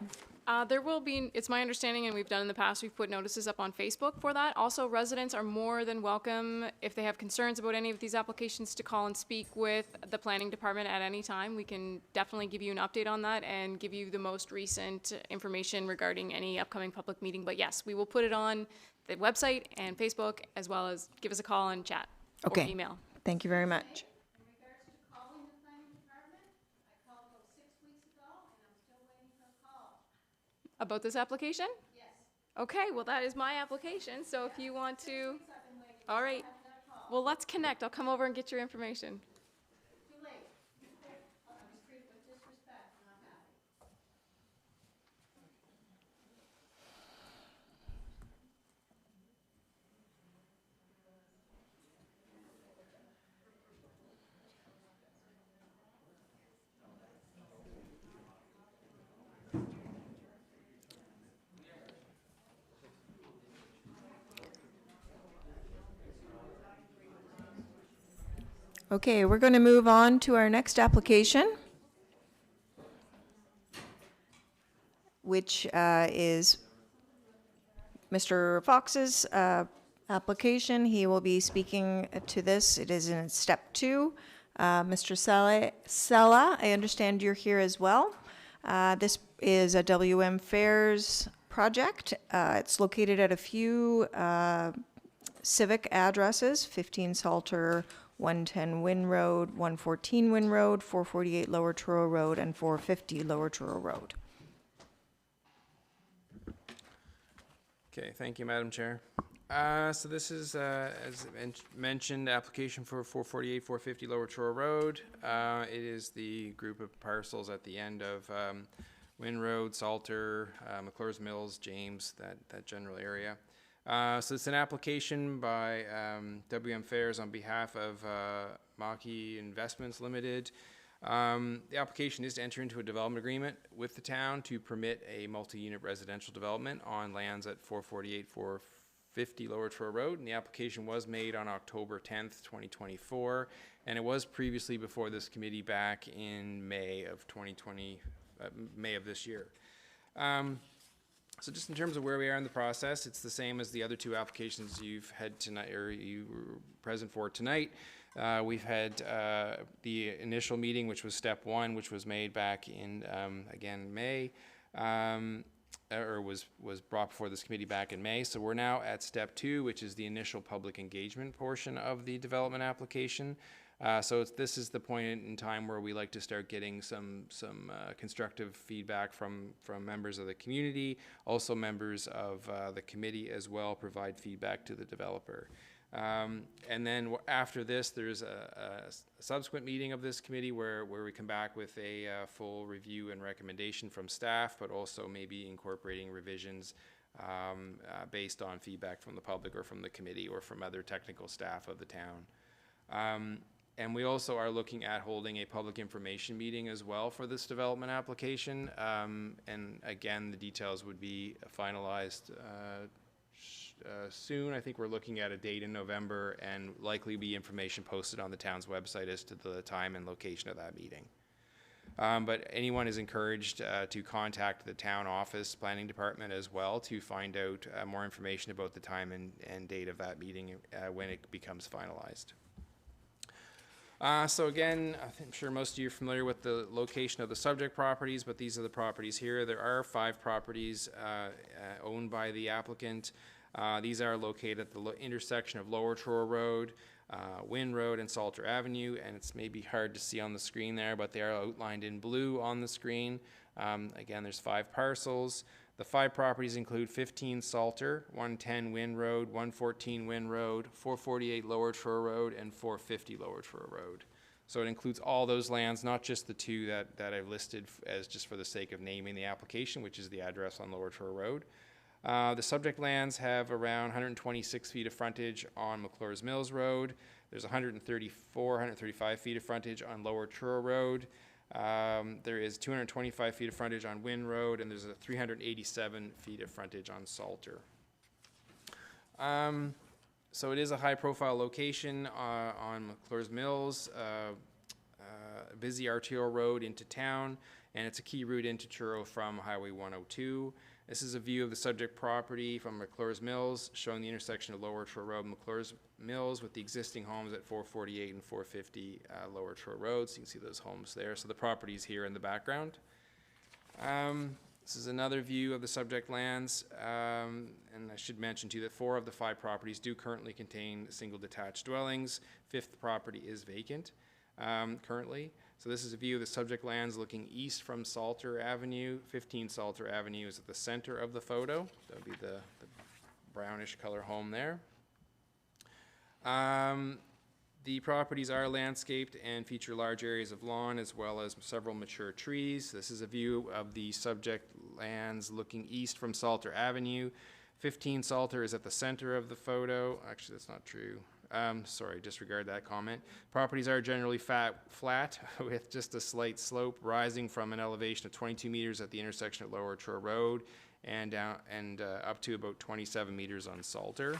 There will be, it's my understanding, and we've done in the past, we've put notices up on Facebook for that. Also, residents are more than welcome, if they have concerns about any of these applications, to call and speak with the planning department at any time. We can definitely give you an update on that and give you the most recent information regarding any upcoming public meeting. But yes, we will put it on the website and Facebook, as well as give us a call and chat or email. Thank you very much. About this application? Yes. Okay, well, that is my application, so if you want to, all right. Well, let's connect. I'll come over and get your information. Too late. I was treated with disrespect, not happy. Okay, we're going to move on to our next application, which is Mr. Fox's application. He will be speaking to this. It is in step 2. Mr. Sella, I understand you're here as well. This is a WM Fairs project. It's located at a few civic addresses: 15 Salter, 110 Wynn Road, 114 Wynn Road, 448 Lower Truro Road, and 450 Lower Truro Road. Okay, thank you, Madam Chair. So this is, as mentioned, application for 448, 450 Lower Truro Road. It is the group of parcels at the end of Wynn Road, Salter, McClure's Mills, James, that general area. So it's an application by WM Fairs on behalf of Maki Investments Limited. The application is to enter into a development agreement with the town to permit a multi-unit residential development on lands at 448, 450 Lower Truro Road. And the application was made on October 10th, 2024. And it was previously before this committee back in May of 2020, May of this year. So just in terms of where we are in the process, it's the same as the other two applications you've had tonight, or you were present for tonight. We've had the initial meeting, which was step 1, which was made back in, again, May, or was brought before this committee back in May. So we're now at step 2, which is the initial public engagement portion of the development application. So this is the point in time where we like to start getting some constructive feedback from members of the community, also members of the committee as well, provide feedback to the developer. And then after this, there's a subsequent meeting of this committee where we come back with a full review and recommendation from staff, but also maybe incorporating revisions based on feedback from the public or from the committee or from other technical staff of the town. And we also are looking at holding a public information meeting as well for this development application. And again, the details would be finalized soon. I think we're looking at a date in November, and likely be information posted on the town's website as to the time and location of that meeting. But anyone is encouraged to contact the town office planning department as well to find out more information about the time and date of that meeting when it becomes finalized. So again, I'm sure most of you are familiar with the location of the subject properties, but these are the properties here. There are 5 properties owned by the applicant. These are located at the intersection of Lower Truro Road, Wynn Road, and Salter Avenue, and it's maybe hard to see on the screen there, but they are outlined in blue on the screen. Again, there's 5 parcels. The 5 properties include 15 Salter, 110 Wynn Road, 114 Wynn Road, 448 Lower Truro Road, and 450 Lower Truro Road. So it includes all those lands, not just the 2 that I've listed as just for the sake of naming the application, which is the address on Lower Truro Road. The subject lands have around 126 feet of frontage on McClure's Mills Road. There's 135 feet of frontage on Lower Truro Road. There is 225 feet of frontage on Wynn Road, and there's a 387 feet of frontage on Salter. So it is a high-profile location on McClure's Mills, busy arterial road into town, and it's a key route into Truro from Highway 102. This is a view of the subject property from McClure's Mills, showing the intersection of Lower Truro Road and McClure's Mills with the existing homes at 448 and 450 Lower Truro Road. So you can see those homes there. So the property is here in the background. This is another view of the subject lands. And I should mention too that 4 of the 5 properties do currently contain single detached dwellings. 5th property is vacant currently. So this is a view of the subject lands looking east from Salter Avenue. 15 Salter Avenue is at the center of the photo. That would be the brownish color home there. The properties are landscaped and feature large areas of lawn as well as several mature trees. This is a view of the subject lands looking east from Salter Avenue. 15 Salter is at the center of the photo. Actually, that's not true. Sorry, disregard that comment. Properties are generally flat with just a slight slope rising from an elevation of 22 meters at the intersection of Lower Truro Road and up to about 27 meters on Salter.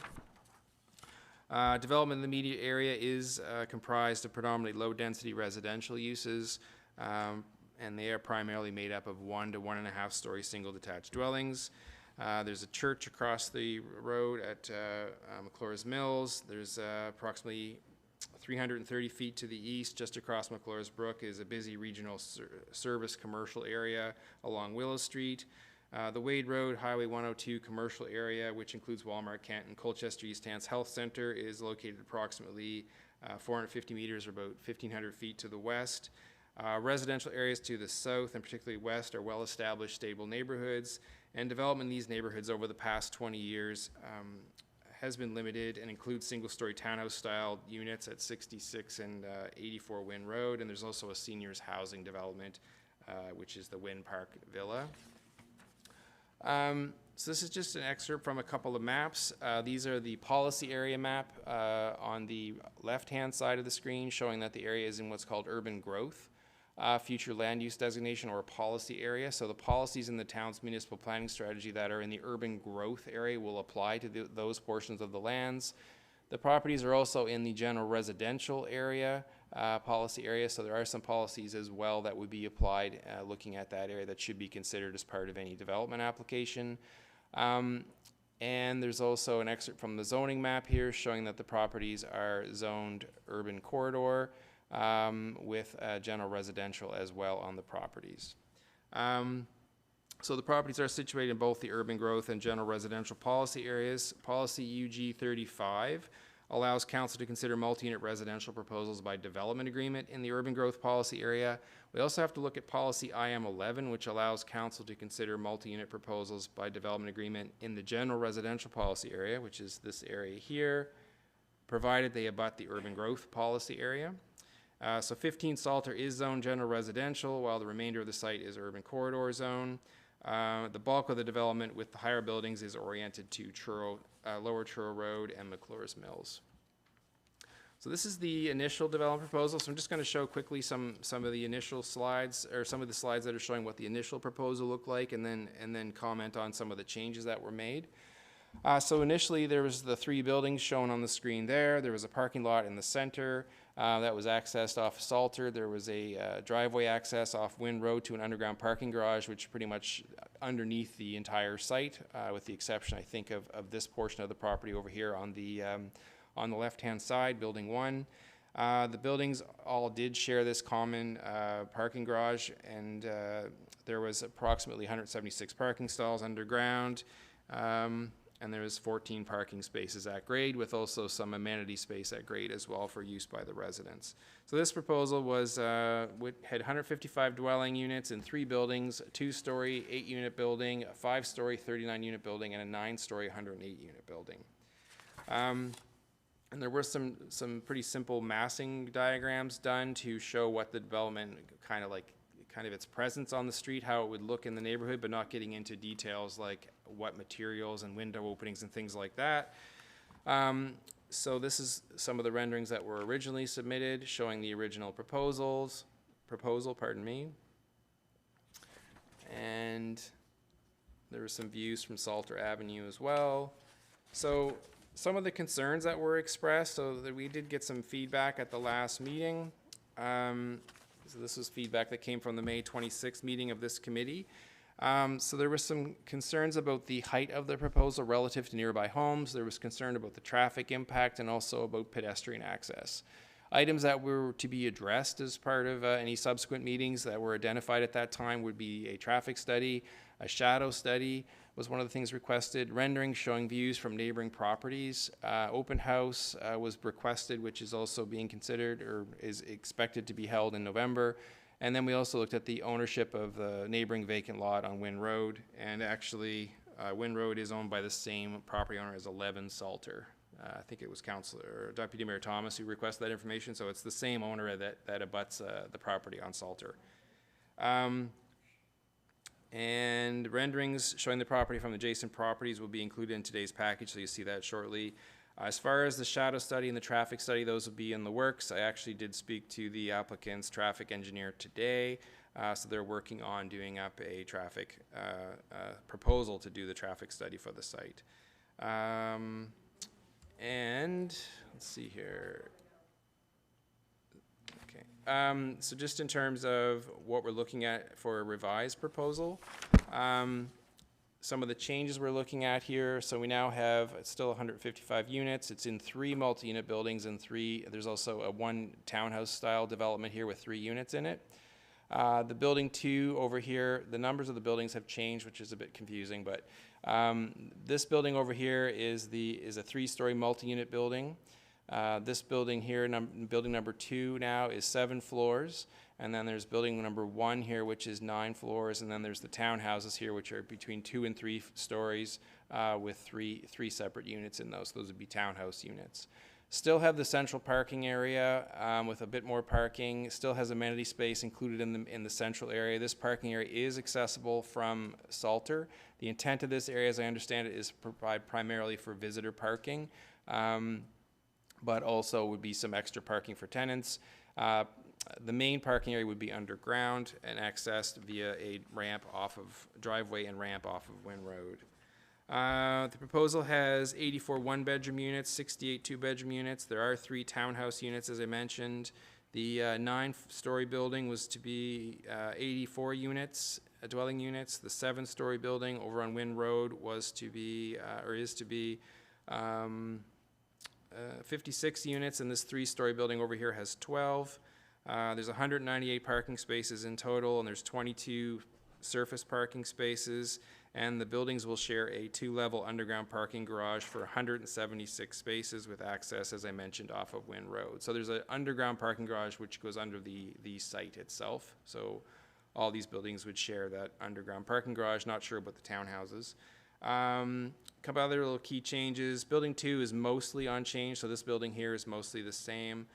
Development in the immediate area is comprised of predominantly low-density residential uses, and they are primarily made up of 1 to 1.5 story single detached dwellings. There's a church across the road at McClure's Mills. There's approximately 330 feet to the east, just across McClure's Brook, is a busy regional service commercial area along Willow Street. The Wade Road Highway 102 commercial area, which includes Walmart, Canton, Colchester East Hants Health Center, is located approximately 450 meters or about 1,500 feet to the west. Residential areas to the south and particularly west are well-established, stable neighborhoods, and development in these neighborhoods over the past 20 years has been limited and includes single-story townhouse-style units at 66 and 84 Wynn Road, and there's also a seniors housing development, which is the Wynn Park Villa. So this is just an excerpt from a couple of maps. These are the policy area map on the left-hand side of the screen, showing that the area is in what's called urban growth, future land use designation, or a policy area. So the policies in the town's municipal planning strategy that are in the urban growth area will apply to those portions of the lands. The properties are also in the general residential area, policy area, so there are some policies as well that would be applied looking at that area that should be considered as part of any development application. And there's also an excerpt from the zoning map here showing that the properties are zoned urban corridor with general residential as well on the properties. So the properties are situated in both the urban growth and general residential policy areas. Policy UG 35 allows council to consider multi-unit residential proposals by development agreement in the urban growth policy area. We also have to look at policy IM 11, which allows council to consider multi-unit proposals by development agreement in the general residential policy area, which is this area here, provided they abut the urban growth policy area. So 15 Salter is zoned general residential, while the remainder of the site is urban corridor zone. The bulk of the development with the higher buildings is oriented to Truro, Lower Truro Road and McClure's Mills. So this is the initial development proposal. So I'm just going to show quickly some of the initial slides, or some of the slides that are showing what the initial proposal looked like, and then comment on some of the changes that were made. So initially there was the 3 buildings shown on the screen there. There was a parking lot in the center that was accessed off Salter. There was a driveway access off Wynn Road to an underground parking garage, which pretty much underneath the entire site, with the exception, I think, of this portion of the property over here on the left-hand side, building 1. The buildings all did share this common parking garage, and there was approximately 176 parking stalls underground. And there was 14 parking spaces at grade, with also some amenity space at grade as well for use by the residents. So this proposal was had 155 dwelling units in 3 buildings: a 2-story, 8-unit building, a 5-story, 39-unit building, and a 9-story, 108-unit building. And there were some pretty simple massing diagrams done to show what the development kind of its presence on the street, how it would look in the neighborhood, but not getting into details like what materials and window openings and things like that. So this is some of the renderings that were originally submitted, showing the original proposal, pardon me. And there were some views from Salter Avenue as well. So some of the concerns that were expressed, so that we did get some feedback at the last meeting. So this was feedback that came from the May 26th meeting of this committee. So there were some concerns about the height of the proposal relative to nearby homes. There was concern about the traffic impact and also about pedestrian access. Items that were to be addressed as part of any subsequent meetings that were identified at that time would be a traffic study, a shadow study was one of the things requested, renderings showing views from neighboring properties. Open house was requested, which is also being considered or is expected to be held in November. And then we also looked at the ownership of the neighboring vacant lot on Wynn Road. And actually, Wynn Road is owned by the same property owner as 11 Salter. I think it was Deputy Mayor Thomas who requested that information, so it's the same owner that abuts the property on Salter. And renderings showing the property from adjacent properties will be included in today's package, so you'll see that shortly. As far as the shadow study and the traffic study, those will be in the works. I actually did speak to the applicant's traffic engineer today, so they're working on doing up a traffic proposal to do the traffic study for the site. And let's see here. Okay. So just in terms of what we're looking at for a revised proposal, some of the changes we're looking at here. So we now have, it's still 155 units. It's in 3 multi-unit buildings and there's also a 1 townhouse style development here with 3 units in it. The building 2 over here, the numbers of the buildings have changed, which is a bit confusing, but this building over here is a 3-story multi-unit building. This building here, building number 2 now is 7 floors. And then there's building number 1 here, which is 9 floors. And then there's the townhouses here, which are between 2 and 3 stories with three separate units in those. Those would be townhouse units. Still have the central parking area with a bit more parking. Still has amenity space included in the central area. This parking area is accessible from Salter. The intent of this area, as I understand it, is to provide primarily for visitor parking, but also would be some extra parking for tenants. The main parking area would be underground and accessed via a driveway and ramp off of Wynn Road. The proposal has 84 1-bedroom units, 68 2-bedroom units. There are 3 townhouse units, as I mentioned. The 9-story building was to be 84 units, dwelling units. The 7-story building over on Wynn Road was to be, or is to be, 56 units, and this 3-story building over here has 12. There's 198 parking spaces in total, and there's 22 surface parking spaces, and the buildings will share a 2-level underground parking garage for 176 spaces with access, as I mentioned, off of Wynn Road. So there's an underground parking garage which goes under the site itself. So all these buildings would share that underground parking garage. Not sure about the townhouses. Couple other little key changes. Building 2 is mostly unchanged, so this building here is mostly the same.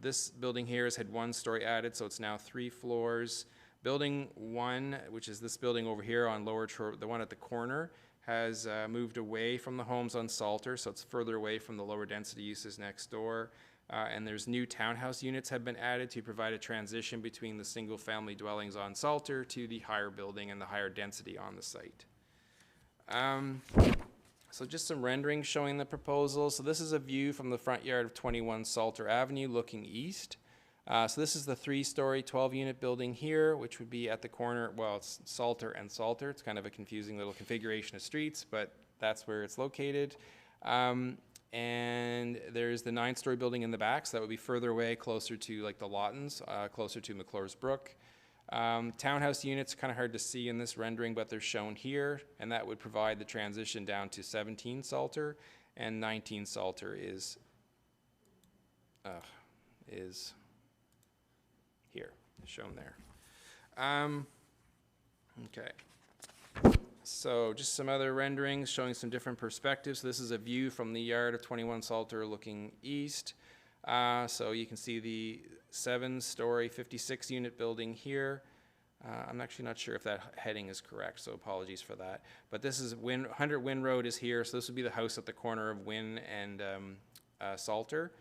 This building here has had 1 story added, so it's now 3 floors. Building 1, which is this building over here on Lower Truro, the one at the corner, has moved away from the homes on Salter, so it's further away from the lower density uses next door. And there's new townhouse units have been added to provide a transition between the single family dwellings on Salter to the higher building and the higher density on the site. So just some renderings showing the proposal. So this is a view from the front yard of 21 Salter Avenue looking east. So this is the 3-story, 12-unit building here, which would be at the corner, well, it's Salter and Salter. It's kind of a confusing little configuration of streets, but that's where it's located. And there's the 9-story building in the back, so that would be further away, closer to like the Lawtons, closer to McClure's Brook. Townhouse units, kind of hard to see in this rendering, but they're shown here, and that would provide the transition down to 17 Salter, and 19 Salter is here, shown there. Okay. So just some other renderings showing some different perspectives. So this is a view from the yard of 21 Salter looking east. So you can see the 7-story, 56-unit building here. I'm actually not sure if that heading is correct, so apologies for that. But this is 100 Wynn Road is here, so this would be the house at the corner of Wynn and Salter,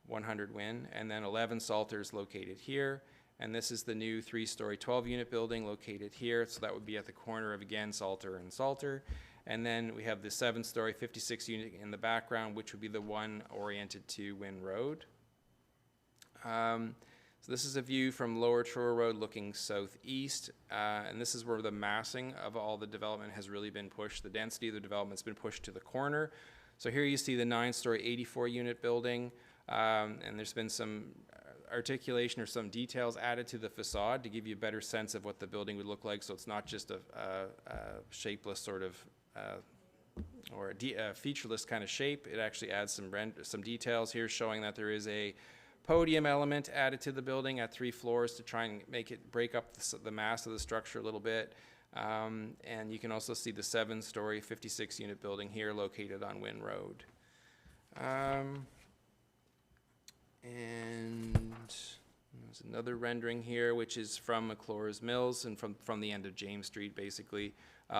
100 Wynn, and then 11 Salter is located here. And this is the new 3-story, 12-unit building located here, so that would be at the corner of, again, Salter and Salter. And then we have the 7-story, 56-unit in the background, which would be the one oriented to Wynn Road. So this is a view from Lower Truro Road looking southeast, and this is where the massing of all the development has really been pushed. The density of the development's been pushed to the corner. So here you see the 9-story, 84-unit building, and there's been some articulation or some details added to the facade to give you a better sense of what the building would look like. So it's not just a shapeless sort of or a featureless kind of shape. It actually adds some details here showing that there is a podium element added to the building at 3 floors to try and make it break up the mass of the structure a little bit. And you can also see the 7-story, 56-unit building here located on Wynn Road. And there's another rendering here, which is from McClure's Mills and from the end of James Street, basically,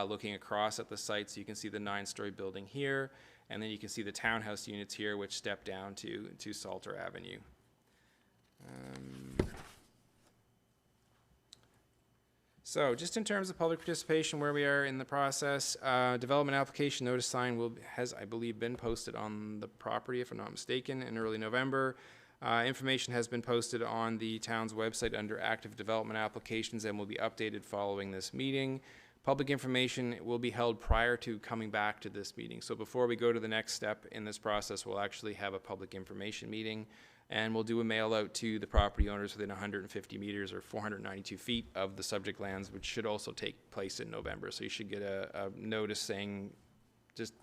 looking across at the site. So you can see the 9-story building here, and then you can see the townhouse units here, which step down to Salter Avenue. So just in terms of public participation, where we are in the process, development application notice sign has, I believe, been posted on the property, if I'm not mistaken, in early November. Information has been posted on the town's website under active development applications and will be updated following this meeting. Public information will be held prior to coming back to this meeting. So before we go to the next step in this process, we'll actually have a public information meeting, and we'll do a mail out to the property owners within 150 meters or 492 feet of the subject lands, which should also take place in November. So you should get a notice saying, just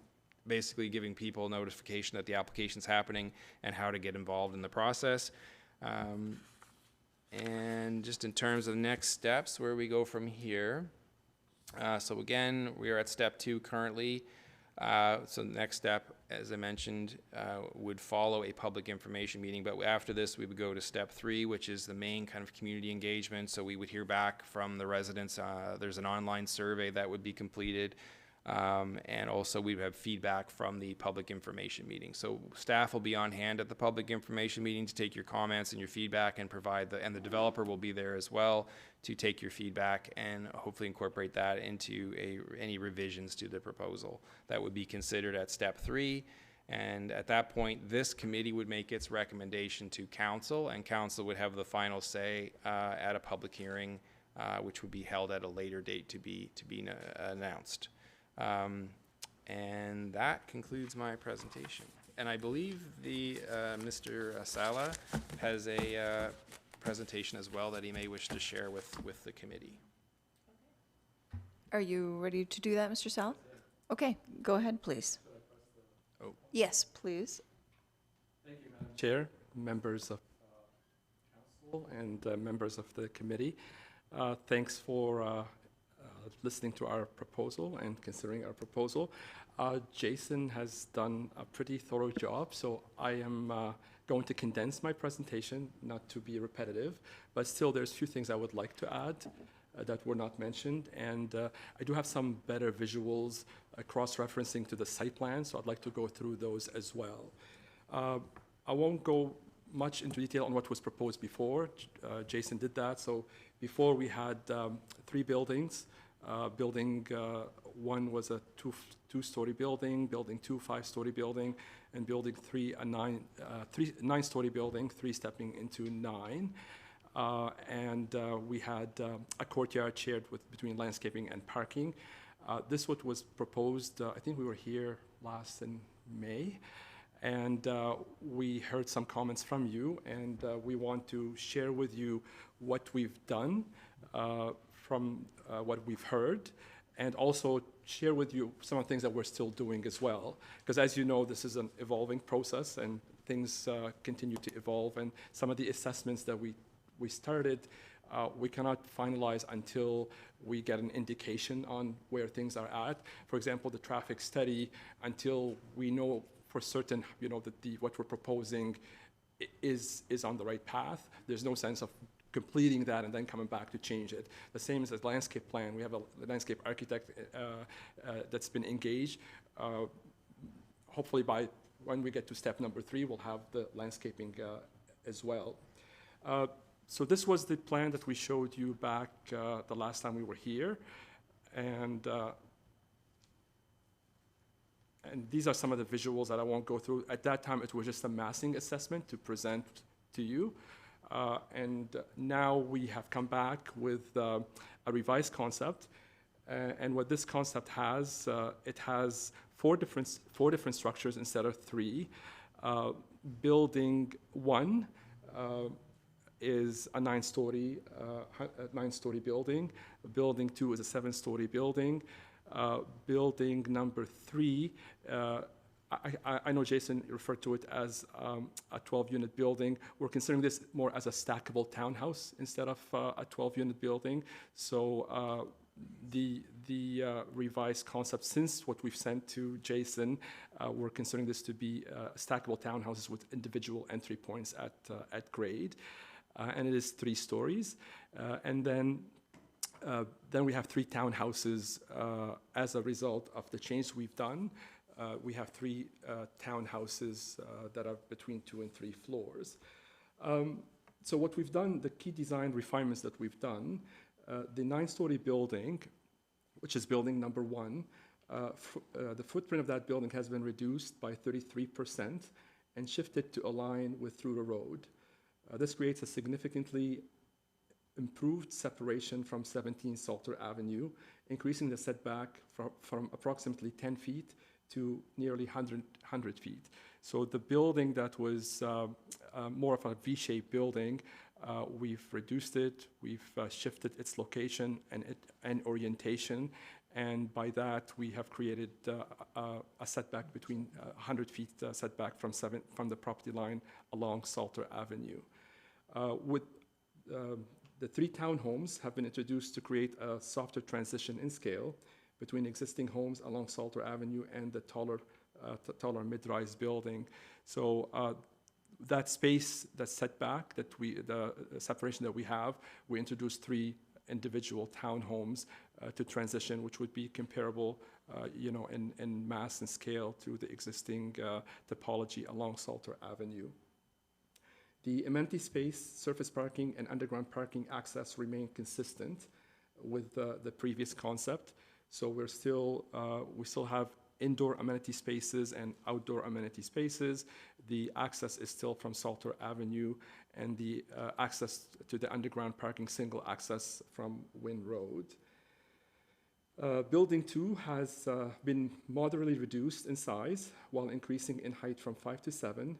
basically giving people notification that the application's happening and how to get involved in the process. And just in terms of next steps, where we go from here. So again, we are at step 2 currently. So the next step, as I mentioned, would follow a public information meeting. But after this, we would go to step 3, which is the main kind of community engagement. So we would hear back from the residents. There's an online survey that would be completed. And also we would have feedback from the public information meeting. So staff will be on hand at the public information meeting to take your comments and your feedback and provide and the developer will be there as well to take your feedback and hopefully incorporate that into any revisions to the proposal that would be considered at step 3. And at that point, this committee would make its recommendation to council, and council would have the final say at a public hearing, which would be held at a later date to be announced. And that concludes my presentation. And I believe Mr. Sala has a presentation as well that he may wish to share with the committee. Are you ready to do that, Mr. Sal? Okay, go ahead, please. Oh. Yes, please. Thank you, Madam Chair, members of council, and members of the committee. Thanks for listening to our proposal and considering our proposal. Jason has done a pretty thorough job, so I am going to condense my presentation, not to be repetitive, but still there's a few things I would like to add that were not mentioned, and I do have some better visuals cross-referencing to the site plan, so I'd like to go through those as well. I won't go much into detail on what was proposed before. Jason did that. So before we had 3 buildings. Building 1 was a two-story building, building 2, 5-story building, and building 3, a 9-story building, 3 stepping into 9. And we had a courtyard shared between landscaping and parking. This what was proposed, I think we were here last in May, and we heard some comments from you, and we want to share with you what we've done from what we've heard, and also share with you some of the things that we're still doing as well. Because as you know, this is an evolving process, and things continue to evolve, and some of the assessments that we started, we cannot finalize until we get an indication on where things are at. For example, the traffic study, until we know for certain, that what we're proposing is on the right path, there's no sense of completing that and then coming back to change it. The same as the landscape plan. We have a landscape architect that's been engaged. Hopefully by when we get to step number 3, we'll have the landscaping as well. So this was the plan that we showed you back the last time we were here. And these are some of the visuals that I won't go through. At that time, it was just a massing assessment to present to you. And now we have come back with a revised concept. And what this concept has, it has four different structures instead of 3. Building 1 is a 9-story building. Building 2 is a 7-story building. Building number 3, I know Jason referred to it as a 12-unit building. We're considering this more as a stackable townhouse instead of a 12-unit building. So the revised concept, since what we've sent to Jason, we're considering this to be stackable townhouses with individual entry points at grade. And it is 3 stories. And then we have 3 townhouses as a result of the change we've done. We have 3 townhouses that are between 2 and 3 floors. So what we've done, the key design refinements that we've done, The 9-story building, which is building number 1, the footprint of that building has been reduced by 33% and shifted to align with Truro Road. This creates a significantly improved separation from 17 Salter Avenue, increasing the setback from approximately 10 feet to nearly 100 feet. So the building that was more of a V-shaped building, we've reduced it, we've shifted its location and orientation, and by that we have created a setback between 100 feet setback from the property line along Salter Avenue. The 3 townhomes have been introduced to create a softer transition in scale between existing homes along Salter Avenue and the taller mid-rise building. So that space, that setback, the separation that we have, we introduced 3 individual townhomes to transition, which would be comparable, in mass and scale to the existing topology along Salter Avenue. The amenity space, surface parking, and underground parking access remain consistent with the previous concept. So we still have indoor amenity spaces and outdoor amenity spaces. The access is still from Salter Avenue, and the access to the underground parking single access from Wynn Road. Building 2 has been moderately reduced in size while increasing in height from 5 to 7.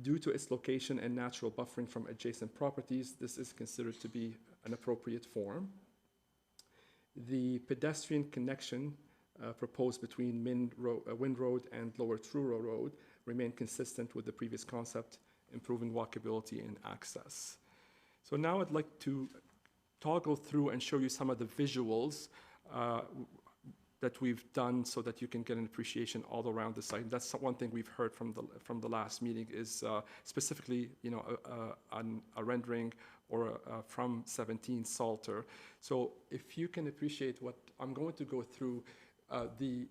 Due to its location and natural buffering from adjacent properties, this is considered to be an appropriate form. The pedestrian connection proposed between Wynn Road and Lower Truro Road remain consistent with the previous concept, improving walkability and access. So now I'd like to toggle through and show you some of the visuals that we've done so that you can get an appreciation all around the site. That's one thing we've heard from the last meeting is specifically, a rendering or from 17 Salter. So if you can appreciate what I'm going to go through, the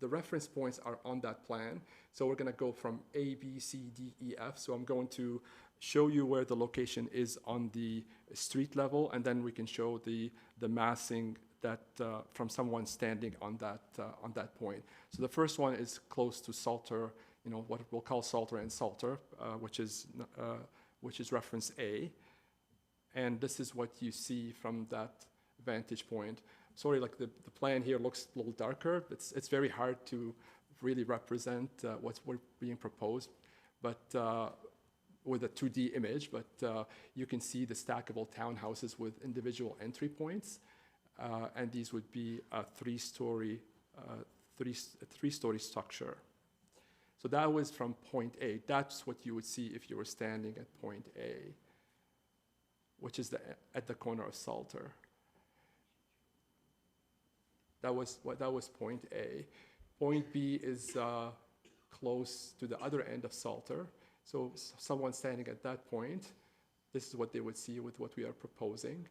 reference points are on that plan. So we're going to go from A, B, C, D, E, F. So I'm going to show you where the location is on the street level, and then we can show the massing that from someone standing on that point. So the first one is close to Salter, what we'll call Salter and Salter, which is reference A, and this is what you see from that vantage point. Sorry, like the plan here looks a little darker. It's very hard to really represent what's being proposed, but with a 2D image. But you can see the stackable townhouses with individual entry points. And these would be a three-story structure. So that was from point A. That's what you would see if you were standing at point A, which is at the corner of Salter. That was point A. Point B is close to the other end of Salter. So someone standing at that point, this is what they would see with what we are proposing.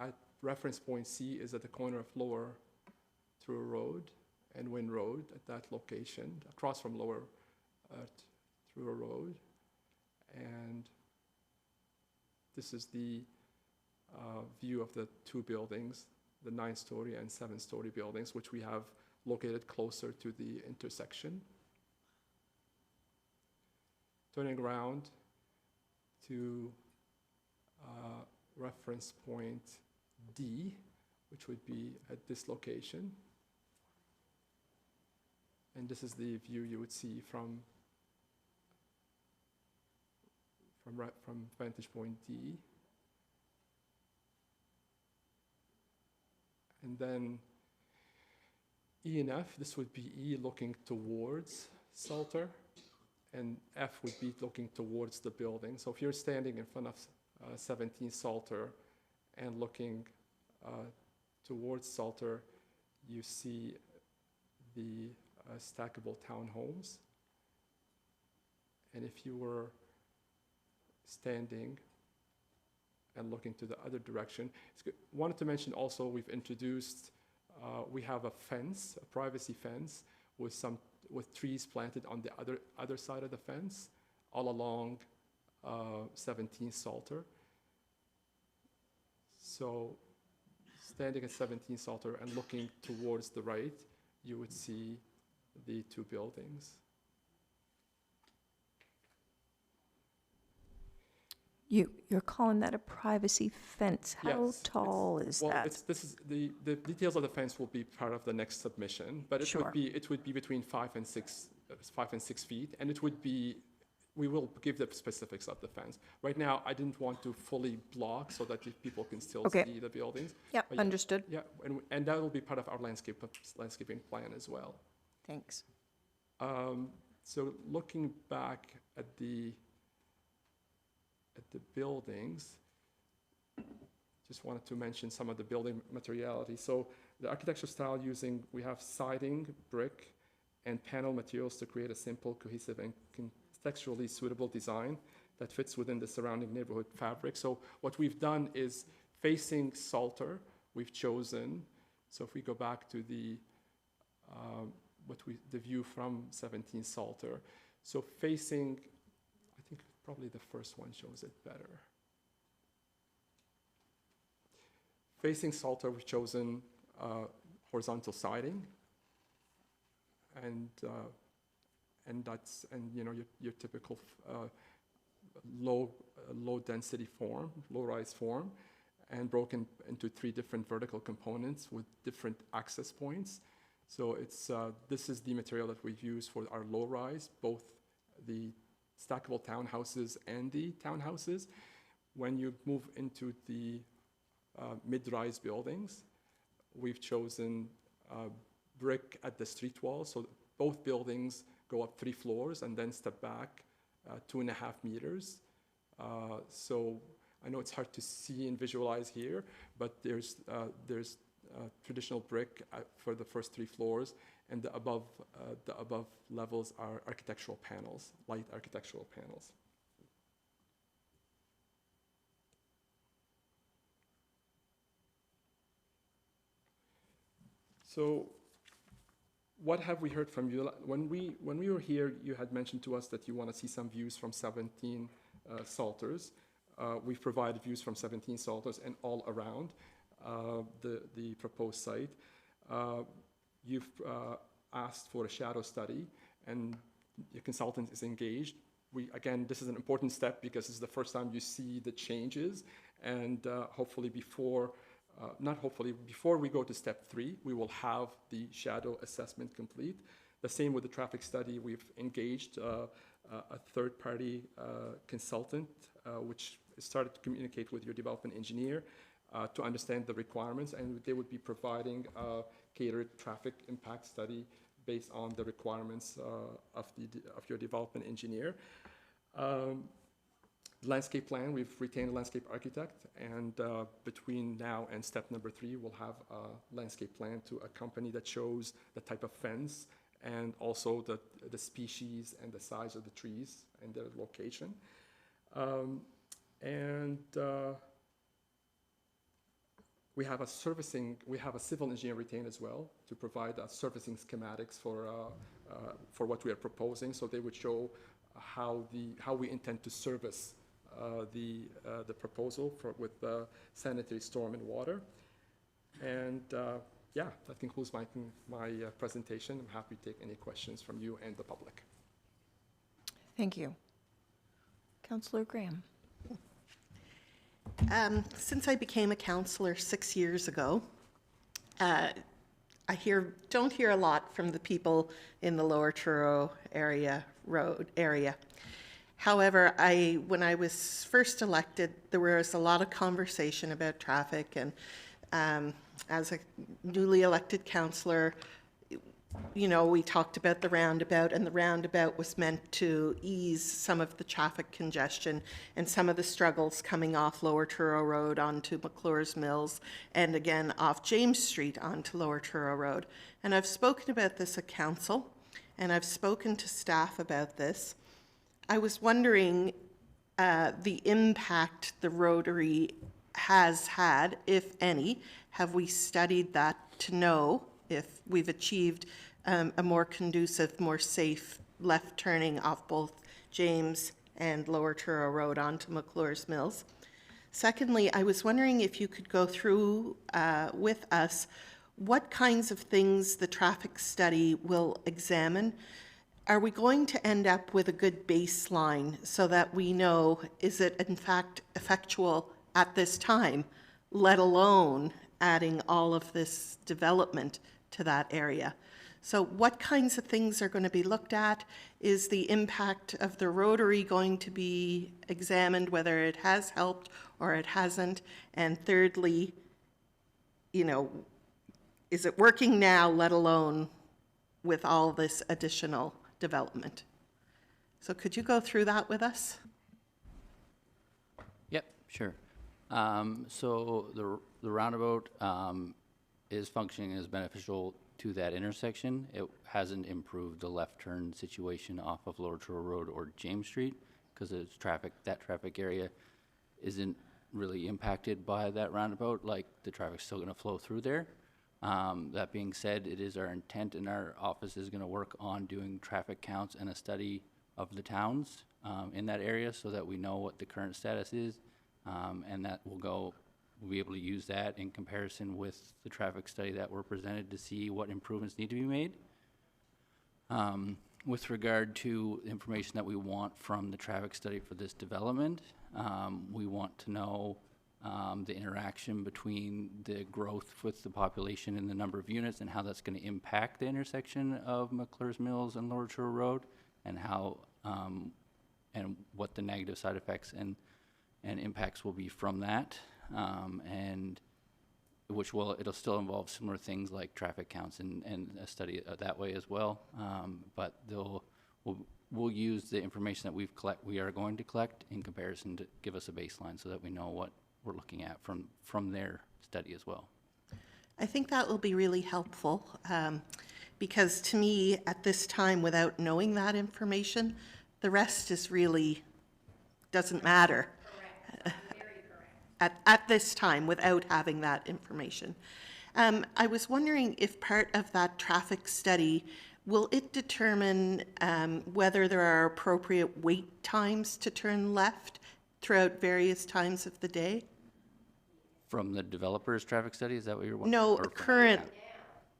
At reference point C is at the corner of Lower Truro Road and Wynn Road at that location, across from Lower Truro Road. And this is the view of the two buildings, the 9-story and 7-story buildings, which we have located closer to the intersection. Turning around to reference point D, which would be at this location. And this is the view you would see from vantage point D. And then E and F, this would be E looking towards Salter, and F would be looking towards the building. So if you're standing in front of 17 Salter and looking towards Salter, you see the stackable townhomes. And if you were standing and looking to the other direction, wanted to mention also we've introduced, we have a fence, a privacy fence with with trees planted on the other side of the fence, all along 17 Salter. So standing at 17 Salter and looking towards the right, you would see the two buildings. You're calling that a privacy fence? How Yes, tall is well, that? this is the details of the fence will be part of the next submission, but Sure. it would be between 5 and 6 feet, and it would be, we will give the specifics of the fence. Right now, I didn't want to fully block so that people can still Okay. see the buildings. Yep, But yeah, understood. Yeah, and that will be part of our landscaping plan as well. Thanks. So looking back at the buildings, just wanted to mention some of the building materiality. So the architectural style we have siding, brick, and panel materials to create a simple, cohesive, and contextually suitable design that fits within the surrounding neighborhood fabric. So what we've done is facing Salter, we've chosen, so if we go back to the view from 17 Salter, so facing, I think probably the first one shows it better. Facing Salter, we've chosen horizontal siding, and you know your typical low density form, low rise form, and broken into 3 different vertical components with different access points. So this is the material that we've used for our low rise, both the stackable townhouses and the townhouses. When you move into the mid-rise buildings, we've chosen brick at the street wall, so both buildings go up 3 floors and then step back 2.5 meters. So I know it's hard to see and visualize here, but there's traditional brick for the first 3 floors, and the above levels are architectural panels, light architectural panels. So what have we heard from you? When we were here, you had mentioned to us that you want to see some views from 17 Salters. We've provided views from 17 Salters and all around the proposed site. You've asked for a shadow study, and your consultant is engaged. Again, this is an important step because this is the first time you see the changes, and hopefully before we go to step 3, we will have the shadow assessment complete. The same with the traffic study. We've engaged a third-party consultant, which started to communicate with your development engineer to understand the requirements, and they would be providing a catered traffic impact study based on the requirements of your development engineer. Landscape plan, we've retained a landscape architect, and between now and step number 3, we'll have a landscape plan to accompany that shows the type of fence and also the species and the size of the trees and their location. We have a civil engineer retained as well to provide servicing schematics for what we are proposing. So they would show how we intend to service the proposal with sanitary, storm, and water. And yeah, that concludes my presentation. I'm happy to take any questions from you and the public. Thank you. Councillor Graham. Since I became a councillor 6 years ago, I don't hear a lot from the people in the Lower Truro road area. However, when I was first elected, there was a lot of conversation about traffic, and as a newly elected councillor, you know, we talked about the roundabout, and the roundabout was meant to ease some of the traffic congestion and some of the struggles coming off Lower Truro Road onto McClure's Mills, and again off James Street onto Lower Truro Road. And I've spoken about this at council, and I've spoken to staff about this. I was wondering the impact the Rotary has had, if any. Have we studied that to know if we've achieved a more conducive, more safe left turning off both James and Lower Truro Road onto McClure's Mills. Secondly, I was wondering if you could go through with us what kinds of things the traffic study will examine. Are we going to end up with a good baseline so that we know, is it in fact effectual at this time, let alone adding all of this development to that area? So what kinds of things are going to be looked at? Is the impact of the rotary going to be examined, whether it has helped or it hasn't? And thirdly, you know, is it working now, let alone with all this additional development? So could you go through that with us? Yep, sure. So the roundabout is functioning as beneficial to that intersection. It hasn't improved the left turn situation off of Lower Truro Road or James Street because it's traffic. That traffic area isn't really impacted by that roundabout. Like, the traffic's still going to flow through there. That being said, it is our intent, and our office is going to work on doing traffic counts and a study of the towns in that area so that we know what the current status is, and that we'll be able to use that in comparison with the traffic study that were presented to see what improvements need to be made. With regard to information that we want from the traffic study for this development, we want to know the interaction between the growth with the population and the number of units and how that's going to impact the intersection of McClure's Mills and Lower Truro Road, and how and what the negative side effects and impacts will be from that, and which it'll still involve similar things like traffic counts and a study that way as well, but we'll use the information that we are going to collect in comparison to give us a baseline so that we know what we're looking at from their study as well. I think that will be really helpful, because to me, at this time, without knowing that information, the rest is really doesn't matter. Correct. Very correct. At this time, without having that information. I was wondering if part of that traffic study, will it determine whether there are appropriate wait times to turn left throughout various times of the day? From the developer's traffic study, is that what you're wanting? No, current,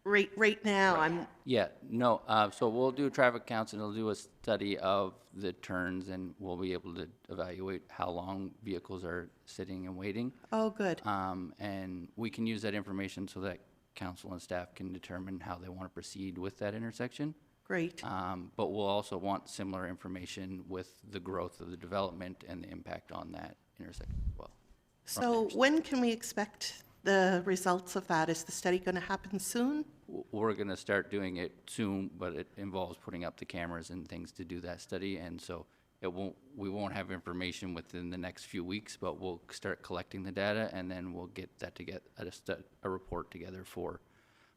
right now, Yeah, no, so we'll do traffic counts and we'll do a study of the turns, and we'll be able to evaluate how long vehicles are sitting and waiting. Oh, good. And we can use that information so that council and staff can determine how they want to proceed with that intersection. Great. But we'll also want similar information with the growth of the development and the impact on that intersection as well. So when can we expect the results of that? Is the study going to happen soon? We're going to start doing it soon, but it involves putting up the cameras and things to do that study, and so we won't have information within the next few weeks, but we'll start collecting the data, and then we'll get that together, a report together for,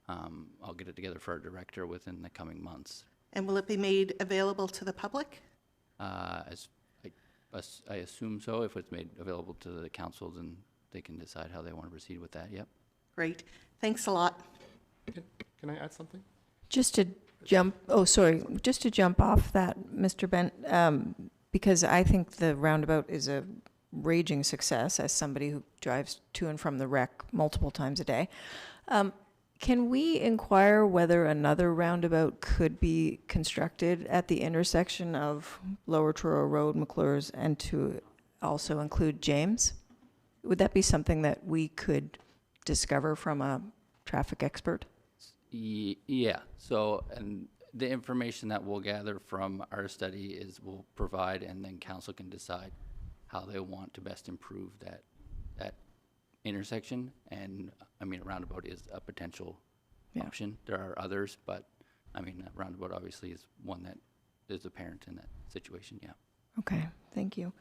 I'll get it together for our director within the coming months. And will it be made available to the public? I assume so. If it's made available to the council, then they can decide how they want to proceed with that, yep. Great. Thanks a lot. Can I add something? Just to jump off that, Mr. Bent, because I think the roundabout is a raging success as somebody who drives to and from the rec multiple times a day. Can we inquire whether another roundabout could be constructed at the intersection of Lower Truro Road, McClure's, and to also include James? Would that be something that we could discover from a traffic expert? Yeah, so, and the information that we'll gather from our study we'll provide, and then council can decide how they want to best improve that intersection. And I mean, a roundabout is a potential option. There are others, but I mean, a roundabout obviously is one that is apparent in that situation, yeah. Okay, thank you.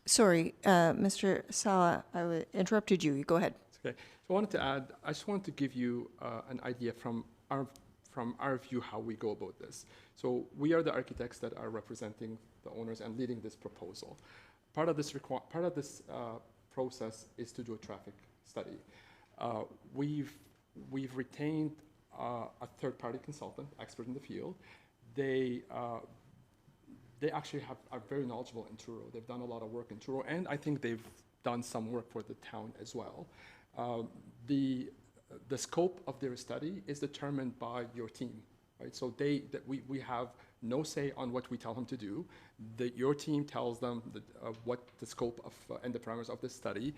Sorry, Mr. Sala, I interrupted you. Go ahead. Okay. So I wanted to add, I just wanted to give you an idea from our view how we go about this. So we are the architects that are representing the owners and leading this proposal. Part of this process is to do a traffic study. We've retained a third-party consultant, expert in the field. They actually are very knowledgeable in Truro. They've done a lot of work in Truro, and I think they've done some work for the town as well. The scope of their study is determined by your team, right? So we have no say on what we tell them to do. Your team tells them what the scope of and the parameters of the study.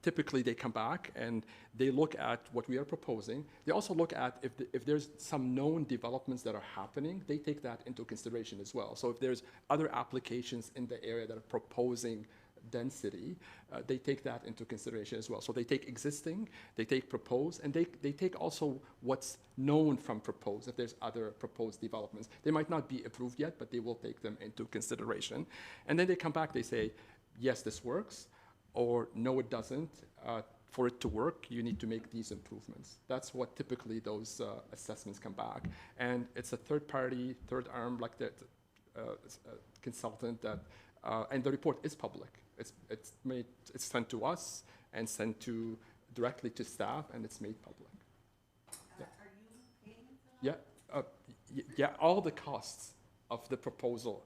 Typically, they come back and they look at what we are proposing. They also look at if there's some known developments that are happening, they take that into consideration as well. So if there's other applications in the area that are proposing density, they take that into consideration as well. So they take existing, they take proposed, and they take also what's known from proposed, if there's other proposed developments. They might not be approved yet, but they will take them into consideration. And then they come back, they say, yes, this works, or no, it doesn't. For it to work, you need to make these improvements. That's what typically those assessments come back. And it's a third party, third arm, like that consultant that, and the report is public. It's sent to us and sent directly to staff, and it's made public. Yeah. Are you paying for that? Yeah, yeah. All the costs of the proposal,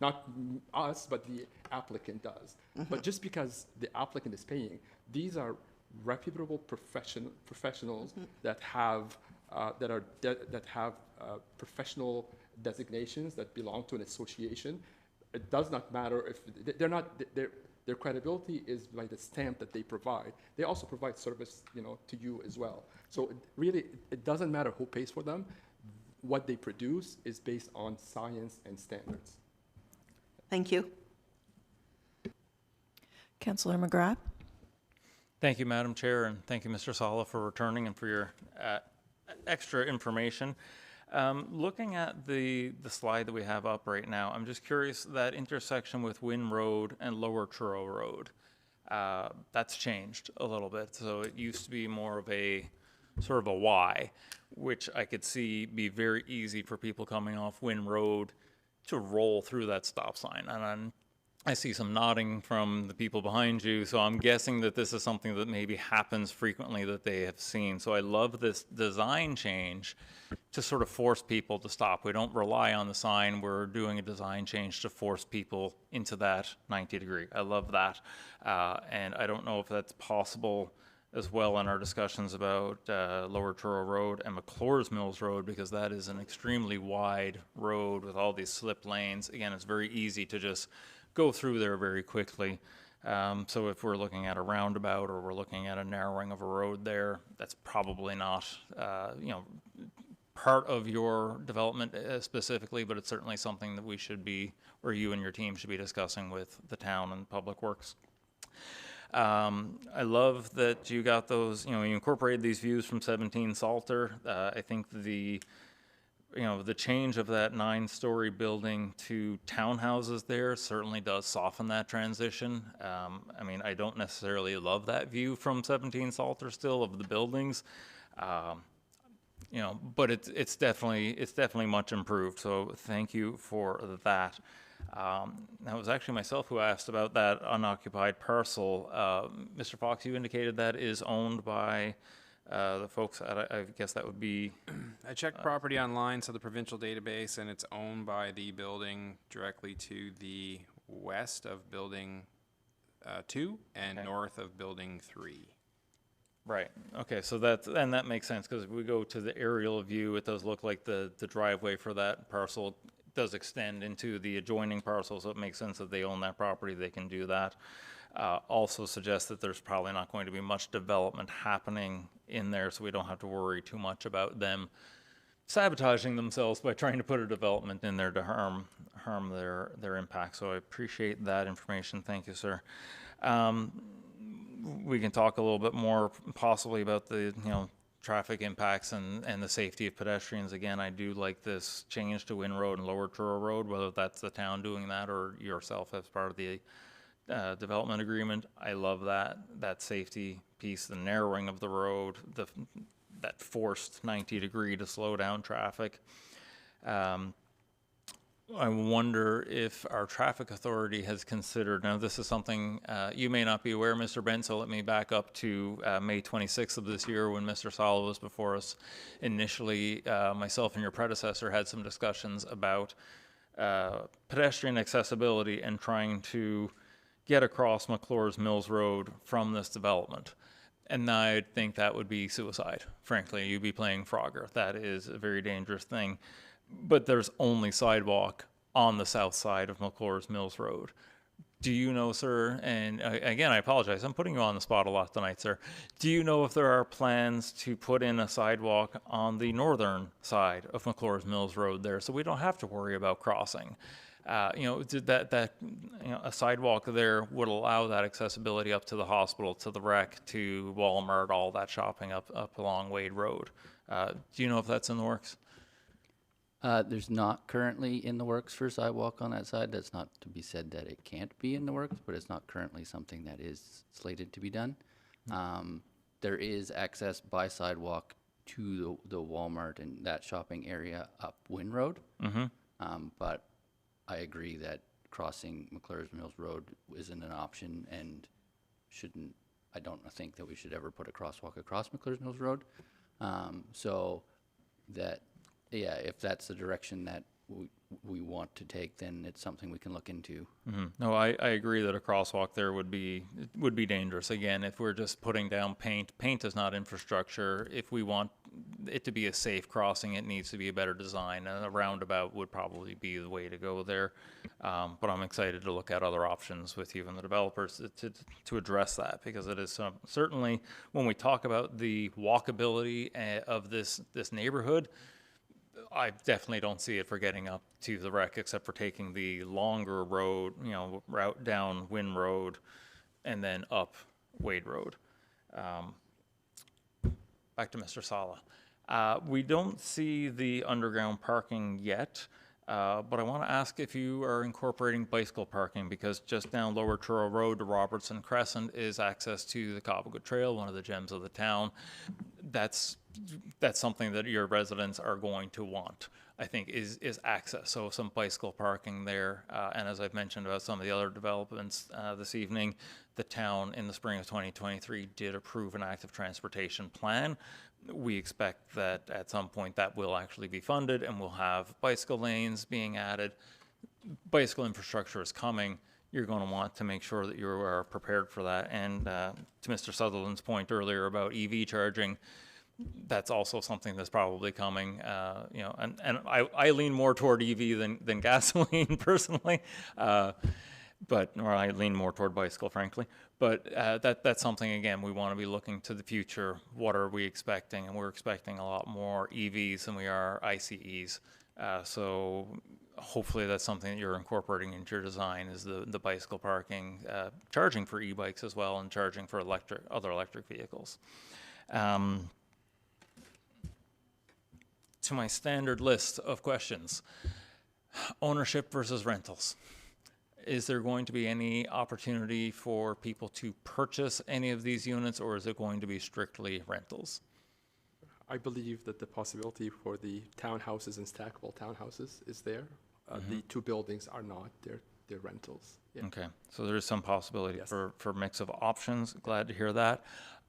not us, but the applicant does. But just because the applicant is paying, these are reputable professionals that have professional designations that belong to an association. It does not matter if their credibility is by the stamp that they provide. They also provide service, to you as well. So it doesn't matter who pays for them. What they produce is based on science and standards. Thank you. Councillor McGrath. Thank you, Madam Chair, and thank you, Mr. Sala, for returning and for your extra information. Looking at the slide that we have up right now, I'm just curious, that intersection with Wynn Road and Lower Truro Road, that's changed a little bit. So it used to be more of a sort of a Y, which I could see be very easy for people coming off Wynn Road to roll through that stop sign. And I see some nodding from the people behind you, so I'm guessing that this is something that maybe happens frequently that they have seen. So I love this design change to sort of force people to stop. We don't rely on the sign. We're doing a design change to force people into that 90 degree. I love that. And I don't know if that's possible as well in our discussions about Lower Truro Road and McClure's Mills Road, because that is an extremely wide road with all these slip lanes. Again, it's very easy to just go through there very quickly. So if we're looking at a roundabout or we're looking at a narrowing of a road there, that's probably not, part of your development specifically, but it's certainly something that we should be, or you and your team should be discussing with the town and Public Works. I love that you got those, you incorporated these views from 17 Salter. I think the change of that 9-story building to townhouses there certainly does soften that transition. I don't necessarily love that view from 17 Salter still of the buildings, but it's definitely much improved. So thank you for that. That was actually myself who asked about that unoccupied parcel. Mr. Fox, you indicated that is owned by the folks at, I guess that would be... I checked property online, so the provincial database, and it's owned by the building directly to the west of building 2 and north of building 3. Right. Okay. So that makes sense, because if we go to the aerial view, it does look like the driveway for that parcel does extend into the adjoining parcel, so it makes sense that they own that property. They can do that. Also suggests that there's probably not going to be much development happening in there, so we don't have to worry too much about them sabotaging themselves by trying to put a development in there to harm their impact. So I appreciate that information. Thank you, sir. We can talk a little bit more possibly about the traffic impacts and the safety of pedestrians. Again, I do like this change to Wynn Road and Lower Truro Road, whether that's the town doing that or yourself as part of the development agreement. I love that safety piece, the narrowing of the road, that forced 90 degree to slow down traffic. I wonder if our traffic authority has considered, now this is something you may not be aware, Mr. Brent, so let me back up to May 26th of this year when Mr. Sala was before us. Initially, myself and your predecessor had some discussions about pedestrian accessibility and trying to get across McClure's Mills Road from this development. And I think that would be suicide. Frankly, you'd be playing Frogger. That is a very dangerous thing. But there's only sidewalk on the south side of McClure's Mills Road. Do you know, sir, and again, I apologize, I'm putting you on the spot a lot tonight, sir. Do you know if there are plans to put in a sidewalk on the northern side of McClure's Mills Road there so we don't have to worry about crossing? You know, a sidewalk there would allow that accessibility up to the hospital, to the rec, to Walmart, all that shopping up along Wade Road. Do you know if that's in the works? There's not currently in the works for sidewalk on that side. That's not to be said that it can't be in the works, but it's not currently something that is slated to be done. There is access by sidewalk to the Walmart and that shopping area up Wynn Road. But I agree that crossing McClure's Mills Road isn't an option and I don't think that we should ever put a crosswalk across McClure's Mills Road. So that, yeah, if that's the direction that we want to take, then it's something we can look into. No, I agree that a crosswalk there would be dangerous. Again, if we're just putting down paint is not infrastructure. If we want it to be a safe crossing, it needs to be a better design, and a roundabout would probably be the way to go there. But I'm excited to look at other options with you and the developers to address that, because it is certainly, when we talk about the walkability of this neighborhood, I definitely don't see it for getting up to the rec, except for taking the longer road, route down Wynn Road and then up Wade Road. Back to Mr. Sala. We don't see the underground parking yet, but I want to ask if you are incorporating bicycle parking, because just down Lower Truro Road to Robertson Crescent is access to the Cobblegood Trail, one of the gems of the town. That's something that your residents are going to want, I think, is access. So some bicycle parking there. And as I've mentioned about some of the other developments this evening, the town in the spring of 2023 did approve an active transportation plan. We expect that at some point that will actually be funded and we'll have bicycle lanes being added. Bicycle infrastructure is coming. You're going to want to make sure that you are prepared for that. And to Mr. Sutherland's point earlier about EV charging, that's also something that's probably coming, and I lean more toward EV than gasoline personally, or I lean more toward bicycle, frankly. But that's something, again, we want to be looking to the future. What are we expecting? And we're expecting a lot more EVs than we are ICEs. So hopefully that's something that you're incorporating into your design, is the bicycle parking, charging for e-bikes as well, and charging for other electric vehicles. To my standard list of questions, ownership versus rentals. Is there going to be any opportunity for people to purchase any of these units, or is it going to be strictly rentals? I believe that the possibility for the townhouses and stackable townhouses is there. The two buildings are not, they're rentals. Yeah. Okay, so there is some possibility Yes. for a mix of options. Glad to hear that.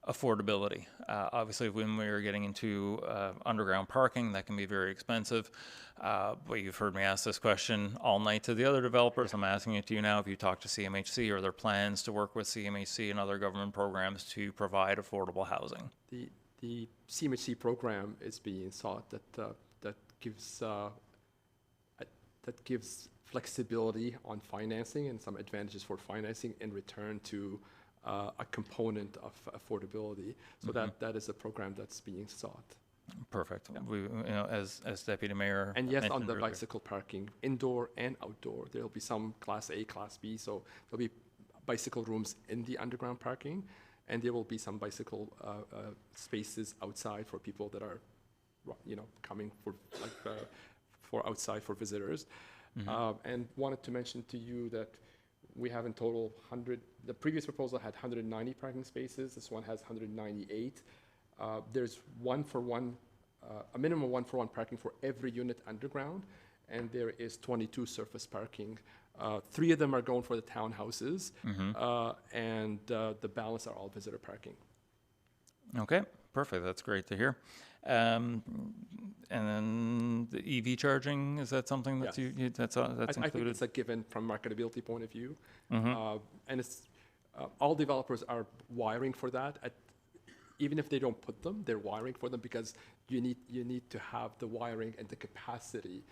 Affordability. Obviously, when we're getting into underground parking, that can be very expensive. But you've heard me ask this question all night to the other developers. I'm asking it to you now. Have you talked to CMHC? Are there plans to work with CMHC and other government programs to provide affordable housing? The CMHC program is being sought that gives flexibility on financing and some advantages for financing in return to a component of affordability. So that is a program that's being sought. Perfect. Yeah. We, as Deputy Mayor and yes, on mentioned the earlier. bicycle parking, indoor and outdoor, there'll be some Class A, Class B. So there'll be bicycle rooms in the underground parking, and there will be some bicycle spaces outside for people that are, coming for outside for visitors. And wanted to mention to you that we have in total 100. The previous proposal had 190 parking spaces. This one has 198. There's a minimum of 1-for-1 parking for every unit underground, and there is 22 surface parking. 3 of them are going for the townhouses, and the balance are all visitor parking. Okay, perfect. That's great to hear. And then the EV charging, is that something that Yes. that's I think included? it's a given from marketability point of view. And it's, all developers are wiring for that. Even if they don't put them, they're wiring for them because you need to have the wiring and the capacity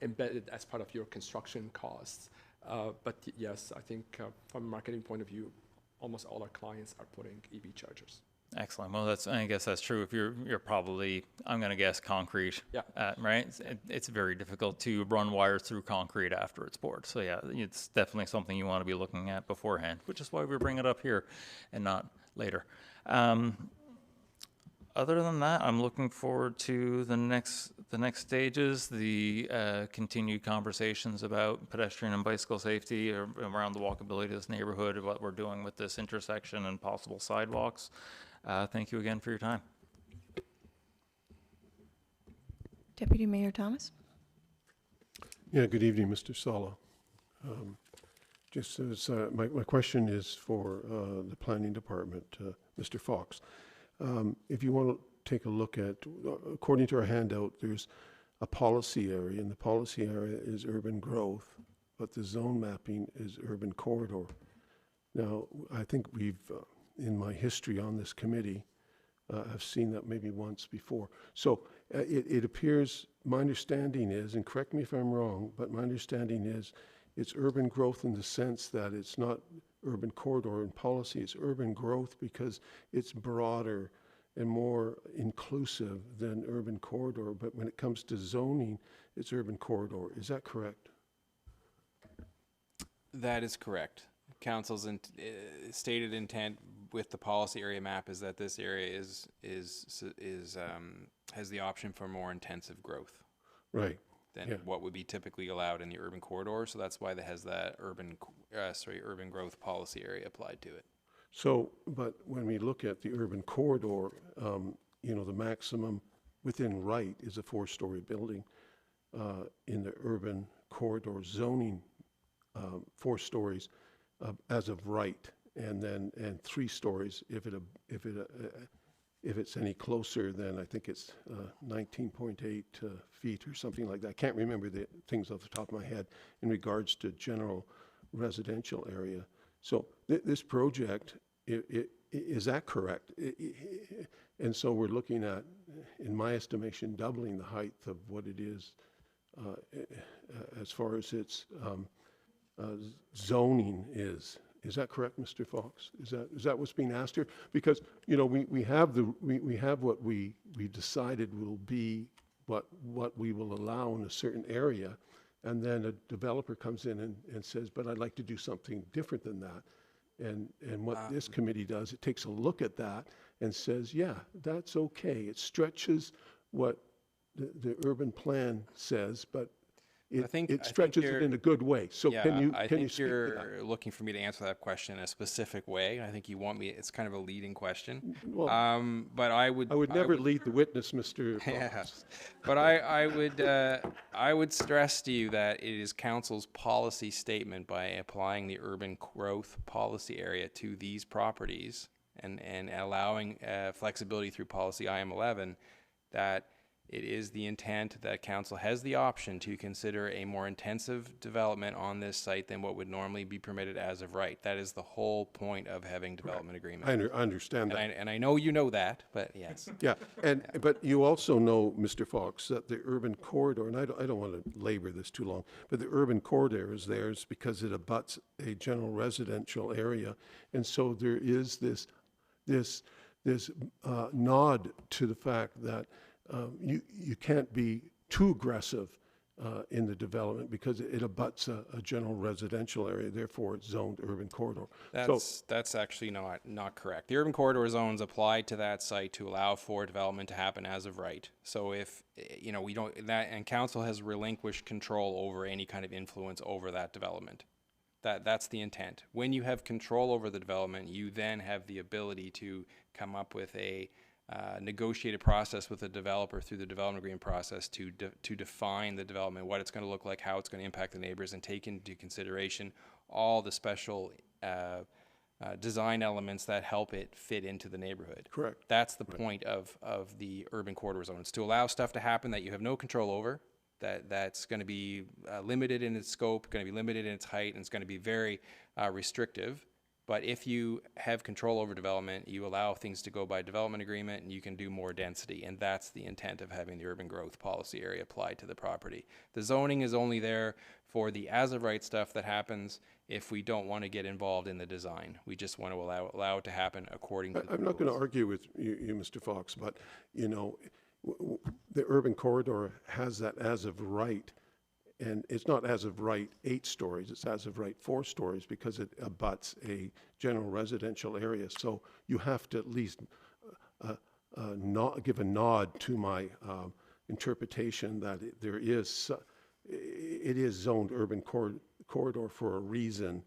embedded as part of your construction costs. But yes, I think from a marketing point of view, almost all our clients are putting EV chargers. Excellent. Well, I guess that's true. If you're probably, I'm going to guess concrete, Yeah. right? It's very difficult to run wires through concrete after it's poured. So yeah, it's definitely something you want to be looking at beforehand, which is why we bring it up here and not later. Other than that, I'm looking forward to the next stages, the continued conversations about pedestrian and bicycle safety around the walkability of this neighborhood, what we're doing with this intersection and possible sidewalks. Thank you again for your time. Deputy Mayor Thomas? Yeah, good evening, Mr. Sala. Just as, my question is for the planning department, Mr. Fox. If you want to take a look at, according to our handout, there's a policy area, and the policy area is urban growth, but the zone mapping is urban corridor. Now, I think we've, in my history on this committee, I've seen that maybe once before. So it appears, my understanding is, and correct me if I'm wrong, but my understanding is it's urban growth in the sense that it's not urban corridor in policy, it's urban growth because it's broader and more inclusive than urban corridor. But when it comes to zoning, it's urban corridor. Is that correct? That is correct. Council's stated intent with the policy area map is that this area has the option for more intensive growth. Right. Than Yeah. what would be typically allowed in the urban corridor. So that's why it has that urban growth policy area applied to it. So, but when we look at the urban corridor, you know, the maximum within right is a 4-story building. In the urban corridor zoning, 4 stories as of right, and 3 stories if it's any closer than, I think it's 19.8 feet or something like that. I can't remember the things off the top of my head in regards to general residential area. So this project, is that correct? And so we're looking at, in my estimation, doubling the height of what it is as far as its zoning is. Is that correct, Mr. Fox? Is that what's being asked here? Because, you know, we have what we decided will be what we will allow in a certain area, and then a developer comes in and says, but I'd like to do something different than that. And what this committee does, it takes a look at that and says, yeah, that's okay. It stretches what the urban plan says, but it stretches it in a good way. So yeah, can you I speak think to that? you're looking for me to answer that question in a specific way. I think you want me. It's kind of a leading question. Well, but I would never lead the witness, Mr. Fox. Yes, but I would stress to you that it is council's policy statement by applying the urban growth policy area to these properties and allowing flexibility through policy IM11 that it is the intent that council has the option to consider a more intensive development on this site than what would normally be permitted as of right. That is the whole point of having development agreement. I understand that. And I know you know that, but yes. Yeah, but you also know, Mr. Fox, that the urban corridor, and I don't want to labor this too long, but the urban corridor is theirs because it abuts a general residential area, and so there is this nod to the fact that you can't be too aggressive in the development because it abuts a general residential area, therefore it's zoned urban corridor. That's actually not correct. The urban corridor zones apply to that site to allow for development to happen as of right. So if, you know, we don't, that, and council has relinquished control over any kind of influence over that development. That's the intent. When you have control over the development, you then have the ability to come up with a negotiated process with the developer through the development agreement process to define the development, what it's going to look like, how it's going to impact the neighbors, and take into consideration all the special design elements that help it fit into the neighborhood. Correct. That's the point of the urban corridor zone. It's to allow stuff to happen that you have no control over, that's going to be limited in its scope, going to be limited in its height, and it's going to be very restrictive. But if you have control over development, you allow things to go by development agreement, and you can do more density. And that's the intent of having the urban growth policy area applied to the property. The zoning is only there for the as-of-right stuff that happens if we don't want to get involved in the design. We just want to allow it to happen according to the I'm not going to argue with you, Mr. Fox, but, you know, the urban corridor has that as of right, and it's not as of right 8 stories, it's as of right 4 stories because it abuts a general residential area. So you have to at least give a nod to my interpretation that it is zoned urban corridor for a reason,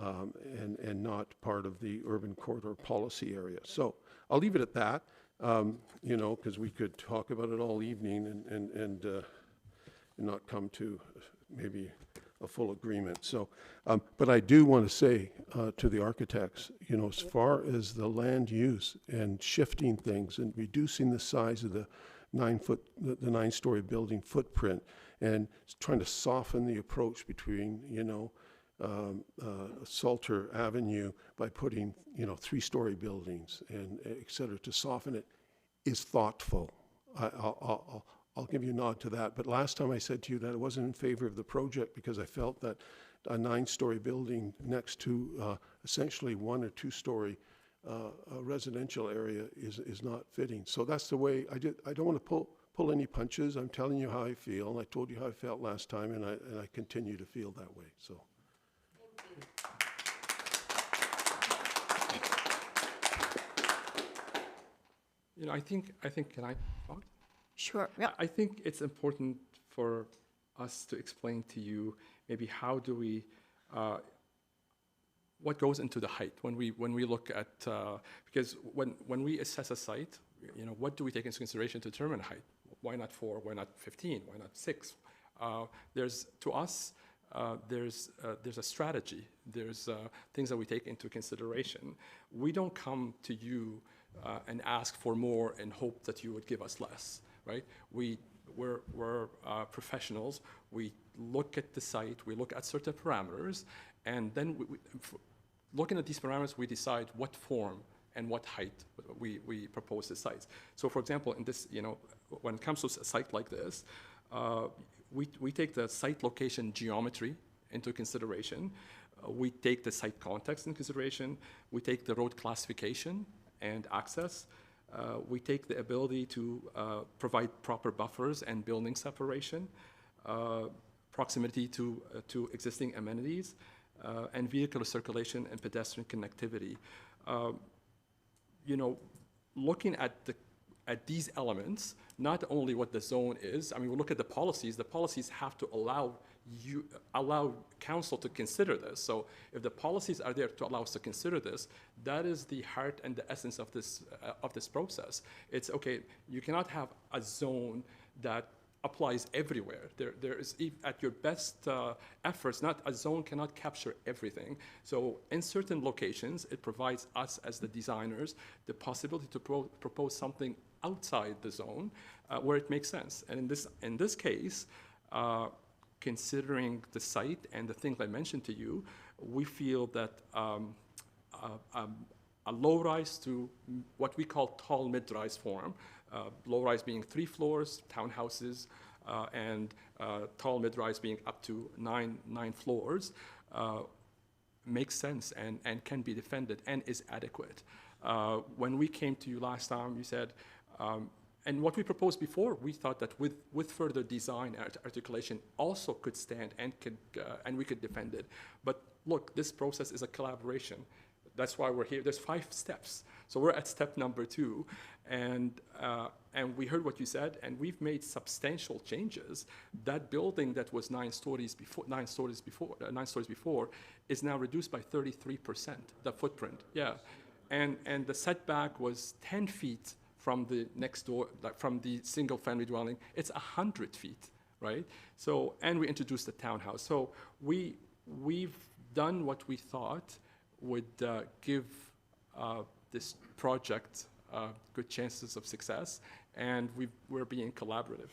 and not part of the urban corridor policy area. So I'll leave it at that, you know, because we could talk about it all evening and not come to maybe a full agreement. So, but I do want to say to the architects, you know, as far as the land use and shifting things and reducing the size of the 9-story building footprint and trying to soften the approach between, you know, Salter Avenue by putting, you know, 3-story buildings and et cetera, to soften it, is thoughtful. I'll give you a nod to that. But last time I said to you that I wasn't in favor of the project because I felt that a 9-story building next to essentially 1 or 2-story residential area is not fitting. So that's the way I don't want to pull any punches. I'm telling you how I feel, and I told you how I felt last time, and I continue to feel that way. So. You know, I think, can I talk? Sure, yeah. I think it's important for us to explain to you maybe how do we, what goes into the height when we look at, because when we assess a site, you know, what do we take into consideration to determine height? Why not 4? Why not 15? Why not 6? There's a strategy. There's things that we take into consideration. We don't come to you and ask for more and hope that you would give us less, right? We're professionals. We look at the site. We look at certain parameters, and then looking at these parameters, we decide what form and what height we propose the sites. So, for example, in this, you know, when it comes to a site like this, we take the site location geometry into consideration. We take the site context into consideration. We take the road classification and access. We take the ability to provide proper buffers and building separation, proximity to existing amenities, and vehicular circulation and pedestrian connectivity. You know, looking at these elements, not only what the zone is. I mean, we look at the policies. The policies have to allow council to consider this. So if the policies are there to allow us to consider this, that is the heart and the essence of this process. It's okay. You cannot have a zone that applies everywhere. There is, at your best efforts, not a zone cannot capture everything. So in certain locations, it provides us as the designers the possibility to propose something outside the zone where it makes sense. And in this case, considering the site and the things I mentioned to you, we feel that a low-rise to what we call tall mid-rise form, low-rise being 3 floors, townhouses, and tall mid-rise being up to 9 floors, makes sense and can be defended and is adequate. When we came to you last time, you said, and what we proposed before, we thought that with further design and articulation also could stand and we could defend it. But look, this process is a collaboration. That's why we're here. There's 5 steps. So we're at step number 2, and we heard what you said, and we've made substantial changes. That building that was 9 stories before is now reduced by 33%. The footprint, yeah, and the setback was 10 feet from the next door, like from the single-family dwelling, it's 100 feet, right? So, and we introduced the townhouse. So we've done what we thought would give this project good chances of success, and we're being collaborative.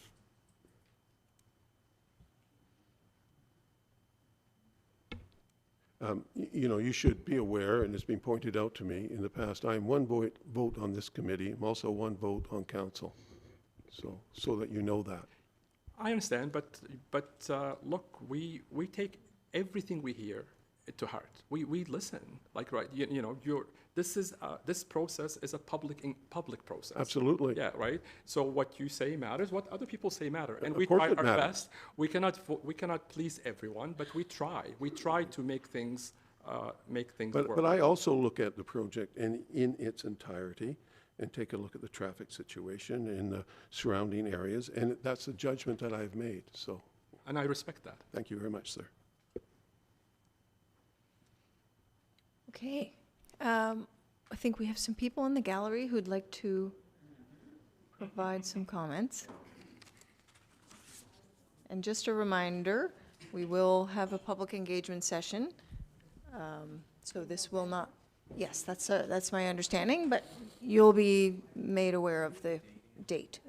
You know, you should be aware, and it's been pointed out to me in the past, I am one vote on this committee. I'm also one vote on council. So that you know that. I understand, but look, we take everything we hear to heart. We listen, like, right, you know, this process is a public process. Absolutely. Yeah, right. So what you say matters, what other people say matter, and Of we course try it our matters. best. We cannot please everyone, but we try. We try to make things work. But I also look at the project in its entirety and take a look at the traffic situation in the surrounding areas, and that's a judgment that I've made, so. And I respect that. Thank you very much, sir. Okay. I think we have some people in the gallery who'd like to provide some comments. And just a reminder, we will have a public engagement session. So this will not, yes, that's my understanding, but you'll be made aware of the date.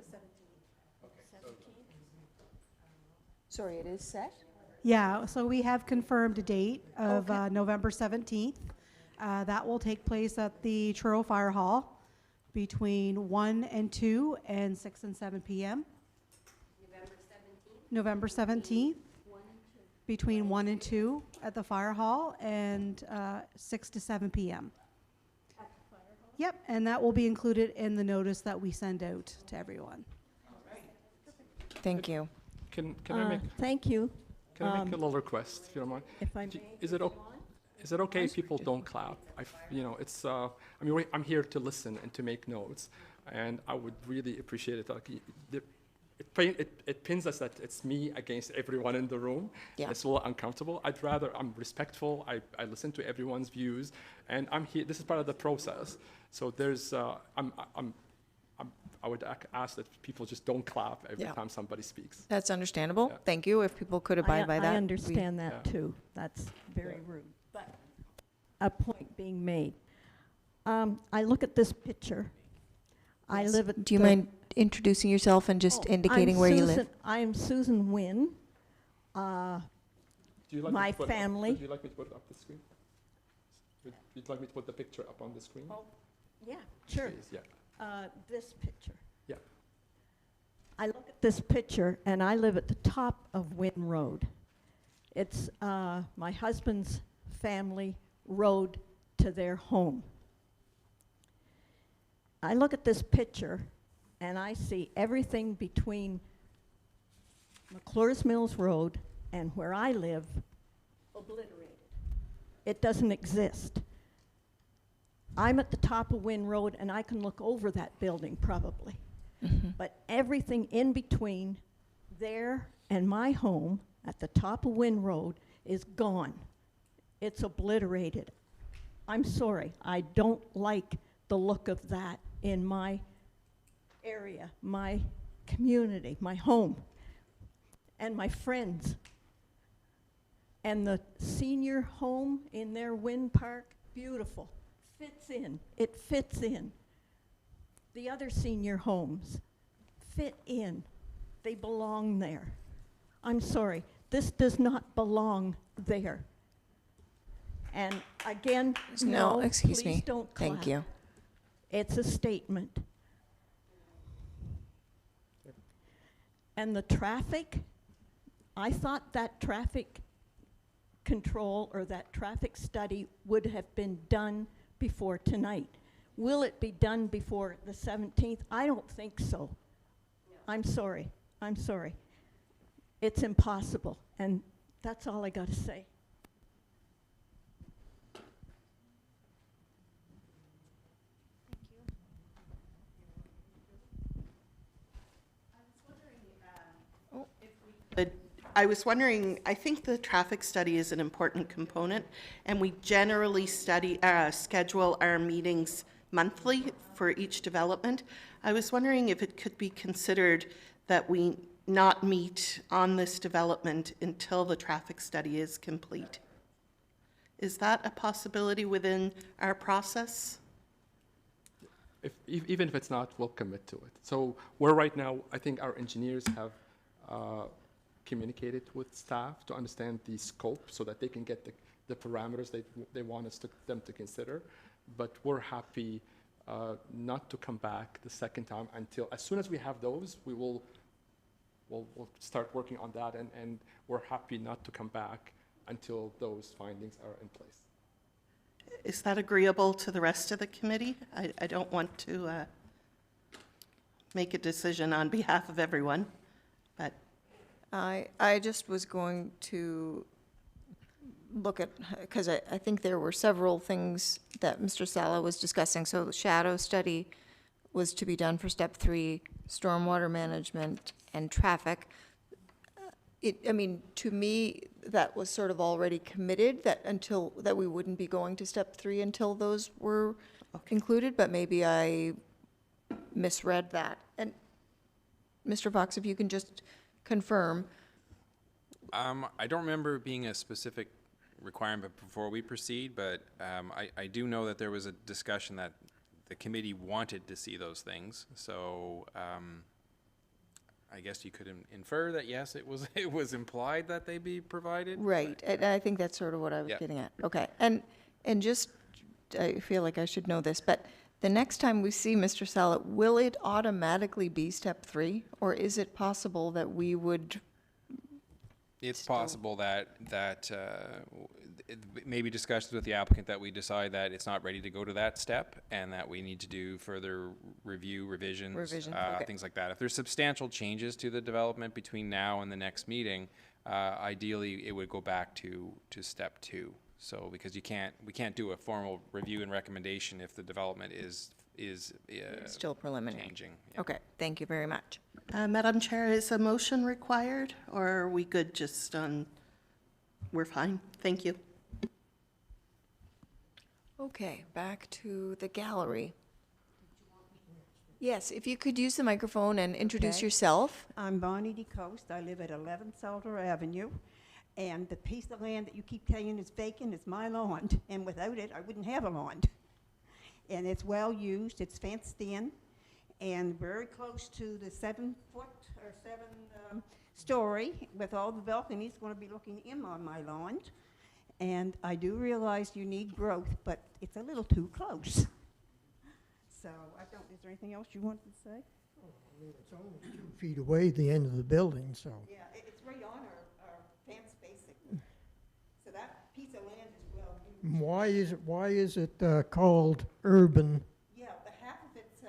Sorry, it is set? Yeah, so we have confirmed a date of Okay. November 17th. That will take place at the Truro Fire Hall between 1 and 2 and 6 and 7 p.m. November 17th, between 1 and 2 at the fire hall and 6 to 7 p.m. Yep, and that will be included in the notice that we send out to everyone. Thank you. Can I make? Thank you. Can I make a little request, if you don't mind? If I D- may. Is it okay if people don't clap? You know, it's, I mean, I'm here to listen and to make notes, and I would really appreciate it. Like, it pins us that it's me against everyone in the room. Yeah. It's a little uncomfortable. I'm respectful. I listen to everyone's views, and I'm here. This is part of the process. So there's, I would ask that people just don't clap every Yeah. time somebody speaks. That's understandable. Yeah. Thank you. If people could abide by that. I understand that Yeah. too. That's very rude. But a point being made. I look at this picture. I Yes. live at. Do you mind introducing yourself and just indicating where you live? I am Susan Wynn. Do you like My me to put family. Would you like me to put it up the screen? Would you like me to put the picture up on the screen? Oh, yeah, sure. Please, yeah. This picture. Yeah. I look at this picture, and I live at the top of Wynn Road. It's my husband's family road to their home. I look at this picture, and I see everything between McClure's Mills Road and where I live obliterated. It doesn't exist. I'm at the top of Wynn Road, and I can look over that building probably. But everything in between there and my home at the top of Wynn Road is gone. It's obliterated. I'm sorry, I don't like the look of that in my area, my community, my home, and my friends. And the senior home in their Wynn Park, beautiful, fits in, it fits in. The other senior homes fit in, they belong there. I'm sorry, this does not belong there. And again, no, excuse please me. don't Thank clap. you. It's a statement. And the traffic, I thought that traffic control or that traffic study would have been done before tonight. Will it be done before the 17th? I don't think so. I'm sorry. I'm sorry. It's impossible. And that's all I got to say. I was wondering, I think the traffic study is an important component, and we generally schedule our meetings monthly for each development. I was wondering if it could be considered that we not meet on this development until the traffic study is complete. Is that a possibility within our process? Even if it's not, we'll commit to it. So we're right now, I think our engineers have communicated with staff to understand the scope so that they can get the parameters they want them to consider. But we're happy not to come back the second time until, as soon as we have those, we'll start working on that, and we're happy not to come back until those findings are in place. Is that agreeable to the rest of the committee? I don't want to make a decision on behalf of everyone, but. I just was going to look at, because I think there were several things that Mr. Sala was discussing. So the shadow study was to be done for step 3, stormwater management and traffic. I mean, to me, that was sort of already committed, that we wouldn't be going to step 3 until those were concluded, but maybe I misread that. And Mr. Fox, if you can just confirm. I don't remember it being a specific requirement before we proceed, but I do know that there was a discussion that the committee wanted to see those things. So I guess you could infer that, yes, it was implied that they be provided. Right, and I think that's sort of what I was getting at. Okay, and just, I feel like I should know this, but the next time we see Mr. Sala, will it automatically be step 3? Or is it possible that we would? It's possible that maybe discussions with the applicant that we decide that it's not ready to go to that step and that we need to do further revisions, okay. things like that. If there's substantial changes to the development between now and the next meeting, ideally it would go back to step 2. So because we can't do a formal review and recommendation if the development is Still preliminary. Changing. Yeah. Okay, thank you very much. Madam Chair, is a motion required, or are we good just on, we're fine? Thank you. Okay, back to the gallery. Yes, if you could use the microphone and introduce yourself. I'm Bonnie DeCoste. I live at 11 Salter Avenue. And the piece of land that you keep saying is vacant is my lawn. And without it, I wouldn't have a lawn. And it's well used, it's fenced in, and very close to the 7-foot or 7-story with all the balconies going to be looking in on my lawn. And I do realize you need growth, but it's a little too close. So is there anything else you wanted to say? It's only 2 feet away, the end of the building, so. Yeah, it's right on our fence, basically. So that piece of land is well used. Why is it called urban? Yeah, the half of it's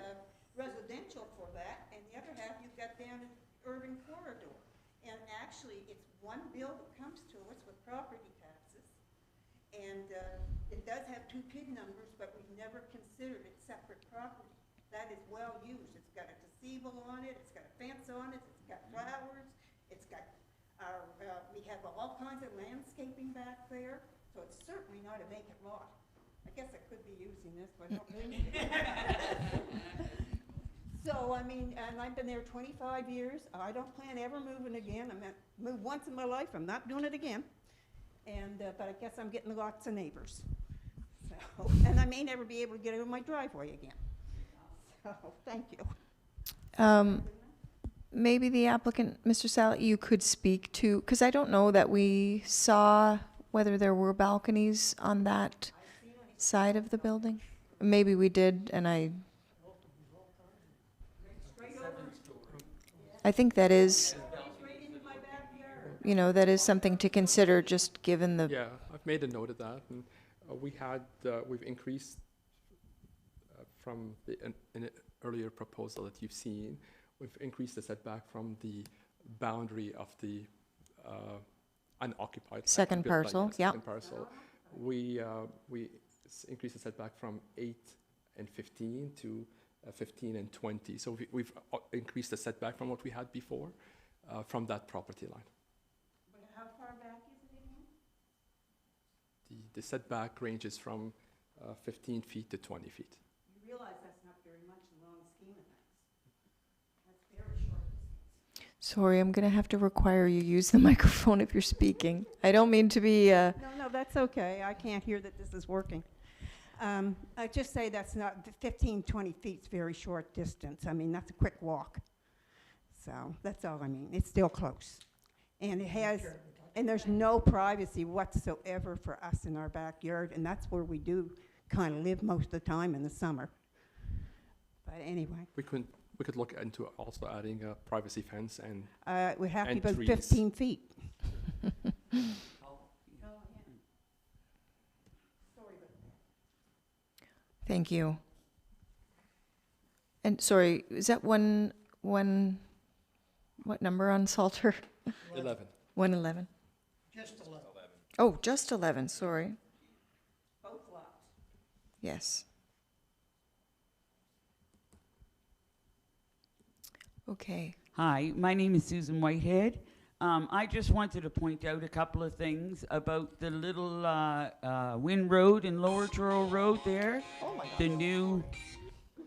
residential for that, and the other half you've got down an urban corridor. And actually, it's one bill that comes to us with property taxes, and it does have 2 PID numbers, but we've never considered it separate property. That is well used. It's got a gazebo on it, it's got a fence on it, it's got flowers, it's got our, we have all kinds of landscaping back there, so it's certainly not a vacant lot. I guess I could be using this, but I don't really need it. So, I mean, and I've been there 25 years. I don't plan ever moving again. I moved once in my life. I'm not doing it again. And, but I guess I'm getting lots of neighbors. So, and I may never be able to get out of my driveway again. So, thank you. Maybe the applicant, Mr. Sala, you could speak to, because I don't know that we saw whether there were balconies on that side of the building. Maybe we did, and I think that is, that is something to consider, just given the. Yeah, I've made a note of that, and we've increased from an earlier proposal that you've seen. We've increased the setback from the boundary of the unoccupied Second parcel, yeah. Second parcel. We increased the setback from 8 and 15 to 15 and 20. So we've increased the setback from what we had before from that property line. But how far back is it again? The setback ranges from 15 feet to 20 feet. You Sorry, I'm gonna have to require you use the microphone if you're speaking. I don't mean to be, No, that's okay. I can't hear that this is working. I just say that's not, 15, 20 feet's very short distance. I mean, that's a quick walk. So that's all I mean. It's still close. And it has, and there's no privacy whatsoever for us in our backyard, and that's where we do kind of live most of the time in the summer. But anyway. We could look into also adding a privacy fence and We have to and be about trees. 15 feet. thank you. And sorry, is that what number on Salter? 11. 111? Just 11. Oh, just 11, sorry. Both lots. Yes. Okay. Hi, my name is Susan Whitehead. I just wanted to point out a couple of things about the little Wynn Road and Lower Truro Road there. Oh my God. The new,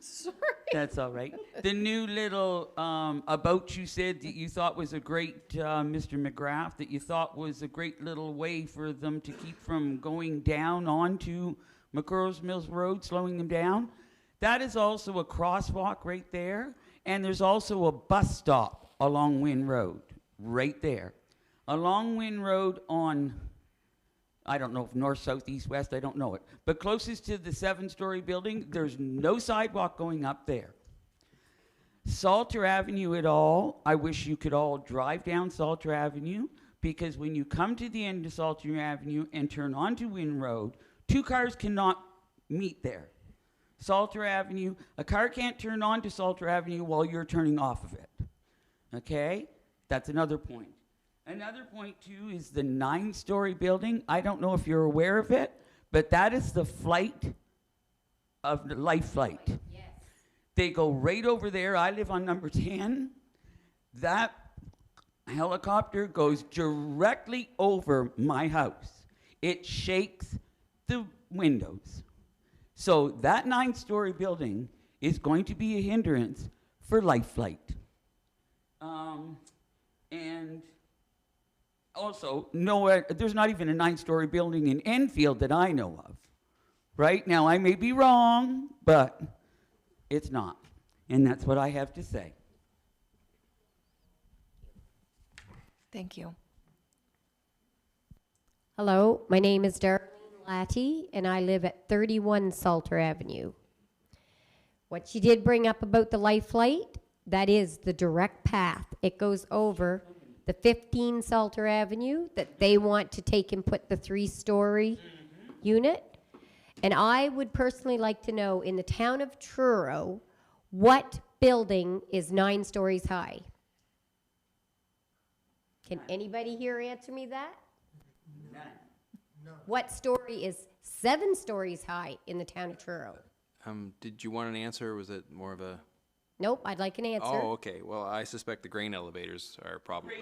Sorry. that's all right. The new little about you said that you thought was a great, Mr. McGrath, that you thought was a great little way for them to keep from going down onto McCurls Mills Road, slowing them down. That is also a crosswalk right there. And there's also a bus stop along Wynn Road, right there. Along Wynn Road on, I don't know if north, south, east, west, I don't know it. But closest to the 7-story building, there's no sidewalk going up there. Salter Avenue at all, I wish you could all drive down Salter Avenue, because when you come to the end of Salter Avenue and turn onto Wynn Road, 2 cars cannot meet there. Salter Avenue, a car can't turn onto Salter Avenue while you're turning off of it. Okay? That's another point. Another point, too, is the 9-story building. I don't know if you're aware of it, but that is the flight of the life flight. Yes. They go right over there. I live on number 10. That helicopter goes directly over my house. It shakes the windows. So that 9-story building is going to be a hindrance for life flight. And also, there's not even a 9-story building in Enfield that I know of. Right? Now, I may be wrong, but it's not. And that's what I have to say. Thank you. Hello, my name is Darlene Latty, and I live at 31 Salter Avenue. What she did bring up about the life flight, that is the direct path. It goes over the 15 Salter Avenue that they want to take and put the 3-story unit. And I would personally like to know, in the town of Truro, what building is 9 stories high? Can anybody here answer me that? None. What story is 7 stories high in the town of Truro? Did you want an answer, or was it more of a? Nope, I'd like an answer. Oh, okay. Well, I suspect the grain elevators are probably.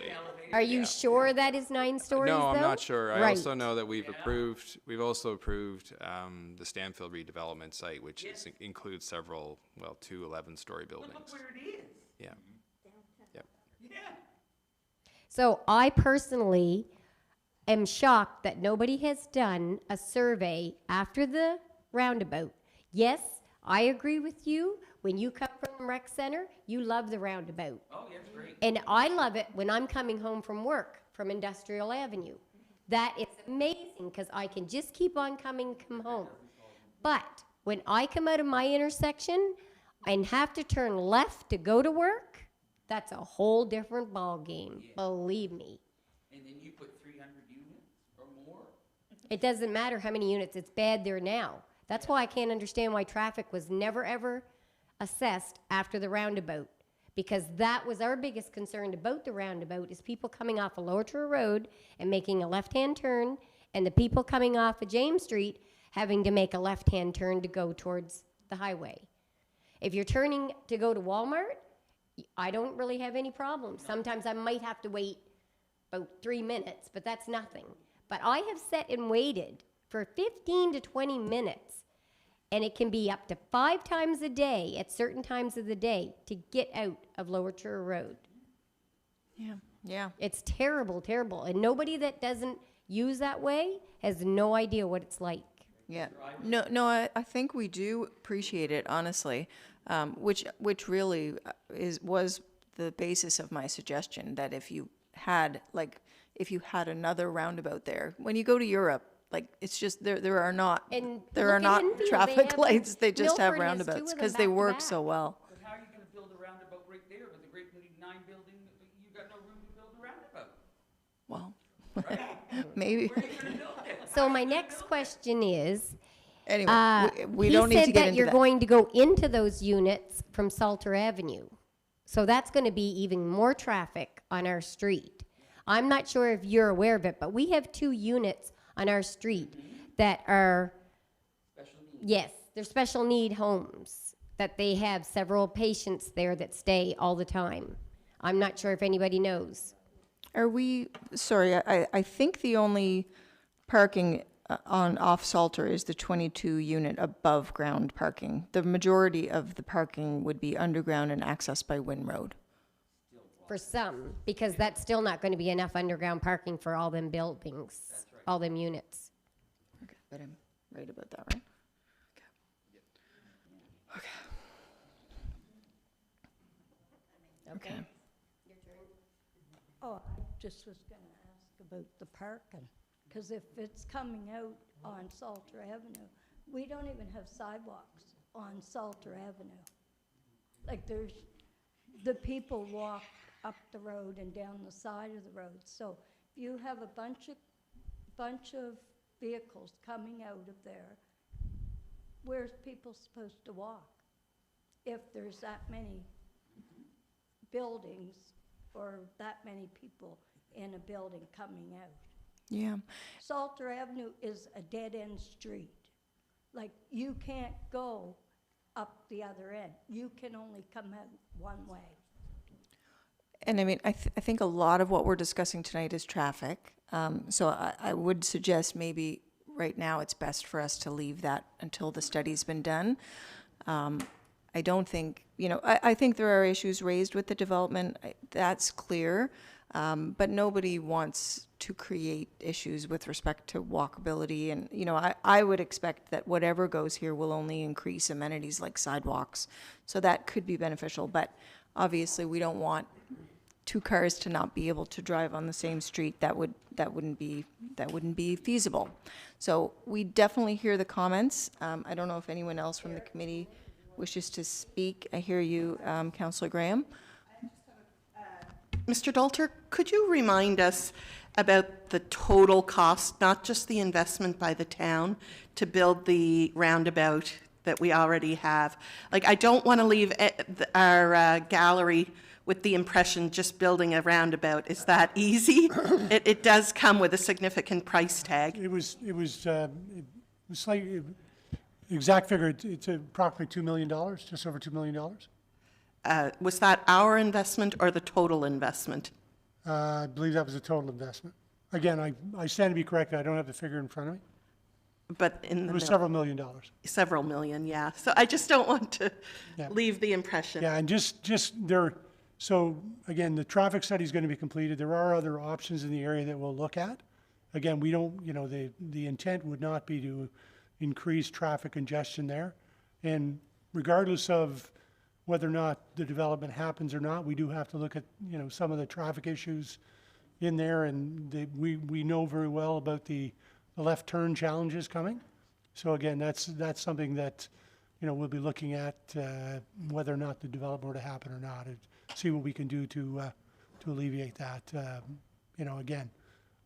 Are you sure that is 9 stories, No, I'm though? not sure. I Right. also know that we've also approved the Stanfield redevelopment site, which includes several, 2 11-story buildings. Look where it is. Yeah. Yep. Yeah. So I personally am shocked that nobody has done a survey after the roundabout. Yes, I agree with you. When you come from the rec center, you love the roundabout. Oh, yes, great. And I love it when I'm coming home from work from Industrial Avenue. That is amazing because I can just keep on come home. But when I come out of my intersection and have to turn left to go to work, that's a whole different ball game, believe me. And then you put 300 units or more? It doesn't matter how many units, it's bad there now. That's why I can't understand why traffic was never ever assessed after the roundabout. Because that was our biggest concern about the roundabout, is people coming off of Lower Truro Road and making a left-hand turn, and the people coming off of James Street having to make a left-hand turn to go towards the highway. If you're turning to go to Walmart, I don't really have any problems. Sometimes I might have to wait about 3 minutes, but that's nothing. But I have sat and waited for 15 to 20 minutes, and it can be up to 5 times a day at certain times of the day to get out of Lower Truro Road. Yeah, yeah. It's terrible, terrible. And nobody that doesn't use that way has no idea what it's like. Yeah. No, I think we do appreciate it, honestly, which really was the basis of my suggestion, that if you had another roundabout there, when you go to Europe, like, it's just, there are not And there look are at not Enfield, they traffic have lights, they just have Milford has two roundabouts of them because they back to work back. so well. But how are you gonna build a roundabout right there with a great big 9 building? You got no room to build a roundabout. Well, maybe. Where are you gonna build it? So my next question is, Anyway, we he don't need to said get that into you're that. going to go into those units from Salter Avenue. So that's going to be even more traffic on our street. I'm not sure if you're aware of it, but we have 2 units on our street that are, yes, they're special need homes, that they have several patients there that stay all the time. I'm not sure if anybody knows. Are we, sorry, I think the only parking on off Salter is the 22 unit above ground parking. The majority of the parking would be underground and accessed by Wynn Road. For some, because that's still not going to be enough underground parking for all them buildings, all them units. Okay, but I'm right about that, right? Okay. Okay. Oh, I just was going to ask about the parking, because if it's coming out on Salter Avenue, we don't even have sidewalks on Salter Avenue. Like, the people walk up the road and down the side of the road. So if you have a bunch of vehicles coming out of there, where's people supposed to walk? If there's that many buildings or that many people in a building coming out. Yeah. Salter Avenue is a dead-end street. Like, you can't go up the other end. You can only come out one way. And I mean, I think a lot of what we're discussing tonight is traffic. So I would suggest maybe right now it's best for us to leave that until the study's been done. I don't think, I think there are issues raised with the development. That's clear. But nobody wants to create issues with respect to walkability. And, I would expect that whatever goes here will only increase amenities like sidewalks. So that could be beneficial. But obviously, we don't want 2 cars to not be able to drive on the same street. That wouldn't be feasible. So we definitely hear the comments. I don't know if anyone else from the committee wishes to speak. I hear you, Councillor Graham. Mr. Dalter, could you remind us about the total cost, not just the investment by the town, to build the roundabout that we already have? Like, I don't want to leave our gallery with the impression just building a roundabout is that easy. It does come with a significant price tag. It was slightly, exact figure, it's approximately $2 million, just over $2 million. Was that our investment or the total investment? I believe that was a total investment. Again, I stand to be corrected, I don't have the figure in front of me. But it was several $1 million. Several million, yeah. So I just don't want to leave the impression. Yeah, and just there, so again, the traffic study is going to be completed. There are other options in the area that we'll look at. Again, we don't, the intent would not be to increase traffic congestion there. And regardless of whether or not the development happens or not, we do have to look at, some of the traffic issues in there, and we know very well about the left turn challenges coming. So again, that's something that, we'll be looking at whether or not the development were to happen or not, and see what we can do to alleviate that. Again,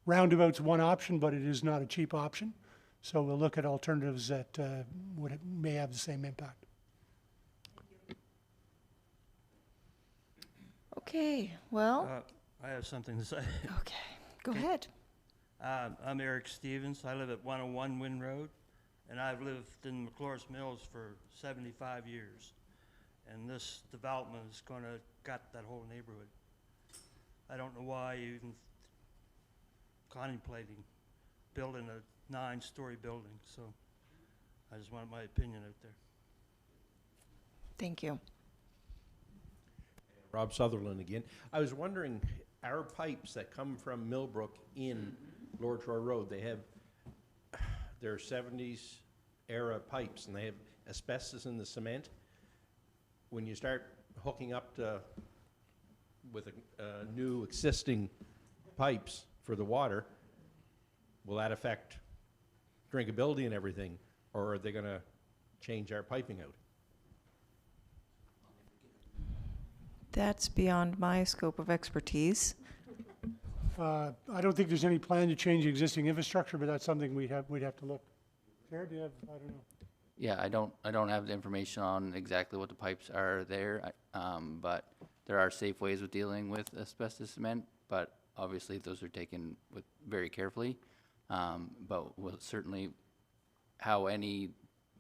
roundabout's one option, but it is not a cheap option. So we'll look at alternatives that may have the same impact. Okay, well. I have something to say. Okay, go ahead. I'm Eric Stevens. I live at 101 Wynn Road, and I've lived in McCloris Mills for 75 years. And this development is going to gut that whole neighborhood. I don't know why you're even contemplating building a 9-story building. So I just wanted my opinion out there. Thank you. Rob Sutherland again. I was wondering, our pipes that come from Millbrook in Lower Truro Road, they're 70s era pipes, and they have asbestos in the cement. When you start hooking up with new existing pipes for the water, will that affect drinkability and everything, or are they going to change our piping out? That's beyond my scope of expertise. I don't think there's any plan to change existing infrastructure, but that's something we'd have to look. Jared, do you have, I don't know. Yeah, I don't have the information on exactly what the pipes are there, but there are safe ways of dealing with asbestos cement, but obviously those are taken with very carefully. But we'll certainly,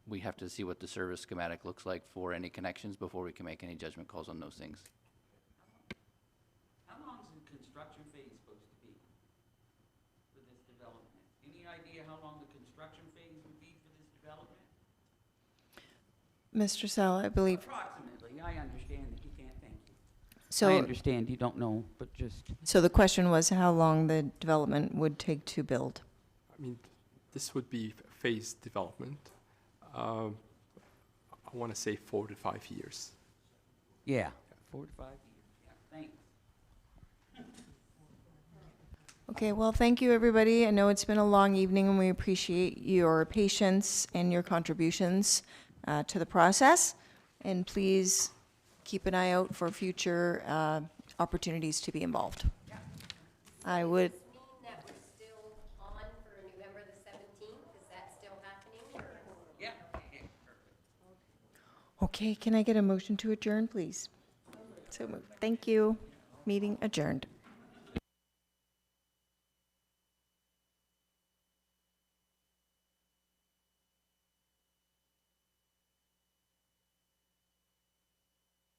we have to see what the service schematic looks like for any connections before we can make any judgment calls on those things. How long is the construction phase supposed to be for this development? Any idea how long the construction phase would be for this development? Mr. Sell, I believe. Approximately, I understand that you can't, thank you. So, I understand you don't know, but just. So the question was how long the development would take to build. I mean, this would be phased development. I want to say 4 to 5 years. Yeah, 4 to 5 years, yeah, thanks. Okay, well, thank you, everybody. I know it's been a long evening, and we appreciate your patience and your contributions to the process. And please keep an eye out for future opportunities to be involved. I would. Does this mean that we're still on for November the 17th? Is that still happening? Yeah. Okay, can I get a motion to adjourn, please? So moved. Thank you. Meeting adjourned.